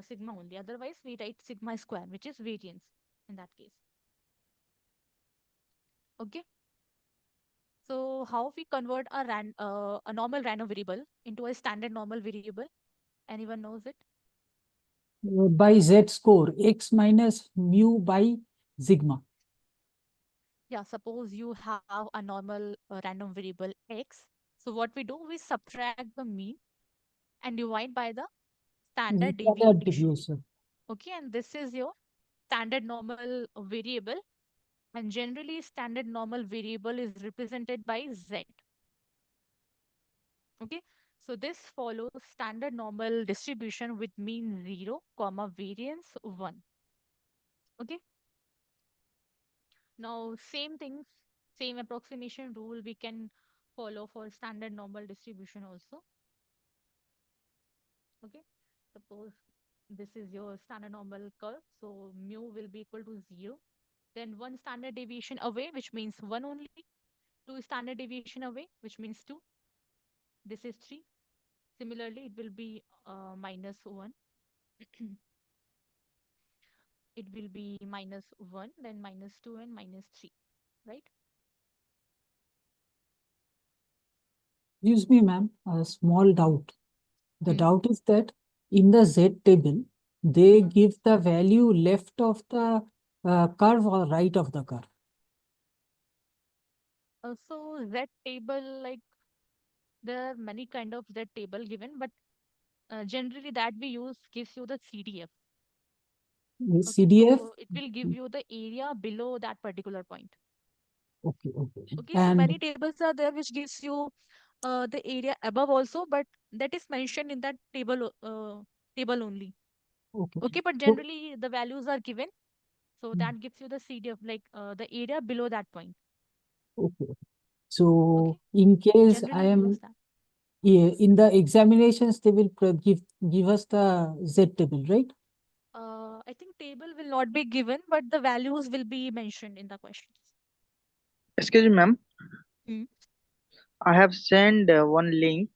Speaker 2: sigma only. Otherwise, we write sigma square, which is variance in that case. Okay. So how we convert a normal random variable into a standard normal variable? Anyone knows it?
Speaker 13: by Z score, X minus mu by sigma.
Speaker 2: Yeah, suppose you have a normal random variable X. So what we do, we subtract the mean and divide by the standard
Speaker 13: Standard
Speaker 2: deviation.
Speaker 13: deviation.
Speaker 2: Okay, and this is your standard normal variable. And generally, standard normal variable is represented by Z. Okay, so this follows standard normal distribution with mean 0, comma variance 1. Okay, now same things, same approximation rule we can follow for standard normal distribution also. Okay, suppose this is your standard normal curve, so mu will be equal to 0. Then one standard deviation away, which means 1 only. Two standard deviation away, which means 2. This is 3. Similarly, it will be minus 1. It will be minus 1, then minus 2 and minus 3, right?
Speaker 13: Excuse me, ma'am, a small doubt. The doubt is that in the Z table, they give the value left of the curve or right of the curve.
Speaker 2: So Z table, like there are many kind of Z table given, but generally that we use gives you the CDF. Okay,
Speaker 13: CDF?
Speaker 2: so it will give you the area below that particular point.
Speaker 13: Okay, okay.
Speaker 2: Okay, and many tables are there which gives you the area above also, but that is mentioned in that table only.
Speaker 13: Okay.
Speaker 2: Okay, but generally the values are given, so that gives you the CDF, like the area below that point.
Speaker 13: Okay. So in case
Speaker 2: Generally
Speaker 13: I
Speaker 2: we
Speaker 13: am
Speaker 2: use that.
Speaker 13: in the examinations, they will give us the Z table, right?
Speaker 2: I think table will not be given, but the values will be mentioned in the questions.
Speaker 5: Excuse me, ma'am.
Speaker 2: Hmm.
Speaker 5: I have sent one link.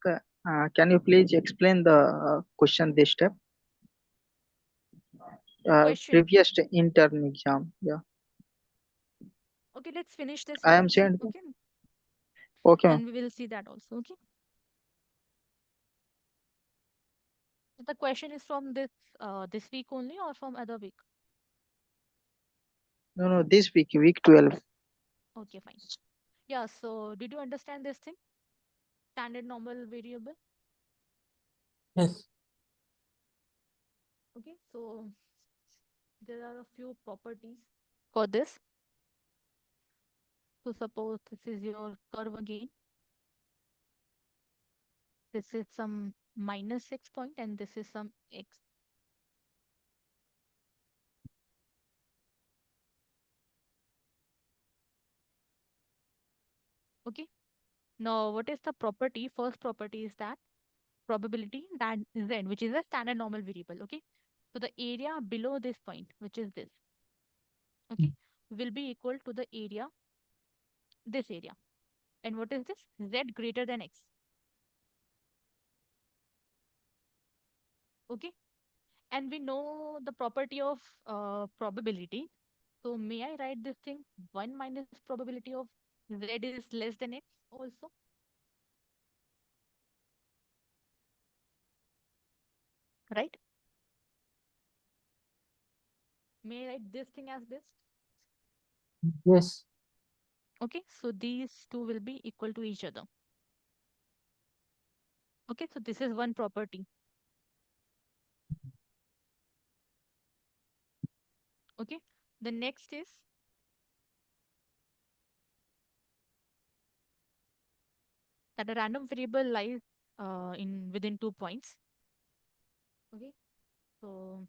Speaker 5: Can you please explain the question this step?
Speaker 2: Question.
Speaker 5: Previous intern exam. Yeah.
Speaker 2: Okay, let's finish this
Speaker 5: I
Speaker 2: one.
Speaker 5: am sent.
Speaker 2: Okay.
Speaker 5: Okay,
Speaker 2: Then
Speaker 5: ma'am.
Speaker 2: we will see that also. Okay. The question is from this week only or from other week?
Speaker 5: No, this week, week 12.
Speaker 2: Okay, fine. Yeah, so did you understand this thing? Standard normal variable?
Speaker 13: Yes.
Speaker 2: Okay, so there are a few properties for this. So suppose this is your curve again. This is some minus x point and this is some x. Okay. Now, what is the property? First property is that probability that z, which is a standard normal variable. Okay. So the area below this point, which is this, okay, will be equal to the area, this area. And what is this? Z greater than x. Okay. And we know the property of probability. So may I write this thing? 1 minus probability of z is less than x also. Right? May I write this thing as this?
Speaker 13: Yes.
Speaker 2: Okay, so these two will be equal to each other. Okay, so this is one property. Okay, the next is that a random variable lies in within 2 points. Okay, so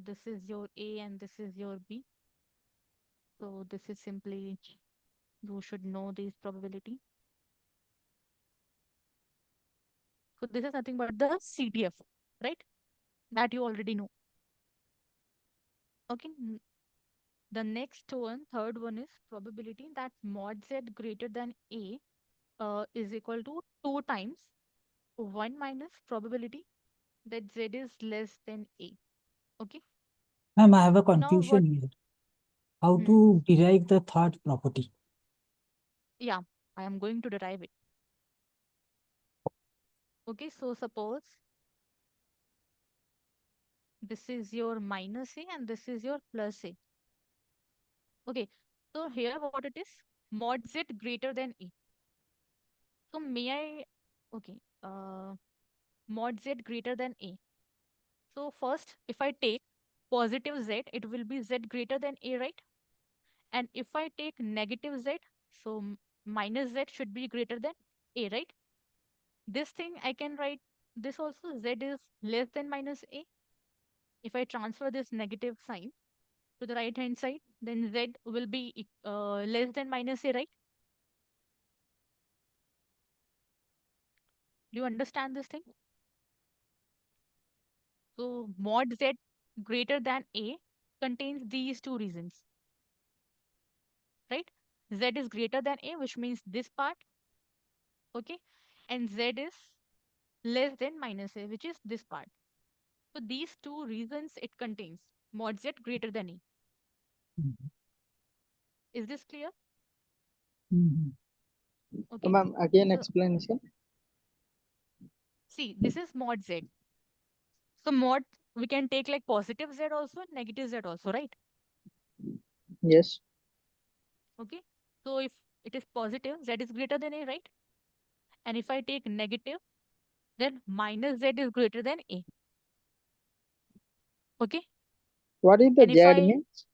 Speaker 2: this is your A and this is your B. So this is simply, you should know this probability. So this is nothing but the CDF, right? That you already know. Okay, the next one, third one is probability that mod z greater than A is equal to 2 times 1 minus probability that z is less than A. Okay.
Speaker 13: Ma'am, I have a
Speaker 2: Now what?
Speaker 13: confusion here. How to derive the third property?
Speaker 2: Yeah, I am going to derive it. Okay, so suppose This is your minus A and this is your plus A. Okay, so here what it is, mod Z greater than A. So may I, okay, mod Z greater than A. So first, if I take positive Z, it will be Z greater than A, right? And if I take negative Z, so minus Z should be greater than A, right? This thing I can write this also, Z is less than minus A. If I transfer this negative sign to the right hand side, then Z will be less than minus A, right? Do you understand this thing? So mod Z greater than A contains these two reasons, right? Z is greater than A, which means this part, okay? And Z is less than minus A, which is this part. So these two reasons it contains, mod Z greater than A.
Speaker 13: Mhm.
Speaker 2: Is this clear?
Speaker 13: Mhm.
Speaker 2: Okay.
Speaker 5: Ma'am, again
Speaker 2: So
Speaker 5: explanation.
Speaker 2: see, this is mod Z. So mod, we can take like positive Z also, negative Z also, right?
Speaker 5: Yes.
Speaker 2: Okay. So if it is positive, Z is greater than A, right? And if I take negative, then minus Z is greater than A. Okay.
Speaker 5: What is the
Speaker 2: And if
Speaker 5: Z
Speaker 2: I,
Speaker 5: means?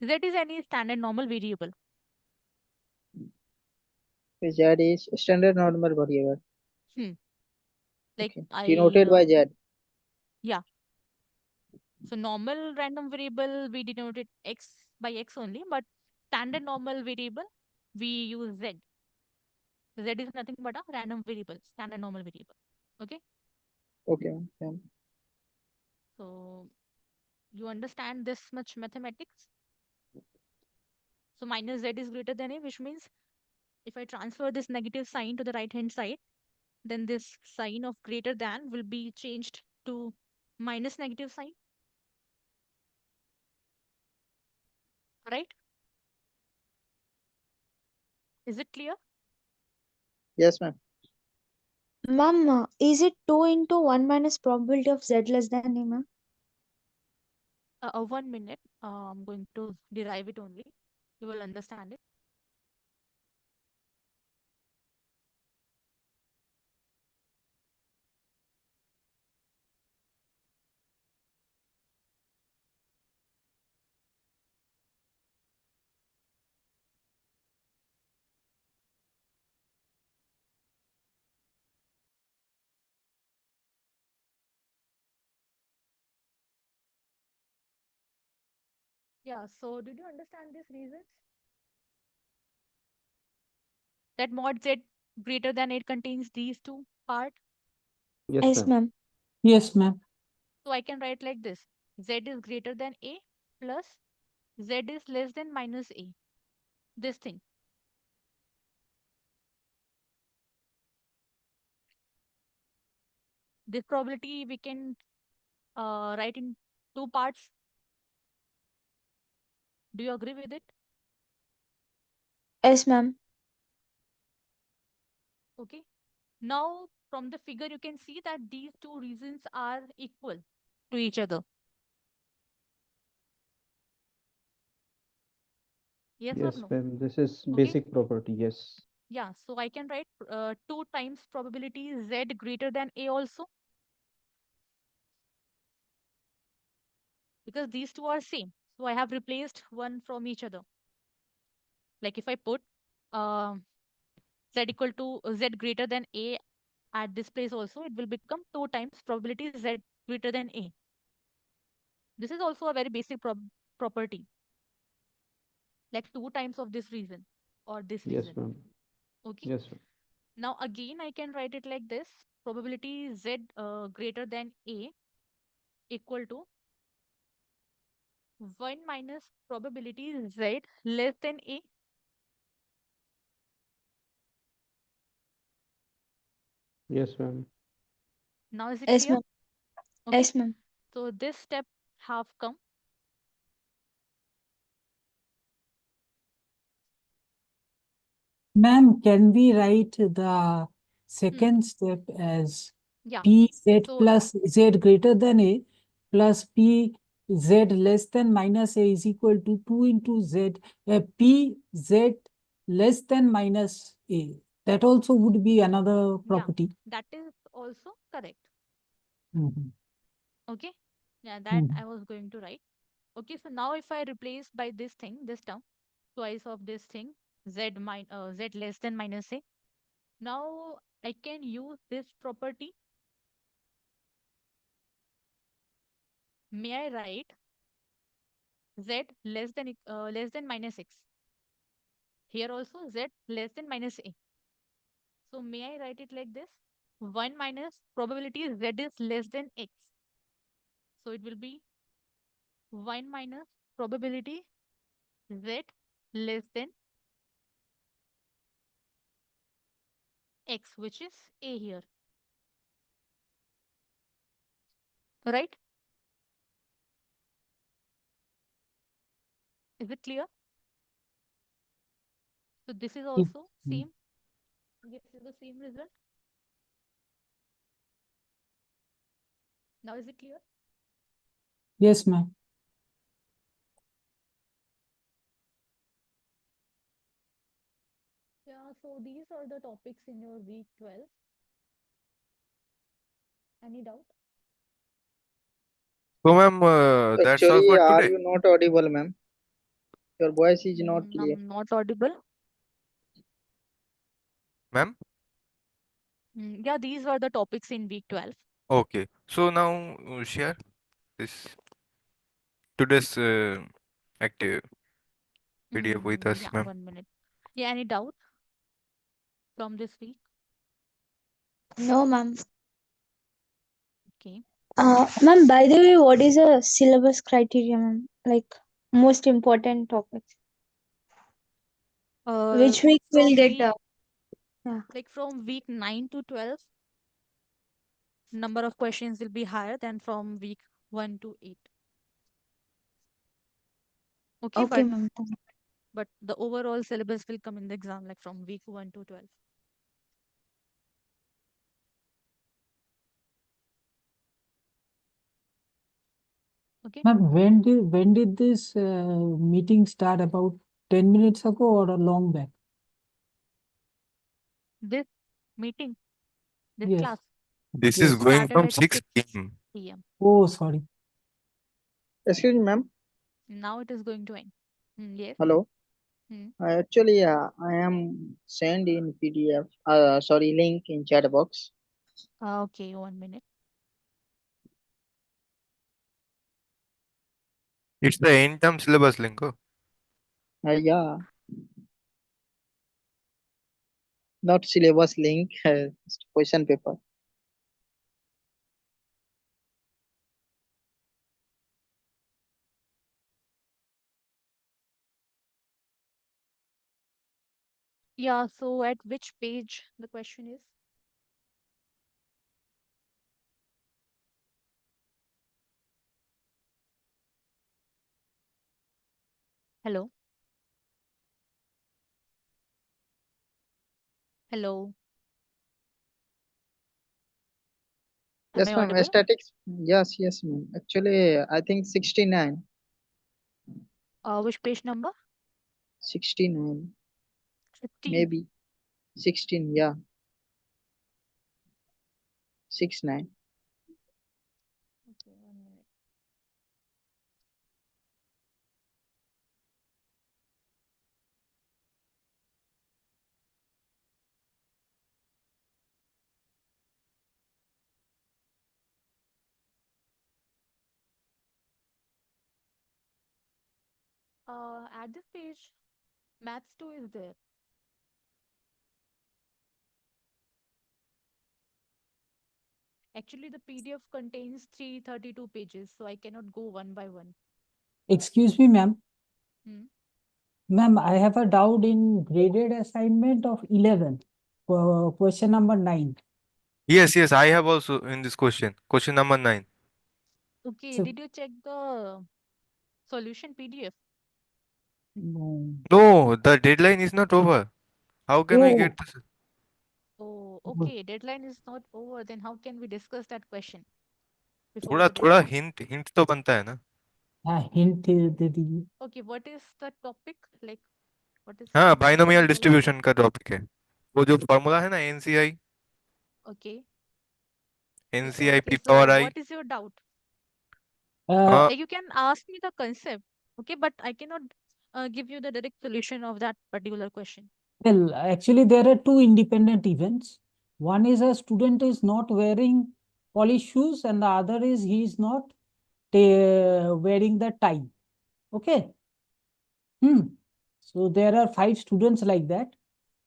Speaker 2: Z is any standard normal variable.
Speaker 5: Z is standard normal variable.
Speaker 2: Like
Speaker 5: Okay. Denoted by Z.
Speaker 2: yeah. So normal random variable, we denote it X by X only, but standard normal variable, we use Z. Z is nothing but a random variable, standard normal variable. Okay.
Speaker 5: Okay. Ma'am.
Speaker 2: So you understand this much mathematics? So minus Z is greater than A, which means if I transfer this negative sign to the right hand side, then this sign of greater than will be changed to minus negative sign. Right? Is it clear?
Speaker 5: Yes, ma'am.
Speaker 3: Ma'am, is it 2 into 1 minus probability of Z less than A, ma'am?
Speaker 2: 1 minute. I'm going to derive it only. You will understand it. Yeah, so did you understand these reasons? That mod Z greater than 8 contains these two part.
Speaker 11: Yes,
Speaker 3: Yes,
Speaker 11: ma'am.
Speaker 3: ma'am.
Speaker 13: Yes, ma'am.
Speaker 2: So I can write like this. Z is greater than A plus Z is less than minus A. This thing. This probability we can write in two parts. Do you agree with it?
Speaker 3: Yes, ma'am.
Speaker 2: Okay. Now from the figure you can see that these two reasons are equal to each other. Yes or
Speaker 11: Yes,
Speaker 2: no?
Speaker 11: ma'am. This is
Speaker 2: Okay.
Speaker 11: basic property. Yes.
Speaker 2: Yeah, so I can write 2 times probability Z greater than A also, because these two are same. So I have replaced one from each other. Like if I put Z equal to Z greater than A at this place also, it will become 2 times probability Z greater than A. This is also a very basic property, like 2 times of this reason or this
Speaker 11: Yes,
Speaker 2: reason.
Speaker 11: ma'am.
Speaker 2: Okay.
Speaker 11: Yes, ma'am.
Speaker 2: Now again, I can write it like this. Probability Z greater than A equal to 1 minus probability Z less than A.
Speaker 11: Yes, ma'am.
Speaker 2: Now is it
Speaker 3: Yes,
Speaker 2: clear?
Speaker 3: ma'am.
Speaker 2: Okay.
Speaker 3: Yes, ma'am.
Speaker 2: So this step have come.
Speaker 13: Ma'am, can we write the second step as
Speaker 2: Yeah.
Speaker 13: PZ
Speaker 2: So
Speaker 13: plus Z greater than A plus P Z less than minus A is equal to 2 into Z, P Z less than minus A. That also would be another property.
Speaker 2: That is also correct.
Speaker 13: Mhm.
Speaker 2: Okay. Yeah, that
Speaker 13: Mhm.
Speaker 2: I was going to write. Okay, so now if I replace by this thing, this term, twice of this thing, Z less than minus A. Now I can use this property. May I write Z less than minus X? Here also Z less than minus A. So may I write it like this? 1 minus probability Z is less than X. So it will be 1 minus probability Z less than X, which is A here. Right? Is it clear? So this is also same. This is the same result. Now is it clear?
Speaker 13: Yes, ma'am.
Speaker 2: Yeah, so these are the topics in your week 12. Any doubt?
Speaker 4: So, ma'am, that's all
Speaker 5: Actually,
Speaker 4: for
Speaker 5: are
Speaker 4: today.
Speaker 5: you not audible, ma'am? Your voice is not clear.
Speaker 2: I'm not audible.
Speaker 4: Ma'am?
Speaker 2: Yeah, these were the topics in week 12.
Speaker 4: Okay. So now share this today's active PDF with us,
Speaker 2: Yeah,
Speaker 4: ma'am.
Speaker 2: 1 minute. Yeah, any doubt from this week?
Speaker 3: No, ma'am.
Speaker 2: Okay.
Speaker 3: Ma'am, by the way, what is the syllabus criteria, ma'am? Like, most important topics. Which week will
Speaker 2: From
Speaker 3: get,
Speaker 2: week,
Speaker 3: yeah.
Speaker 2: like from week 9 to 12, number of questions will be higher than from week 1 to 8. Okay,
Speaker 3: Okay, ma'am.
Speaker 2: but the overall syllabus will come in the exam like from week 1 to 12. Okay.
Speaker 13: Ma'am, when did this meeting start? About 10 minutes ago or a long back?
Speaker 2: This meeting, this
Speaker 13: Yes.
Speaker 2: class,
Speaker 4: This
Speaker 13: Yes.
Speaker 4: is going
Speaker 2: started
Speaker 4: from
Speaker 2: at
Speaker 4: 6
Speaker 2: 6
Speaker 4: p.m.
Speaker 2: p.m.
Speaker 13: Oh, sorry.
Speaker 5: Excuse me, ma'am.
Speaker 2: Now it is going to end. Yes.
Speaker 5: Hello.
Speaker 2: Hmm.
Speaker 5: Actually, I am send in PDF. Sorry, link in chat box.
Speaker 2: Okay, 1 minute.
Speaker 4: It's the end term syllabus link. Oh.
Speaker 5: Yeah, not syllabus link. Just question paper.
Speaker 2: Yeah, so at which page the question is? Hello? Hello? Am
Speaker 5: Yes,
Speaker 2: I
Speaker 5: ma'am.
Speaker 2: audible?
Speaker 5: Statics. Yes, ma'am. Actually, I think 69.
Speaker 2: Which page number?
Speaker 5: 69.
Speaker 2: 15.
Speaker 5: Maybe 16. Yeah. 69.
Speaker 2: Okay, 1 minute. At this page, Maths 2 is there. Actually, the PDF contains 332 pages, so I cannot go one by one.
Speaker 13: Excuse me, ma'am.
Speaker 2: Hmm.
Speaker 13: Ma'am, I have a doubt in graded assignment of 11. Question number 9.
Speaker 4: Yes, I have also in this question. Question number 9.
Speaker 2: Okay,
Speaker 13: So,
Speaker 2: did you check the solution PDF?
Speaker 13: no.
Speaker 4: No, the deadline is not over. How can we
Speaker 13: Oh,
Speaker 4: get this?
Speaker 2: Oh, okay. Deadline is not over. Then how can we discuss that question? before
Speaker 4: थोड़ा
Speaker 2: the
Speaker 4: थोड़ा
Speaker 2: deadline.
Speaker 4: Hint तो बनता है ना?
Speaker 13: हाँ hint दे दीजिए.
Speaker 2: Okay, what is the topic? Like, what is
Speaker 4: हाँ,
Speaker 2: the
Speaker 4: binomial
Speaker 2: involved?
Speaker 4: Distribution का टॉपिक है. वो जो फॉर्मूला है ना, NCI
Speaker 2: Okay.
Speaker 4: NCI
Speaker 2: Okay,
Speaker 4: P
Speaker 2: so
Speaker 4: power I.
Speaker 2: what is your doubt?
Speaker 13: Uh,
Speaker 2: You can ask me the concept, okay, but I cannot give you the direct solution of that particular question.
Speaker 13: well, actually, there are two independent events. One is a student is not wearing polished shoes, and the other is he is not wearing the tie. Okay. So there are 5 students like that.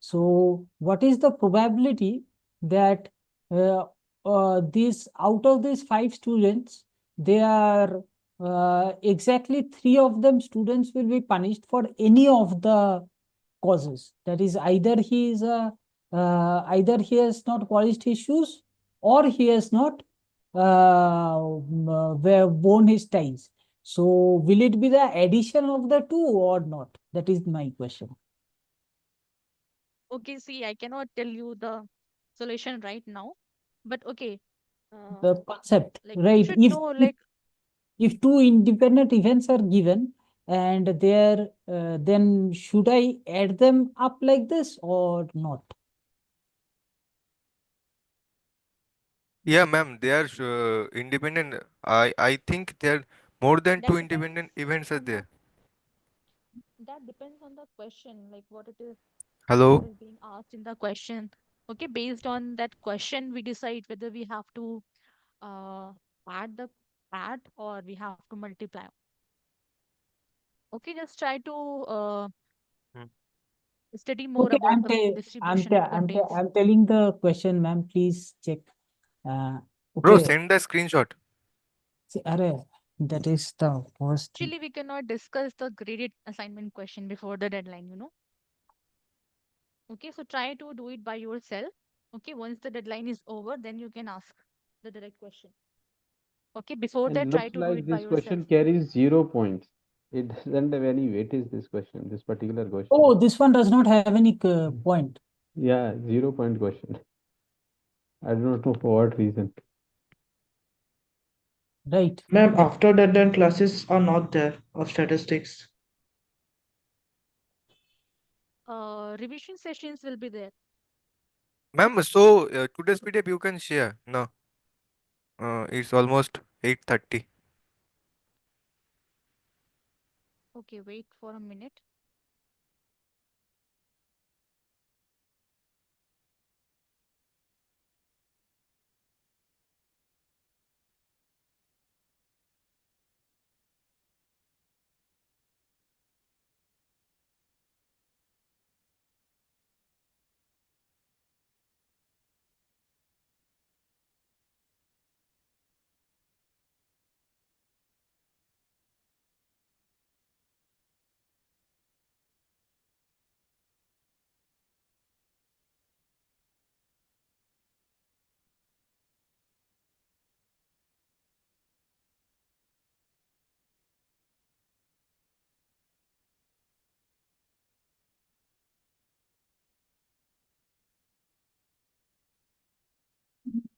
Speaker 13: So what is the probability that out of these 5 students, they are exactly 3 of them students will be punished for any of the causes. That is either he has not polished his shoes or he has not worn his ties. So will it be the addition of the two or not? That is my question.
Speaker 2: Okay, see, I cannot tell you the solution right now, but okay,
Speaker 13: The concept,
Speaker 2: like you
Speaker 13: right?
Speaker 2: should know, like,
Speaker 13: If two independent events are given and there, then should I add them up like this or not?
Speaker 4: Yeah, ma'am, they are independent. I think there are more than
Speaker 2: that
Speaker 4: two
Speaker 2: depends
Speaker 4: independent events are
Speaker 2: on the
Speaker 4: there.
Speaker 2: question, like what
Speaker 4: Hello?
Speaker 2: is being asked in the question. Okay, based on that question, we decide whether we have to uh add or we have to multiply. Okay, just try to
Speaker 4: Hmm.
Speaker 2: study more
Speaker 13: Okay,
Speaker 2: about the distribution it contains.
Speaker 13: I'm telling the question, ma'am. Please check.
Speaker 4: Bro,
Speaker 13: Okay.
Speaker 4: send the screenshot.
Speaker 13: That is the worst thing.
Speaker 2: Actually, we cannot discuss the graded assignment question before the deadline, Okay, so try to do it by yourself. Okay, once the deadline is over, then you can ask the direct question. Okay, before
Speaker 11: And
Speaker 2: that, try
Speaker 11: looks
Speaker 2: to do
Speaker 11: like
Speaker 2: it by
Speaker 11: this
Speaker 2: yourself.
Speaker 11: question carries 0 points. It doesn't have any weightage, this question, this particular question.
Speaker 13: Oh, this one does not have any point.
Speaker 11: Yeah, 0 point question. I do not know for what reason.
Speaker 13: Right.
Speaker 12: Ma'am, after that, then classes are not there of statistics.
Speaker 2: Revision sessions will be there.
Speaker 4: Ma'am, so today's PDF you can share. No, it's almost 8:30.
Speaker 2: Okay, wait for a minute.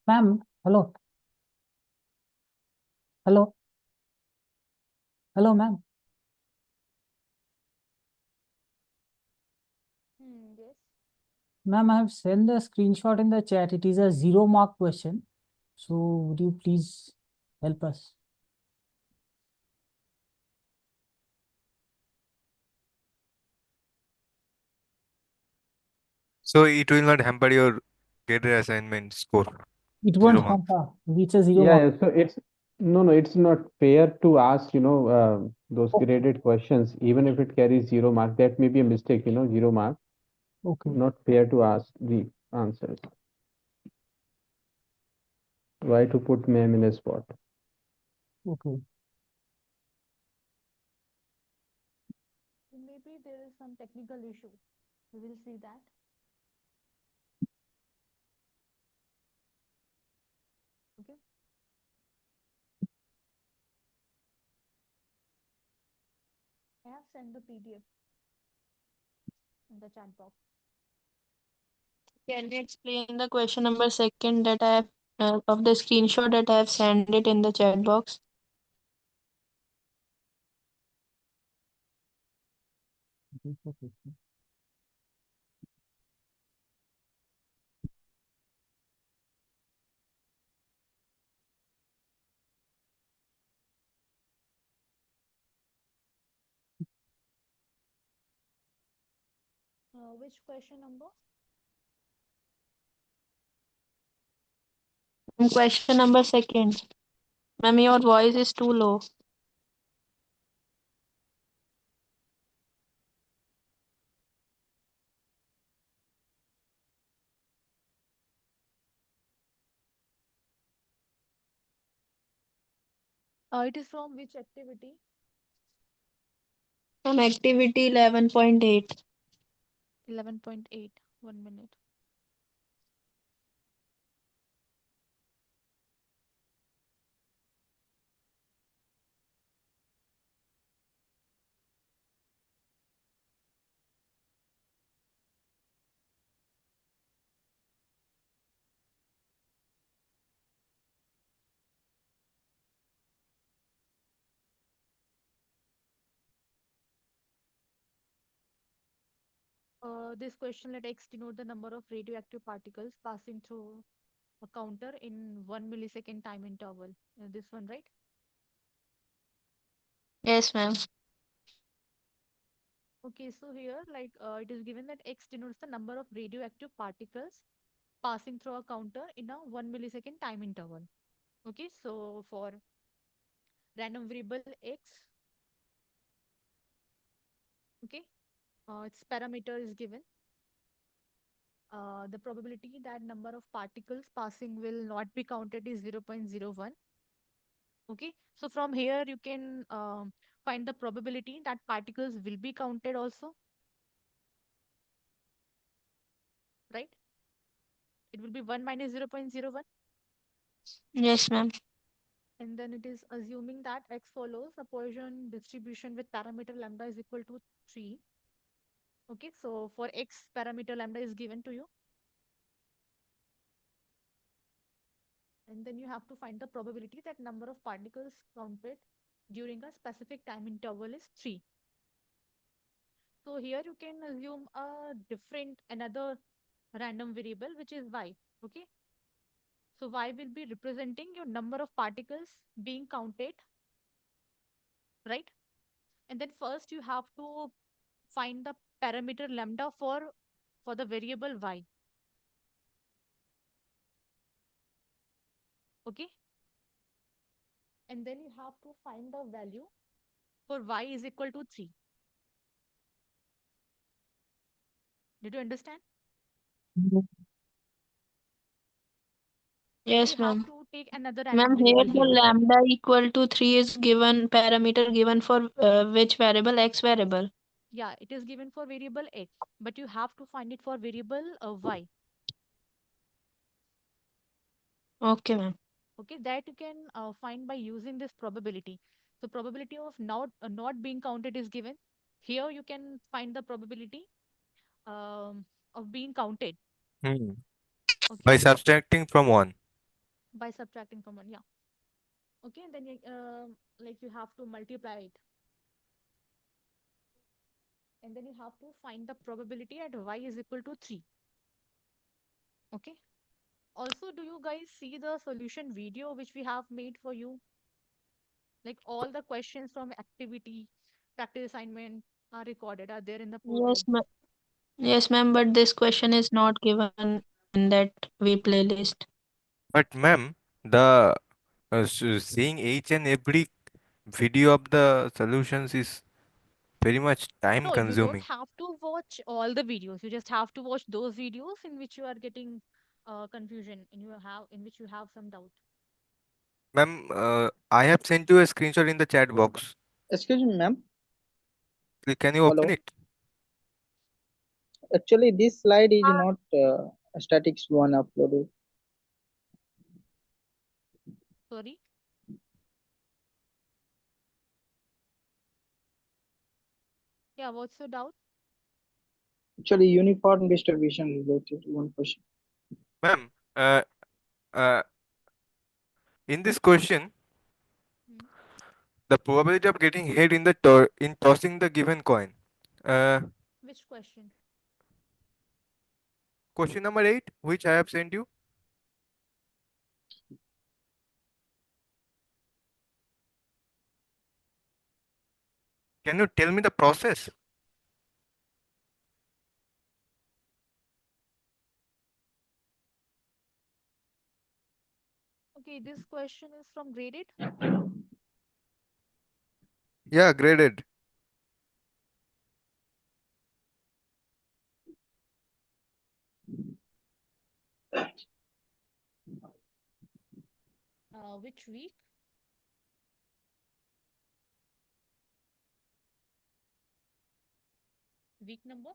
Speaker 13: Ma'am, hello. Hello. Hello, ma'am.
Speaker 2: Yes.
Speaker 13: Ma'am, I have sent the screenshot in the chat. It is a 0 mark question. So would you please help us?
Speaker 4: So it will not hamper your graded assignment score.
Speaker 13: It won't
Speaker 4: 0 mark.
Speaker 13: hamper. It's a 0
Speaker 11: Yeah,
Speaker 13: mark.
Speaker 11: yeah, so it's not fair to ask, those
Speaker 13: Okay.
Speaker 11: graded questions, even if it carries 0 mark. That may be a mistake, 0 mark.
Speaker 13: Okay.
Speaker 11: Not fair to ask the answers. Why to put ma'am in a spot?
Speaker 13: Okay.
Speaker 2: Maybe there is some technical issue. We will see that. Okay. I have sent the PDF in the chat box. Can you explain the question number second that I have
Speaker 6: of the screenshot that I have sent it in the chat box.
Speaker 2: Which question number?
Speaker 6: Question number second. Ma'am, your voice is too low.
Speaker 2: It is from which activity?
Speaker 6: From activity 11.8.
Speaker 2: 11.8. 1 minute. This question, let X denote the number of radioactive particles passing through a counter in 1 millisecond time interval. This one, right?
Speaker 6: Yes, ma'am.
Speaker 2: Okay, so here, like, it is given that X denotes the number of radioactive particles passing through a counter in a 1 millisecond time interval. Okay, so for random variable X, okay, its parameter is given. The probability that number of particles passing will not be counted is 0.01. Okay, so from here you can find the probability that particles will be counted also, right? It will be 1 minus 0.01.
Speaker 6: Yes, ma'am.
Speaker 2: And then it is assuming that X follows a Poisson distribution with parameter lambda is equal to 3. Okay, so for X, parameter lambda is given to you. And then you have to find the probability that number of particles counted during a specific time interval is 3. So here you can assume a another random variable, which is y. Okay. So y will be representing your number of particles being counted, right? And then first you have to find the parameter lambda for the variable y. Okay. And then you have to find the value for y is equal to 3. Did you understand?
Speaker 6: Yes,
Speaker 2: You have
Speaker 6: ma'am.
Speaker 2: to take another
Speaker 6: Ma'am,
Speaker 2: random
Speaker 6: here
Speaker 2: variable
Speaker 6: the
Speaker 2: here.
Speaker 6: lambda equal to 3 is given, parameter given for which variable? X variable.
Speaker 2: Yeah, it is given for variable x, but you have to find it for variable y.
Speaker 6: Okay, ma'am.
Speaker 2: Okay, that you can find by using this probability. So probability of not being counted is given. Here you can find the probability of being counted.
Speaker 4: Hmm.
Speaker 2: Okay,
Speaker 4: By subtracting from 1.
Speaker 2: by subtracting from one. Yeah. Okay, and then you, like you have to multiply it, and then you have to find the probability at y is equal to 3. Okay. Also, do you guys see the solution video which we have made for you? Like all the questions from activity, practice assignment are recorded, are there in the portal.
Speaker 6: Yes, ma'am. Yes, ma'am, but this question is not given in that V playlist.
Speaker 4: But ma'am, the seeing each and every video of the solutions is very much time
Speaker 2: No, you don't
Speaker 4: consuming.
Speaker 2: have to watch all the videos. You just have to watch those videos in which you are getting confusion and in which you have some doubt.
Speaker 4: Ma'am, I have sent you a screenshot in the chat box.
Speaker 5: Excuse me, ma'am.
Speaker 4: Can you open
Speaker 5: Hello.
Speaker 4: it?
Speaker 5: Actually, this slide is not a statics one uploaded.
Speaker 2: Sorry. Yeah, what's your doubt?
Speaker 5: Actually, uniform distribution related one question.
Speaker 4: Ma'am, In this question,
Speaker 3: Hmm.
Speaker 4: the probability of getting hit in in tossing the given coin.
Speaker 3: Which question?
Speaker 4: Question number 8, which I have sent you. Can you tell me the process?
Speaker 3: Okay, this question is from graded.
Speaker 4: Yeah, graded.
Speaker 3: Which week? Week number?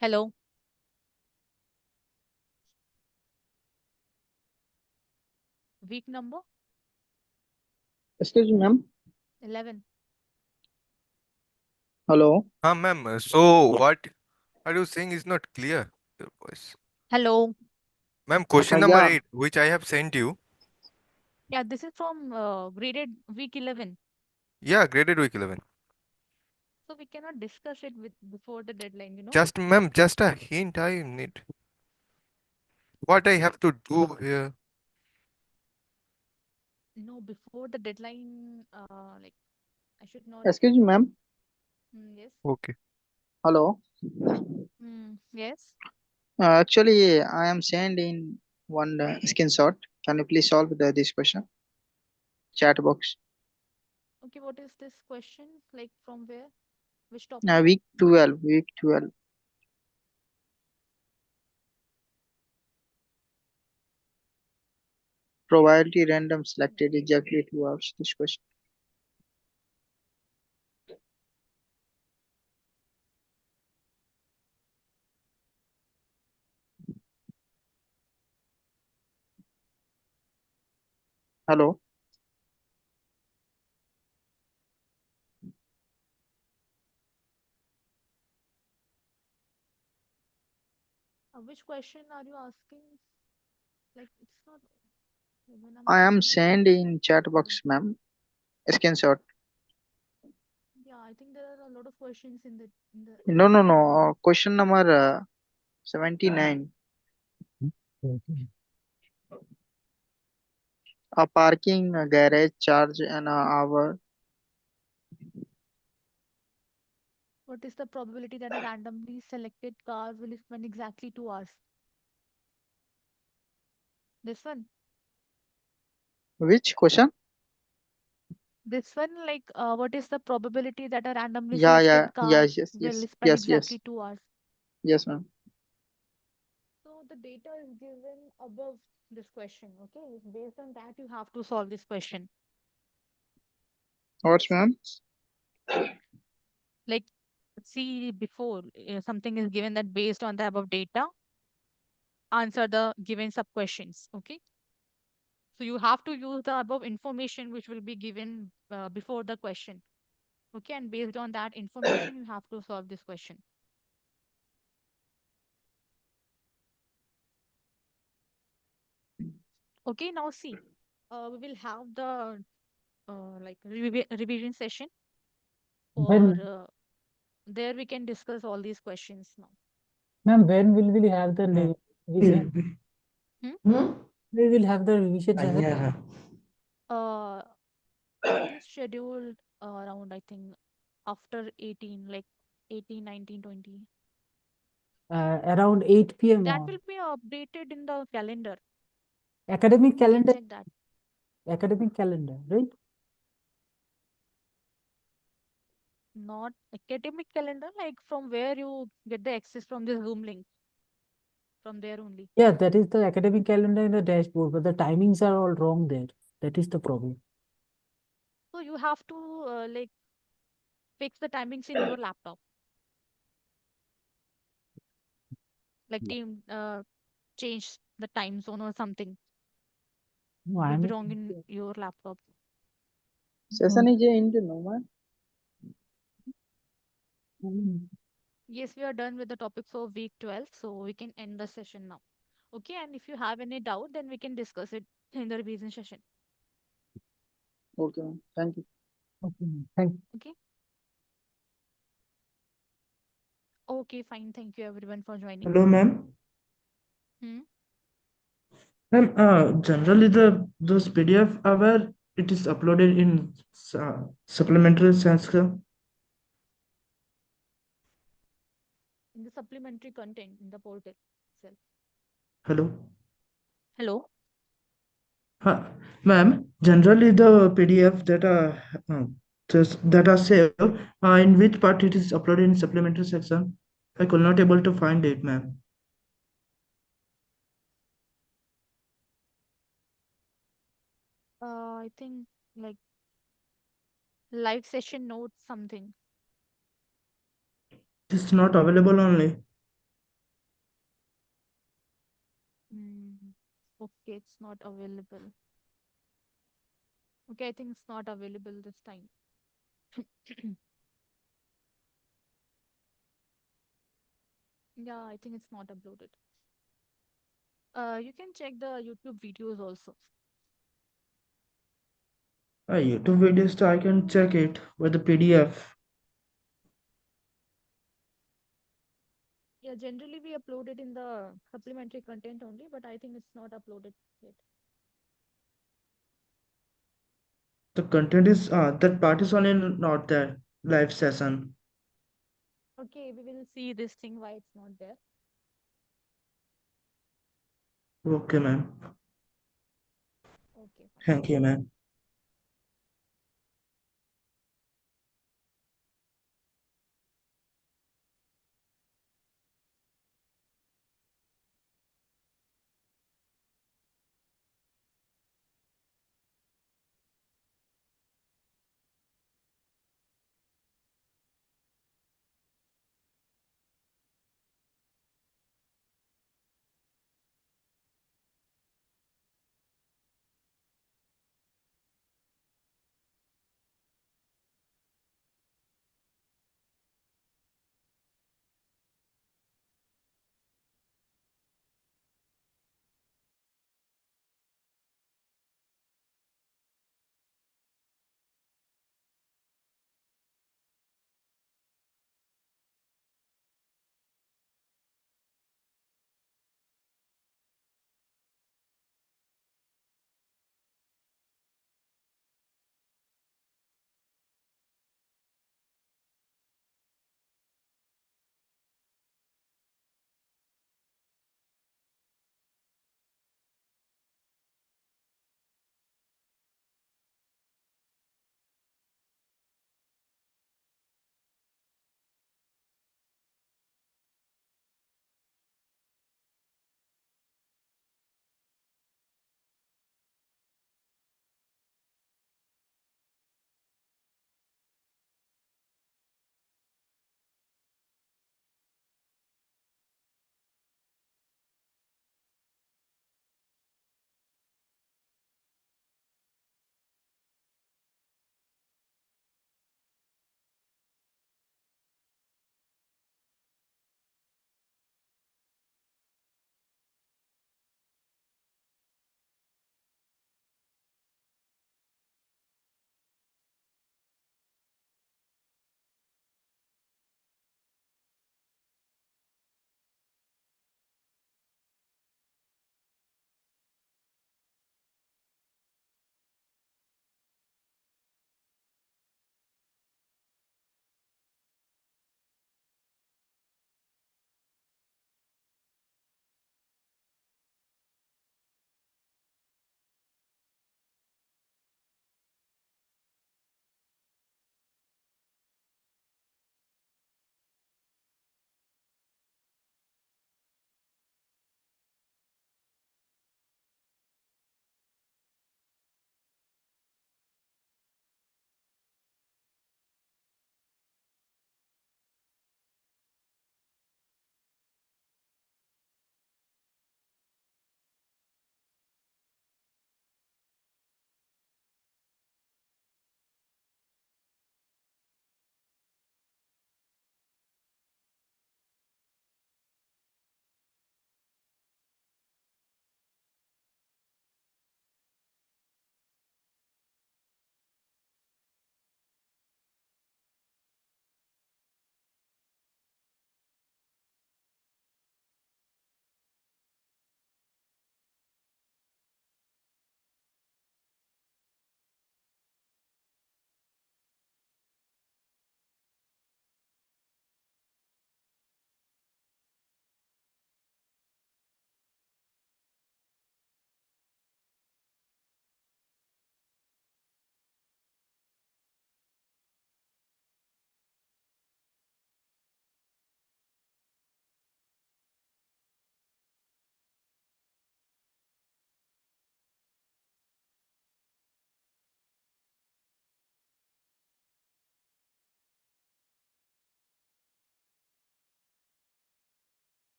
Speaker 3: Hello. Week number?
Speaker 5: Excuse me, ma'am.
Speaker 3: 11.
Speaker 5: Hello.
Speaker 4: Ma'am. So what are you saying is not clear? Your voice.
Speaker 3: Hello.
Speaker 4: Ma'am, question number
Speaker 5: Yeah.
Speaker 4: 8, which I have sent you.
Speaker 3: Yeah, this is from graded week 11.
Speaker 4: Yeah, graded week 11.
Speaker 3: So we cannot discuss it with before the deadline, you know.
Speaker 4: Just, ma'am, just a hint I need. What I have to do here?
Speaker 3: No, before the deadline, like I should not.
Speaker 5: Excuse me, ma'am.
Speaker 3: Yes.
Speaker 4: Okay.
Speaker 5: Hello.
Speaker 3: Yes.
Speaker 5: Actually, I am sending one screenshot. Can you please solve this question? Chat box.
Speaker 3: Okay, what is this question? Like from where? Which topic?
Speaker 5: Week 12. Week 12. Probability random selected exactly to ask this question. Hello.
Speaker 3: Which question are you asking? Like it's not when I'm
Speaker 5: I am
Speaker 3: sending.
Speaker 5: sending chat box, ma'am. Screenshot.
Speaker 3: Yeah, I think there are a lot of questions in the
Speaker 5: No, no, no. Question number 79. A parking garage charge an hour.
Speaker 3: What is the probability that a randomly selected car will spend exactly 2 hours? This one.
Speaker 5: Which question?
Speaker 3: This one, like, what is the probability that a randomly
Speaker 5: Yeah,
Speaker 3: selected car
Speaker 5: yes, yes,
Speaker 3: will
Speaker 5: yes,
Speaker 3: spend
Speaker 5: yes, yes,
Speaker 3: exactly 2 hours?
Speaker 5: yes, ma'am.
Speaker 3: So the data is given above this question. Okay, based on that, you have to solve this question.
Speaker 5: What's ma'am?
Speaker 3: Like, see before something is given that based on the above data, answer the given sub questions. Okay. So you have to use the above information which will be given before the question. Okay, and based on that information, you have to solve this question. Okay, now see, we will have the like revision session for
Speaker 13: When,
Speaker 3: there we can discuss all these questions now.
Speaker 13: ma'am, when will we have the revision? We will have the revision session.
Speaker 3: It is scheduled around, I think, after 18, like 18, 19, 20.
Speaker 13: Around 8 p.m.
Speaker 3: That
Speaker 13: or
Speaker 3: will be updated in the calendar.
Speaker 13: academic
Speaker 3: You can
Speaker 13: calendar.
Speaker 3: check that.
Speaker 13: Academic calendar, right?
Speaker 3: Not academic calendar, like from where you get the access from this Zoom link. From there only.
Speaker 13: Yeah, that is the academic calendar in the dashboard, but the timings are all wrong there. That is the problem.
Speaker 3: So you have to like fix the timings in your laptop. Like team change the time zone or something.
Speaker 13: No,
Speaker 3: Will
Speaker 13: I'm
Speaker 3: be wrong in your laptop.
Speaker 5: Session is into no, ma'am.
Speaker 3: Yes, we are done with the topics of week 12, so we can end the session now. Okay, and if you have any doubt, then we can discuss it in the revision session.
Speaker 5: Okay, ma'am. Thank you.
Speaker 13: Okay, thank
Speaker 3: Okay. Okay, fine. Thank you everyone for joining.
Speaker 12: Hello, ma'am.
Speaker 3: Hmm.
Speaker 12: Ma'am, generally those PDF are where it is uploaded in supplementary Sanskrit.
Speaker 3: In the supplementary content in the portal itself.
Speaker 12: Hello.
Speaker 3: Hello.
Speaker 12: Ma'am, generally the PDF that are saved, in which part it is uploaded in supplementary section? I could not able to find it, ma'am.
Speaker 3: I think like live session notes something.
Speaker 12: It's not available only.
Speaker 3: Mm, okay, it's not available. Okay, I think it's not available this time. Yeah, I think it's not uploaded. You can check the YouTube videos also.
Speaker 12: YouTube videos, I can check it with the PDF.
Speaker 3: Yeah, generally we upload it in the supplementary content only, but I think it's not uploaded yet.
Speaker 12: The content is that part is only not there live session.
Speaker 3: Okay, we will see this thing why it's not there.
Speaker 12: Okay, ma'am.
Speaker 3: Okay, fine.
Speaker 12: Thank you, ma'am.